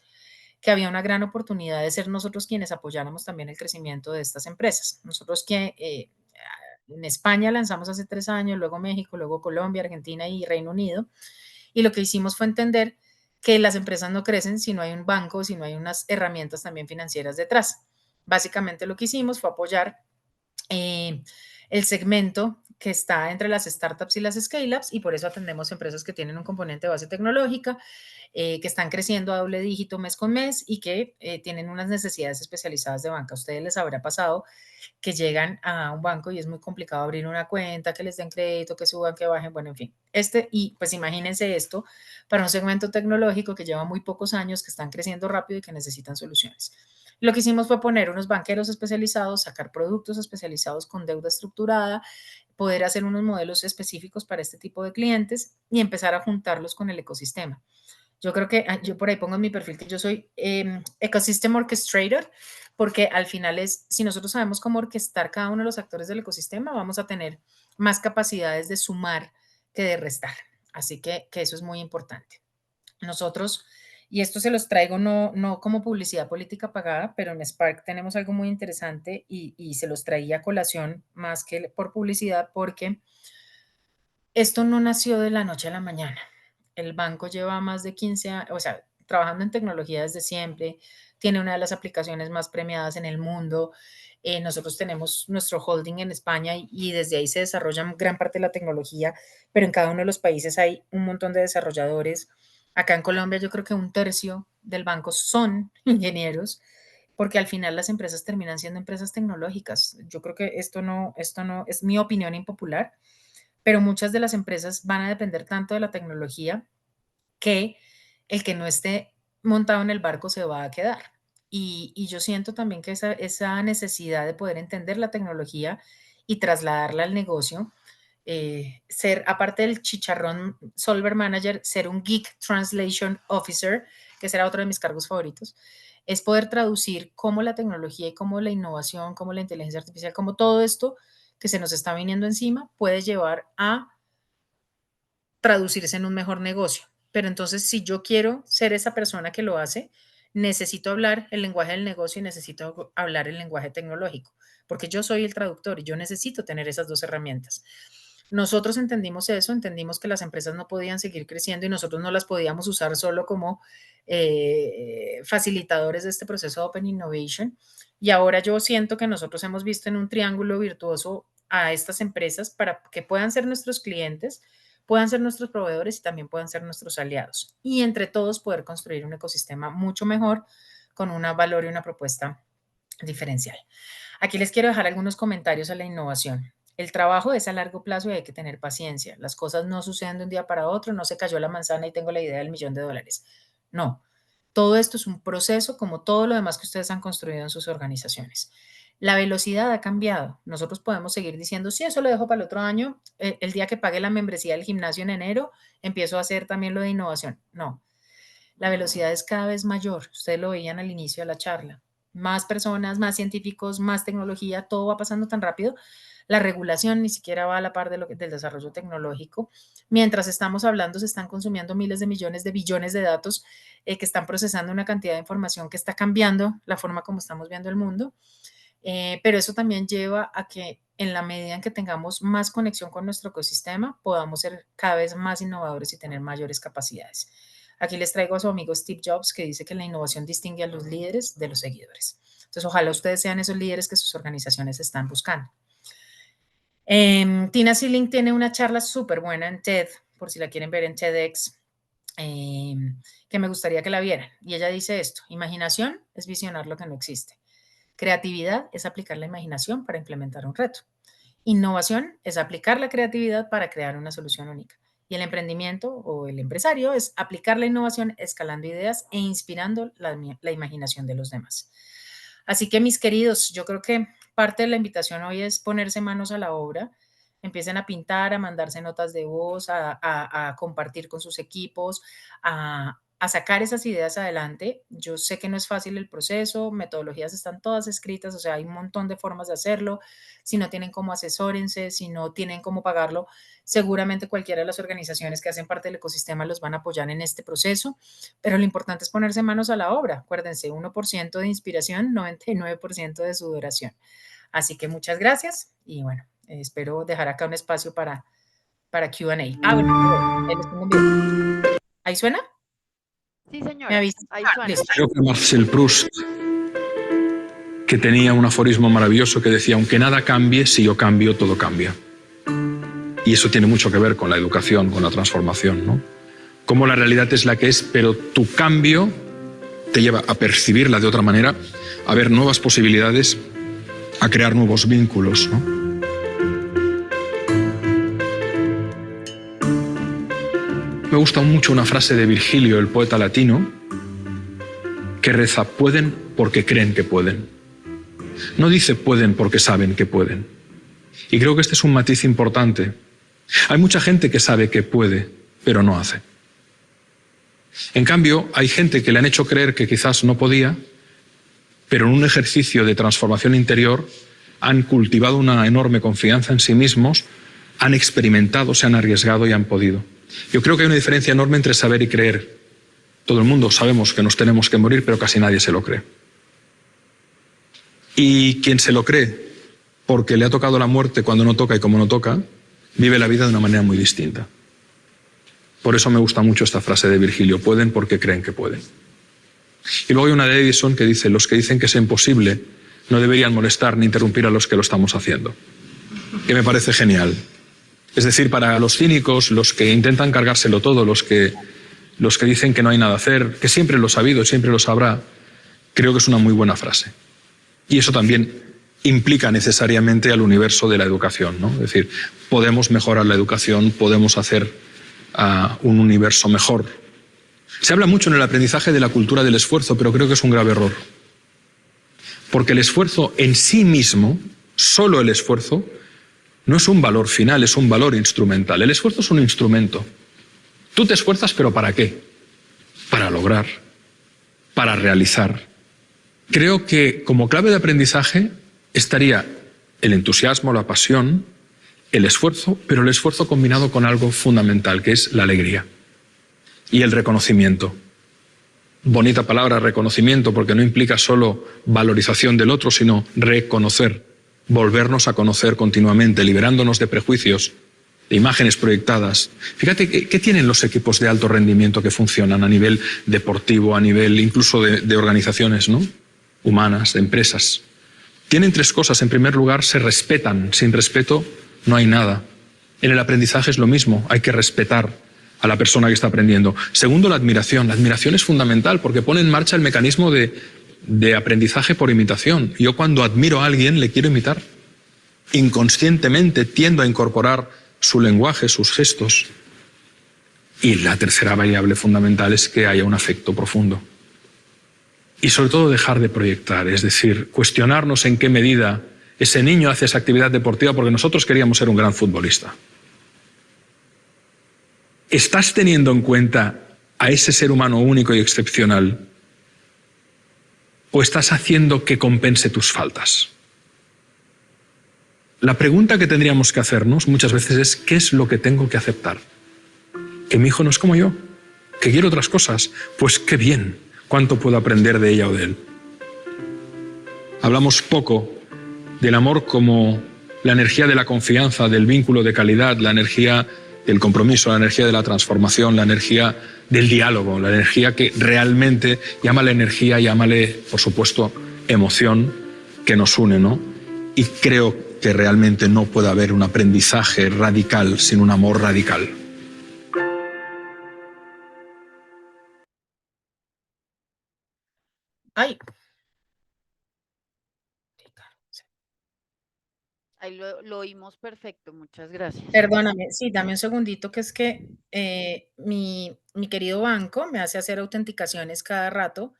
que había una gran oportunidad de ser nosotros quienes apoyáramos también el crecimiento de estas empresas. Nosotros que en España lanzamos hace 3 años, luego México, luego Colombia, Argentina y Reino Unido, y lo que hicimos fue entender que las empresas no crecen si no hay un banco, si no hay unas herramientas también financieras detrás. Básicamente lo que hicimos fue apoyar eh, el segmento que está entre las startups y las scale-ups y por eso atendemos empresas que tienen un componente de base tecnológica, que están creciendo a doble dígito mes con mes y que tienen unas necesidades especializadas de banca. A ustedes les habrá pasado que llegan a un banco y es muy complicado abrir una cuenta, que les den crédito, que suban, que bajen, bueno, en fin. Y pues imagínense esto para un segmento tecnológico que lleva muy pocos años, que están creciendo rápido y que necesitan soluciones. Lo que hicimos fue poner unos banqueros especializados, sacar productos especializados con deuda estructurada, poder hacer unos modelos específicos para este tipo de clientes y empezar a juntarlos con el ecosistema. Yo creo que yo por ahí pongo en mi perfil que yo soy Ecosystem Orchestrator, porque al final si nosotros sabemos cómo orquestar cada uno de los actores del ecosistema, vamos a tener más capacidades de sumar que de restar. Así que eso es muy importante. Nosotros, y esto se los traigo no como publicidad política pagada, pero en Spark tenemos algo muy interesante y se los traía a colación más que por publicidad, porque esto no nació de la noche a la mañana. El banco lleva más de 15 años, o sea, trabajando en tecnología desde siempre, tiene una de las aplicaciones más premiadas en el mundo. Nosotros tenemos nuestro holding en España y desde ahí se desarrolla gran parte de la tecnología, pero en cada uno de los países hay un montón de desarrolladores. Acá en Colombia yo creo que un tercio del banco son ingenieros, porque al final las empresas terminan siendo empresas tecnológicas. Yo creo que esto no es mi opinión impopular, pero muchas de las empresas van a depender tanto de la tecnología que el que no esté montado en el barco se va a quedar. y yo siento también que esa necesidad de poder entender la tecnología y trasladarla al negocio, ser, aparte del chicharrón Solver Manager, ser un Geek Translation Officer, que será otro de mis cargos favoritos, es poder traducir cómo la tecnología y cómo la innovación, cómo la inteligencia artificial, cómo todo esto que se nos está viniendo encima puede llevar a traducirse en un mejor negocio. Pero entonces, si yo quiero ser esa persona que lo hace, necesito hablar el lenguaje del negocio y necesito hablar el lenguaje tecnológico, porque yo soy el traductor y yo necesito tener esas dos herramientas. Nosotros entendimos eso, entendimos que las empresas no podían seguir creciendo y nosotros no las podíamos usar solo como facilitadores de este proceso de Open Innovation. Y ahora yo siento que nosotros hemos visto en un triángulo virtuoso a estas empresas para que puedan ser nuestros clientes, puedan ser nuestros proveedores y también puedan ser nuestros aliados. Y entre todos poder construir un ecosistema mucho mejor con un valor y una propuesta diferencial. Aquí les quiero dejar algunos comentarios a la innovación. El trabajo es a largo plazo y hay que tener paciencia. Las cosas no suceden de un día para otro, no se cayó la manzana y tengo la idea del $1.000.000. No, todo esto es un proceso como todo lo demás que ustedes han construido en sus organizaciones. La velocidad ha cambiado. Nosotros podemos seguir diciendo, sí, eso lo dejo para el otro año. El día que pague la membresía del gimnasio en enero, empiezo a hacer también lo de innovación. No, la velocidad es cada vez mayor. Ustedes lo veían al inicio de la charla. Más personas, más científicos, más tecnología, todo va pasando tan rápido. La regulación ni siquiera va a la par del desarrollo tecnológico. Mientras estamos hablando, se están consumiendo miles de millones de billones de datos que están procesando una cantidad de información que está cambiando la forma como estamos viendo el mundo. Pero eso también lleva a que en la medida en que tengamos más conexión con nuestro ecosistema, podamos ser cada vez más innovadores y tener mayores capacidades. Aquí les traigo a su amigo Steve Jobs, que dice que la innovación distingue a los líderes de los seguidores. Entonces, ojalá ustedes sean esos líderes que sus organizaciones están buscando. Tina Sealing tiene una charla súper buena en TED, por si la quieren ver en TEDx, que me gustaría que la vieran. Y ella dice esto: imaginación es visionar lo que no existe. Creatividad es aplicar la imaginación para implementar un reto. Innovación es aplicar la creatividad para crear una solución única. Y el emprendimiento o el empresario es aplicar la innovación escalando ideas e inspirando la imaginación de los demás. Así que, mis queridos, yo creo que parte de la invitación hoy es ponerse manos a la obra. Empiecen a pintar, a mandarse notas de voz, a compartir con sus equipos, a sacar esas ideas adelante. Yo sé que no es fácil el proceso, metodologías están todas escritas, o sea, hay un montón de formas de hacerlo. Si no tienen cómo, asesórense, si no tienen cómo pagarlo, seguramente cualquiera de las organizaciones que hacen parte del ecosistema los van a apoyar en este proceso, pero lo importante es ponerse manos a la obra. Acuérdense, 1% de inspiración, 99% de sudoración. Así que muchas gracias y bueno, espero dejar acá un espacio para Q&A. Bueno, ahí les pongo un video. ¿Ahí suena? Sí, ¿Me señora, avisan? ahí suena. Listo. Creo que Marcel Proust, que tenía un aforismo maravilloso que decía: aunque nada cambie, si yo cambio, todo cambia. Y eso tiene mucho que ver con la educación, con la transformación, ¿no? Cómo la realidad es la que es, pero tu cambio te lleva a percibirla de otra manera, a ver nuevas posibilidades, a crear nuevos vínculos, ¿no? Me gusta mucho una frase de Virgilio, el poeta latino, que reza: pueden porque creen que pueden. No dice pueden porque saben que pueden. Y creo que este es un matiz importante. Hay mucha gente que sabe que puede, pero no hace. En cambio, hay gente que le han hecho creer que quizás no podía, pero en un ejercicio de transformación interior han cultivado una enorme confianza en sí mismos, han experimentado, se han arriesgado y han podido. Yo creo que hay una diferencia enorme entre saber y creer. Todo el mundo sabemos que nos tenemos que morir, pero casi nadie se lo cree. Y quien se lo cree porque le ha tocado la muerte cuando no toca y como no toca, vive la vida de una manera muy distinta. Por eso me gusta mucho esta frase de Virgilio: pueden porque creen que pueden. Y luego hay una de Edison que dice: los que dicen que es imposible no deberían molestar ni interrumpir a los que lo estamos haciendo. Que me parece genial. Es decir, para los cínicos, los que intentan cargárselo todo, los que dicen que no hay nada a hacer, que siempre lo ha habido, siempre lo sabrá, creo que es una muy buena frase. Y eso también implica necesariamente al universo de la educación, ¿no? Es decir, podemos mejorar la educación, podemos hacer un universo mejor. Se habla mucho en el aprendizaje de la cultura del esfuerzo, pero creo que es un grave error. Porque el esfuerzo en sí mismo, solo el esfuerzo, no es un valor final, es un valor instrumental. El esfuerzo es un instrumento. Tú te esfuerzas, ¿pero para qué? Para lograr, para realizar. Creo que como clave de aprendizaje estaría el entusiasmo, la pasión, el esfuerzo, pero el esfuerzo combinado con algo fundamental, que es la alegría y el reconocimiento. Bonita palabra, reconocimiento, porque no implica solo valorización del otro, sino reconocer, volvernos a conocer continuamente, liberándonos de prejuicios, de imágenes proyectadas. Fíjate, ¿qué tienen los equipos de alto rendimiento que funcionan a nivel deportivo, a nivel incluso de organizaciones, ¿no? Humanas, de empresas? Tienen tres cosas. En primer lugar, se respetan. Sin respeto no hay nada. En el aprendizaje es lo mismo, hay que respetar a la persona que está aprendiendo. Segundo, la admiración. La admiración es fundamental porque pone en marcha el mecanismo de aprendizaje por imitación. Yo cuando admiro a alguien le quiero imitar. Inconscientemente tiendo a incorporar su lenguaje, sus gestos. Y la tercera variable fundamental es que haya un afecto profundo. Y sobre todo dejar de proyectar, es decir, cuestionarnos en qué medida ese niño hace esa actividad deportiva porque nosotros queríamos ser un gran futbolista. ¿Estás teniendo en cuenta a ese ser humano único y excepcional? ¿O estás haciendo que compense tus faltas? La pregunta que tendríamos que hacernos muchas veces es ¿qué es lo que tengo que aceptar? ¿Que mi hijo no es como yo? ¿Que quiere otras cosas? Pues qué bien, ¿cuánto puedo aprender de ella o de él? Hablamos poco del amor como la energía de la confianza, del vínculo de calidad, la energía del compromiso, la energía de la transformación, la energía del diálogo, la energía que realmente, llámale energía, llámale, por supuesto, emoción que nos une, ¿no? Y creo que realmente no puede haber un aprendizaje radical sin un amor radical. Ay, Ahí lo oímos perfecto, muchas gracias. perdóname, sí, dame un segundito, que es que mi querido banco me hace hacer autenticaciones cada rato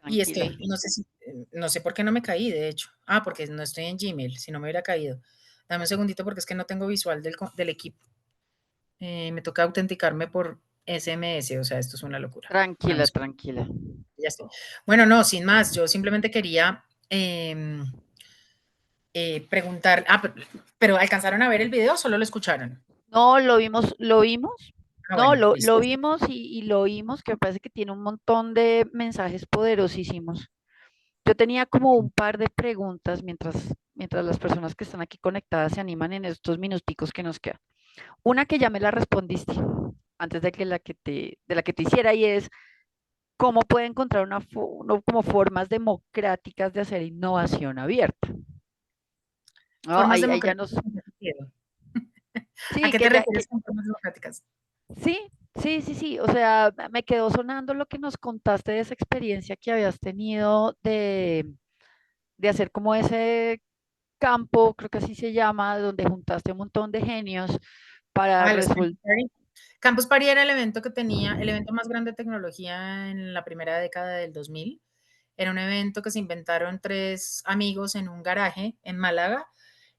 y Tranquila. estoy, no sé por qué no me caí, de hecho. Ah, porque no estoy en Gmail, si no me hubiera caído. Dame un segundito porque es que no tengo visual del equipo. Me toca autenticarme por SMS, o sea, esto es una locura. Dame un Tranquila, segundo, tranquila. ya estoy. Bueno, no, sin más, yo simplemente quería preguntar, pero ¿alcanzaron a ver el video o solo lo escucharon? No, lo vimos. Ah, No, bueno, lo listo. vimos y lo oímos, que me parece que tiene un montón de mensajes poderosísimos. Yo tenía como un par de preguntas mientras las personas que están aquí conectadas se animan en estos minuticos que nos quedan. Una que ya me la respondiste antes de que de la que te hiciera y es cómo puede encontrar como formas democráticas de hacer innovación abierta. ¿No? Formas Ahí ya democráticas. nos, ¿En qué sentido? ¿A sí, qué te refieres con formas democráticas? sí, sí. O sea, me quedó sonando lo que nos contaste de esa experiencia que habías tenido de hacer como ese campo, creo que así se llama, donde juntaste un montón de genios para Ah, los resolver. Campus Party. Campus Party era el evento que tenía, el evento más grande de tecnología en la primera década del 2000. Era un evento que se inventaron tres amigos en un garaje en Málaga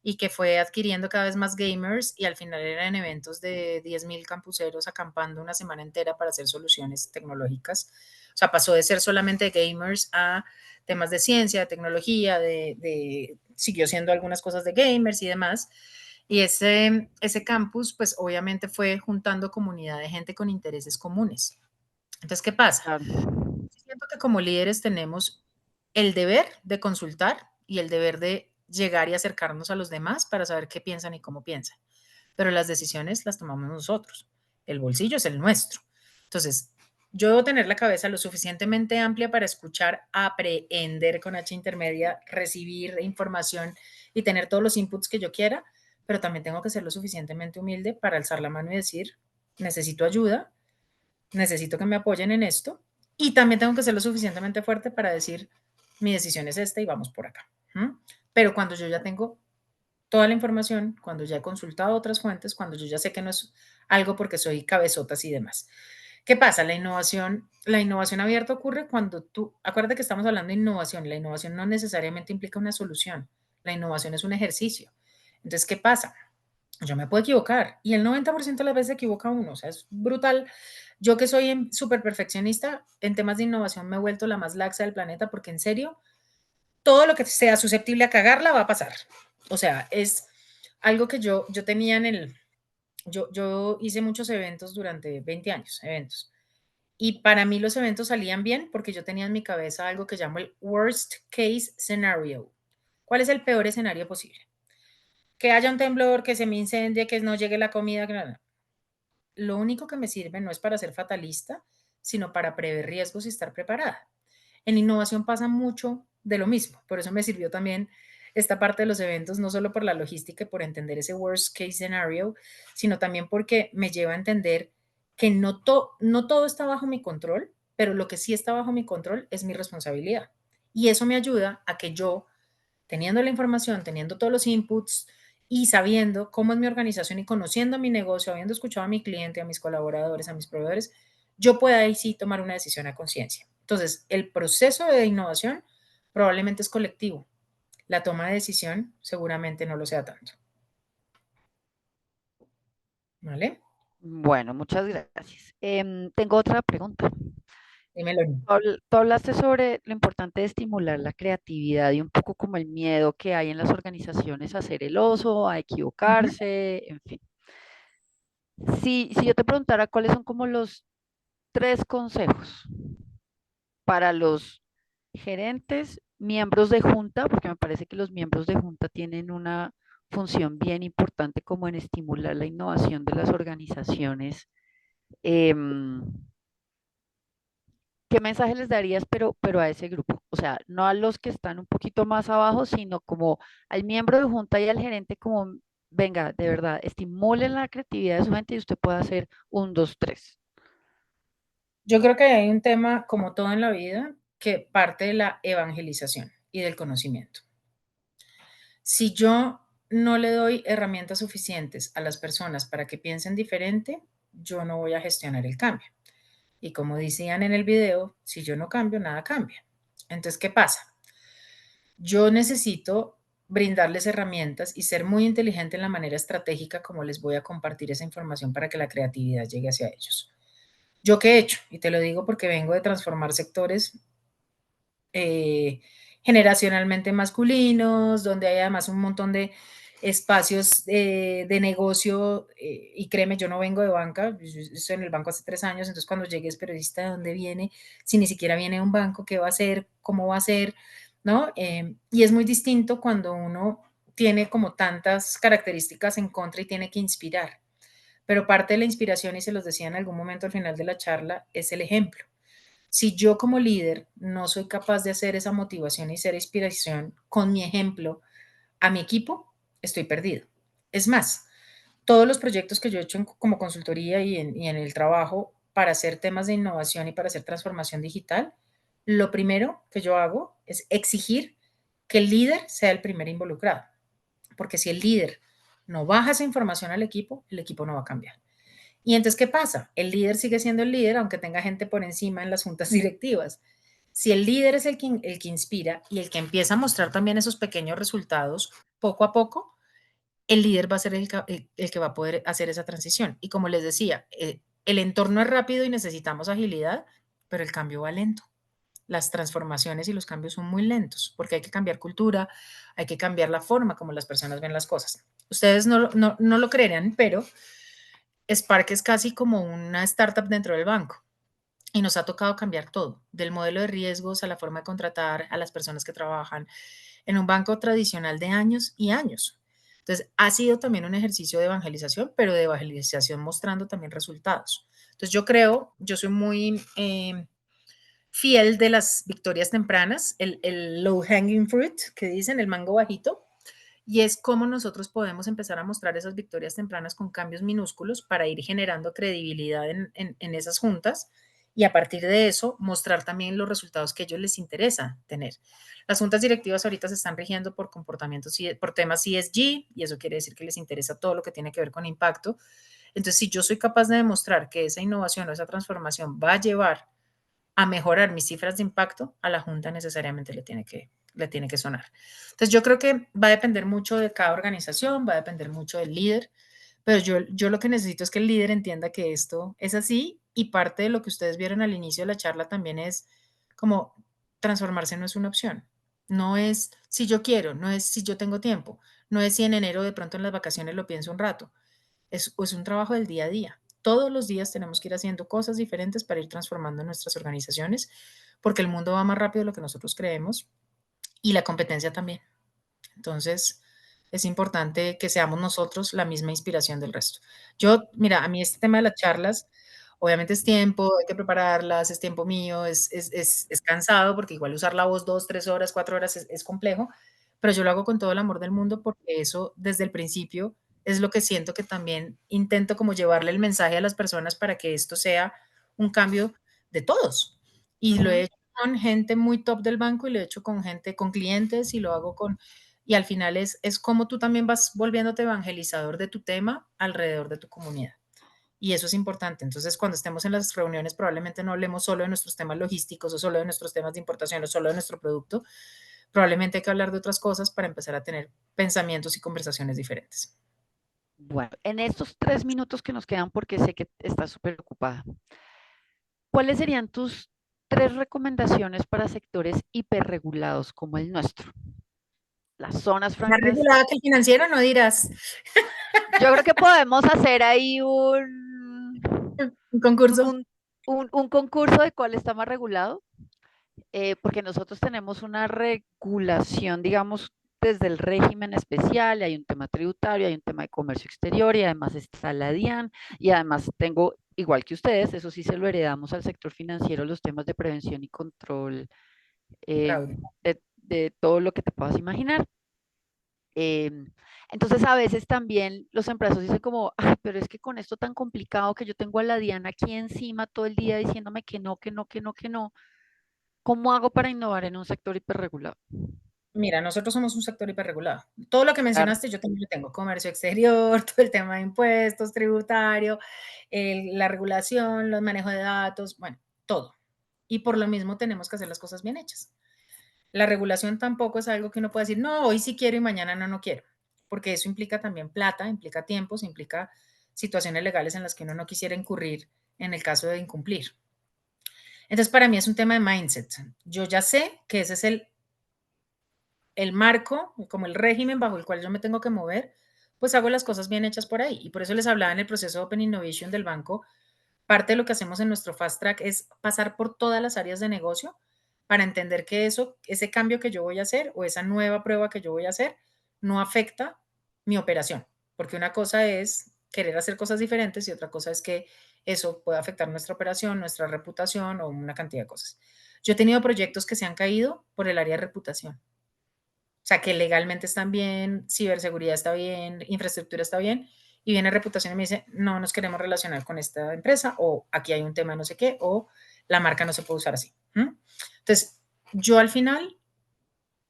y que fue adquiriendo cada vez más gamers y al final eran eventos de 10.000 campuseros acampando una semana entera para hacer soluciones tecnológicas. O sea, pasó de ser solamente gamers a temas de ciencia, de tecnología, siguió siendo algunas cosas de gamers y demás. Y ese campus, pues obviamente fue juntando comunidad de gente con intereses comunes. Entonces, ¿qué pasa? Claro, Siento que como líderes tenemos el deber de consultar y el deber de llegar y acercarnos a los demás para saber qué piensan y cómo piensan. Pero las decisiones las tomamos nosotros. El bolsillo es el nuestro. Entonces, yo debo tener la cabeza lo suficientemente amplia para escuchar, aprender con H intermedia, recibir información y tener todos los inputs que yo quiera, pero también tengo que ser lo suficientemente humilde para alzar la mano y decir, necesito ayuda, necesito que me apoyen en esto y también tengo que ser lo suficientemente fuerte para decir, mi decisión es esta y vamos por acá. ¿Mm? Pero cuando yo ya tengo toda la información, cuando ya he consultado otras fuentes, cuando yo ya sé que no es algo porque soy cabezotas y demás. ¿Qué pasa? La innovación abierta ocurre cuando tú, acuérdate que estamos hablando de innovación, la innovación no necesariamente implica una solución, la innovación es un ejercicio. Entonces, ¿qué pasa? Yo me puedo equivocar y el 90% de las veces se equivoca uno, o sea, es brutal. Yo que soy súper perfeccionista, en temas de innovación me he vuelto la más laxa del planeta porque en serio, todo lo que sea susceptible a cagarla va a pasar. O sea, es algo que yo tenía yo hice muchos eventos durante 20 años, eventos. Y para mí los eventos salían bien porque yo tenía en mi cabeza algo que llamo el worst case scenario. ¿Cuál es el peor escenario posible? Que haya un temblor, que se me incendie, que no llegue la comida. Que no. Lo único que me sirve no es para ser fatalista, sino para prever riesgos y estar preparada. En innovación pasa mucho de lo mismo. Por eso me sirvió también esta parte de los eventos, no solo por la logística y por entender ese worst case scenario, sino también porque me lleva a entender que no todo está bajo mi control, pero lo que sí está bajo mi control es mi responsabilidad. Y eso me ayuda a que yo, teniendo la información, teniendo todos los inputs y sabiendo cómo es mi organización y conociendo mi negocio, habiendo escuchado a mi cliente, a mis colaboradores, a mis proveedores, yo pueda ahí sí tomar una decisión a conciencia. Entonces, el proceso de innovación probablemente es colectivo. La toma de decisión seguramente no lo sea tanto. ¿Vale? Bueno, muchas gracias. Tengo otra pregunta. Dímelo. Tú hablaste sobre lo importante de estimular la creatividad y un poco como el miedo que hay en las organizaciones a ser el oso, a equivocarse, en fin. Si yo te preguntara cuáles son como los 3 consejos para los gerentes, miembros de junta, porque me parece que los miembros de junta tienen una función bien importante como en estimular la innovación de las organizaciones. em, ¿Qué mensaje les darías, pero a ese grupo? O sea, no a los que están un poquito más abajo, sino como al miembro de junta y al gerente, como, venga, de verdad, estimulen la creatividad de su gente y usted puede hacer 1, 2, 3. Yo creo que hay un tema, como todo en la vida, que parte de la evangelización y del conocimiento. Si yo no le doy herramientas suficientes a las personas para que piensen diferente, yo no voy a gestionar el cambio. Y como decían en el video, si yo no cambio, nada cambia. Entonces, ¿qué pasa? Yo necesito brindarles herramientas y ser muy inteligente en la manera estratégica como les voy a compartir esa información para que la creatividad llegue hacia ellos. ¿Yo qué he hecho? Y te lo digo porque vengo de transformar sectores generacionalmente masculinos, donde hay además un montón de espacios de negocio, y créeme, yo no vengo de banca, yo estoy en el banco hace 3 años, entonces cuando llegué es periodista, ¿de dónde viene? Si ni siquiera viene de un banco, ¿qué va a hacer? ¿Cómo va a ser? ¿No? Y es muy distinto cuando uno tiene como tantas características en contra y tiene que inspirar. Pero parte de la inspiración, y se los decía en algún momento al final de la charla, es el ejemplo. Si yo como líder no soy capaz de hacer esa motivación y ser inspiración con mi ejemplo a mi equipo, estoy perdido. Es más, todos los proyectos que yo he hecho como consultoría y en el trabajo para hacer temas de innovación y para hacer transformación digital, lo primero que yo hago es exigir que el líder sea el primer involucrado. Porque si el líder no baja esa información al equipo, el equipo no va a cambiar. Y entonces, ¿qué pasa? El líder sigue siendo el líder, aunque tenga gente por encima en las juntas directivas. Si el líder es el que inspira y el que empieza a mostrar también esos pequeños resultados, poco a poco, el líder va a ser el que va a poder hacer esa transición. Y como les decía, el entorno es rápido y necesitamos agilidad, pero el cambio va lento. Las transformaciones y los cambios son muy lentos porque hay que cambiar cultura, hay que cambiar la forma como las personas ven las cosas. Ustedes no lo creerán, pero Spark es casi como una startup dentro del banco y nos ha tocado cambiar todo, del modelo de riesgos a la forma de contratar a las personas que trabajan en un banco tradicional de años y años. Entonces, ha sido también un ejercicio de evangelización, pero de evangelización mostrando también resultados. Entonces, yo soy muy fiel de las victorias tempranas, el low hanging fruit, que dicen, el mango bajito, y es cómo nosotros podemos empezar a mostrar esas victorias tempranas con cambios minúsculos para ir generando credibilidad en esas juntas y a partir de eso mostrar también los resultados que a ellos les interesa tener. Las juntas directivas ahorita se están rigiendo por comportamientos, por temas ESG y eso quiere decir que les interesa todo lo que tiene que ver con impacto. Entonces, si yo soy capaz de demostrar que esa innovación o esa transformación va a llevar a mejorar mis cifras de impacto, a la junta necesariamente le tiene que sonar. Entonces, yo creo que va a depender mucho de cada organización, va a depender mucho del líder, pero yo lo que necesito es que el líder entienda que esto es así, y parte de lo que ustedes vieron al inicio de la charla también es como transformarse no es una opción. No es si yo quiero, no es si yo tengo tiempo, no es si en enero de pronto en las vacaciones lo pienso un rato. Es un trabajo del día a día. Todos los días tenemos que ir haciendo cosas diferentes para ir transformando nuestras organizaciones, porque el mundo va más rápido de lo que nosotros creemos y la competencia también. Entonces, es importante que seamos nosotros la misma inspiración del resto. Yo, mira, a mí este tema de las charlas, obviamente es tiempo, hay que prepararlas, es tiempo mío, es cansado, porque igual usar la voz 2, 3 horas, 4 horas es complejo, pero yo lo hago con todo el amor del mundo porque eso desde el principio es lo que siento que también intento como llevarle el mensaje a las personas para que esto sea un cambio de todos. Y lo he hecho con gente muy top del banco y lo he hecho con gente, con clientes y lo hago con y al final es como tú también vas volviéndote evangelizador de tu tema alrededor de tu comunidad. Y eso es importante. Entonces, cuando estemos en las reuniones, probablemente no hablemos solo de nuestros temas logísticos o solo de nuestros temas de importación o solo de nuestro producto. Probablemente hay que hablar de otras cosas para empezar a tener pensamientos y conversaciones diferentes. Bueno, en estos 3 minutos que nos quedan, porque sé que estás súper ocupada, ¿cuáles serían tus 3 recomendaciones para sectores hiperregulados como el nuestro? Las zonas Más francas. regulada que el financiero, no dirás. Yo creo que podemos hacer ahí un, Un concurso. un, un concurso de cuál está más regulado, porque nosotros tenemos una regulación, digamos, desde el régimen especial, y hay un tema tributario, hay un tema de comercio exterior, y además está la DIAN, y además tengo, igual que ustedes, eso sí se lo heredamos al sector financiero, los temas de prevención y control Fraude. de todo lo que te puedas imaginar. Entonces a veces también los empresarios dicen como, ay, pero es que con esto tan complicado que yo tengo a la Diana aquí encima todo el día diciéndome que no, que no, que no, que no, ¿cómo hago para innovar en un sector hiperregulado? Mira, nosotros somos un sector hiperregulado. Todo lo que Claro. mencionaste yo también lo tengo, comercio exterior, todo el tema de impuestos, tributario, la regulación, los manejos de datos, bueno, todo. Y por lo mismo tenemos que hacer las cosas bien hechas. La regulación tampoco es algo que uno pueda decir, no, hoy sí quiero y mañana no, no quiero, porque eso implica también plata, implica tiempos, implica situaciones legales en las que uno no quisiera incurrir en el caso de incumplir. Entonces, para mí es un tema de mindset. Yo ya sé que ese es el marco, como el régimen bajo el cual yo me tengo que mover, pues hago las cosas bien hechas por ahí. Y por eso les hablaba en el proceso de Open Innovation del banco, parte de lo que hacemos en nuestro Fast Track es pasar por todas las áreas de negocio para entender que ese cambio que yo voy a hacer o esa nueva prueba que yo voy a hacer no afecta mi operación. Porque una cosa es querer hacer cosas diferentes y otra cosa es que eso puede afectar nuestra operación, nuestra reputación o una cantidad de cosas. Yo he tenido proyectos que se han caído por el área de reputación. O sea, que legalmente están bien, ciberseguridad está bien, infraestructura está bien, y viene reputación y me dice, no nos queremos relacionar con esta empresa, o aquí hay un tema no sé qué, o la marca no se puede usar así. Entonces, yo al final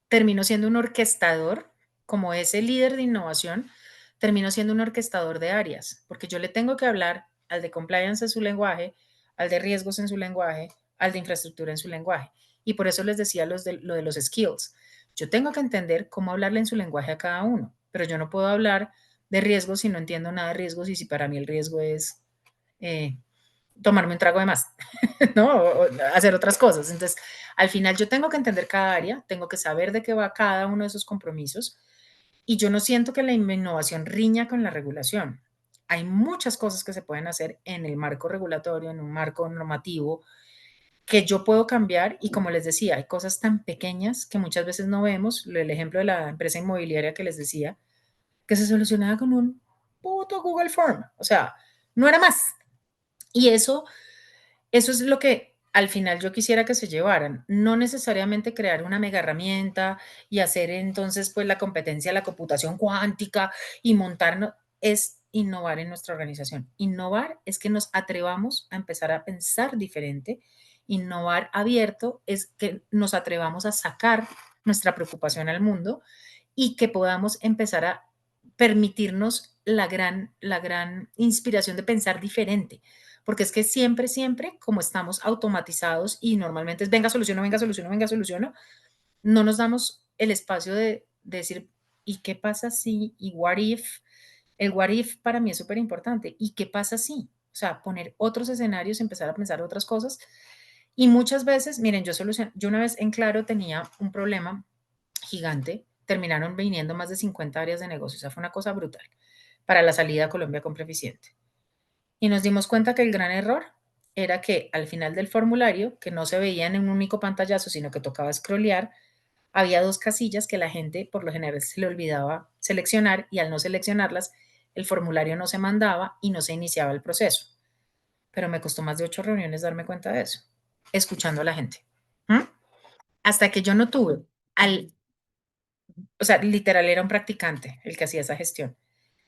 termino siendo un orquestador, como ese líder de innovación, termino siendo un orquestador de áreas, porque yo le tengo que hablar al de compliance en su lenguaje, al de riesgos en su lenguaje, al de infraestructura en su lenguaje. Y por eso les decía lo de los skills. Yo tengo que entender cómo hablarle en su lenguaje a cada uno, pero yo no puedo hablar de riesgos si no entiendo nada de riesgos y si para mí el riesgo es eh, tomarme un trago de más, ¿no? O hacer otras cosas. Entonces, al final yo tengo que entender cada área, tengo que saber de qué va cada uno de esos compromisos y yo no siento que la innovación riña con la regulación. Hay muchas cosas que se pueden hacer en el marco regulatorio, en un marco normativo, que yo puedo cambiar y como les decía, hay cosas tan pequeñas que muchas veces no vemos. El ejemplo de la empresa inmobiliaria que les decía, que se solucionaba con un puto Google Form. O sea, no era más. Y eso es lo que al final yo quisiera que se llevaran, no necesariamente crear una mega herramienta y hacer entonces pues la competencia de la computación cuántica y montarnos, es innovar en nuestra organización. Innovar es que nos atrevamos a empezar a pensar diferente. Innovar abierto es que nos atrevamos a sacar nuestra preocupación al mundo y que podamos empezar a permitirnos la gran inspiración de pensar diferente. Porque es que siempre, siempre, como estamos automatizados y normalmente es venga, soluciono, venga, soluciono, venga, soluciono, no nos damos el espacio de decir, ¿y qué pasa si? ¿Y what if? El what if para mí es súper importante. ¿Y qué pasa si? O sea, poner otros escenarios, empezar a pensar otras cosas. Y muchas veces, miren, yo una vez en Claro tenía un problema gigante, terminaron viniendo más de 50 áreas de negocio, o sea, fue una cosa brutal para la salida a Colombia Compra Eficiente. Y nos dimos cuenta que el gran error era que al final del formulario, que no se veía en un único pantallazo, sino que tocaba scrollear, había dos casillas que la gente por lo general se le olvidaba seleccionar y al no seleccionarlas, el formulario no se mandaba y no se iniciaba el proceso. Pero me costó más de 8 reuniones darme cuenta de eso, escuchando a la gente. ¿Mm? Hasta que yo no tuve o sea, literal era un practicante el que hacía esa gestión.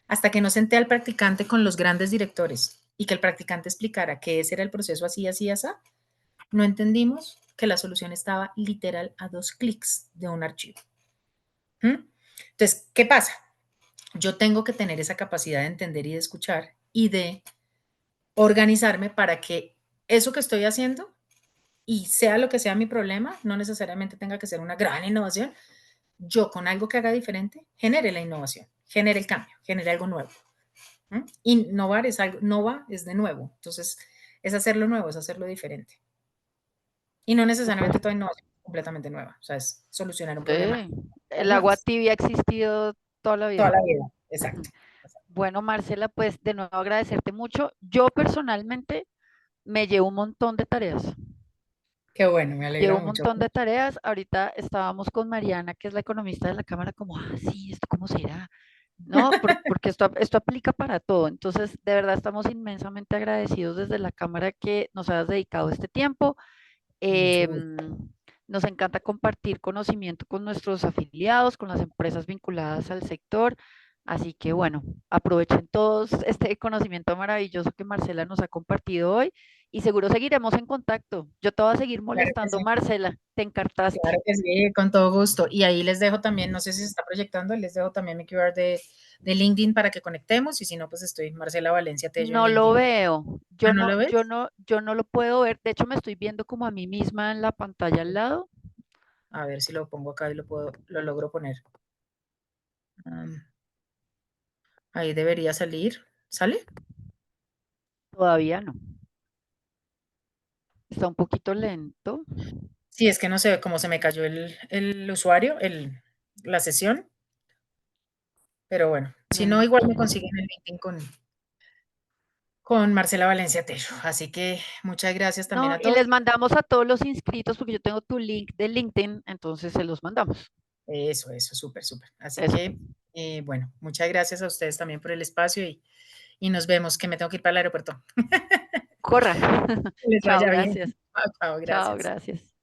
Hasta que no senté al practicante con los grandes directores y que el practicante explicara que ese era el proceso así, así, así, no entendimos que la solución estaba literal a 2 clics de un archivo. ¿Mm? Entonces, ¿qué pasa? Yo tengo que tener esa capacidad de entender y de escuchar y de organizarme para que eso que estoy haciendo y sea lo que sea mi problema, no necesariamente tenga que ser una gran innovación, yo con algo que haga diferente, genere la innovación, genere el cambio, genere algo nuevo. ¿Mm? Innovar es algo, nova es de nuevo, entonces es hacerlo nuevo, es hacerlo diferente. Y no necesariamente Súper. toda innovación es completamente nueva, o sea, es solucionar un problema Sí, el agua nuevas, tibia ha existido toda la toda vida. la vida, exacto. Bueno, Marcela, pues de nuevo agradecerte mucho. Yo personalmente me llevo un montón de tareas. Qué bueno, me alegra Llevo un mucho. montón de tareas. Ahorita estábamos con Mariana, que es la economista de la Cámara, como, sí, ¿esto cómo será? ¿No? Porque esto aplica para todo. Entonces, de verdad, estamos inmensamente agradecidos desde la Cámara que nos hayas dedicado este tiempo. Mucho gusto. Em, Nos encanta compartir conocimiento con nuestros afiliados, con las empresas vinculadas al sector. Así que bueno, aprovechen todos este conocimiento maravilloso que Marcela nos ha compartido hoy y seguro seguiremos en contacto. Yo te voy a seguir Claro que molestando, sí, Marcela. Te encartaste. claro que sí, con todo gusto. Y ahí les dejo también, no sé si se está proyectando, les dejo también mi QR de LinkedIn para que conectemos y si no, pues estoy Marcela Valencia Tello en No lo LinkedIn. veo. ¿Ah, no lo ves? Yo no lo puedo ver. De hecho, me estoy viendo como a mí misma en la pantalla al lado. A ver si lo pongo acá y lo logro poner. Ahí debería salir. ¿Sale? Todavía no. Está un poquito lento. Sí, es que no sé cómo se me cayó el usuario, la sesión, pero bueno, si no, igual me Tranquila. consiguen el LinkedIn con Marcela Valencia Tello. Así que muchas gracias también No, a y todos. les mandamos a todos los inscritos, porque yo tengo tu link de LinkedIn, entonces se los mandamos. Eso, súper, súper. Así Eso. que, bueno, muchas gracias a ustedes también por el espacio y nos vemos, que me tengo que ir para el aeropuerto. Corra. Que les Chao, vaya bien. gracias. Chao, chao, Chao, gracias. gracias.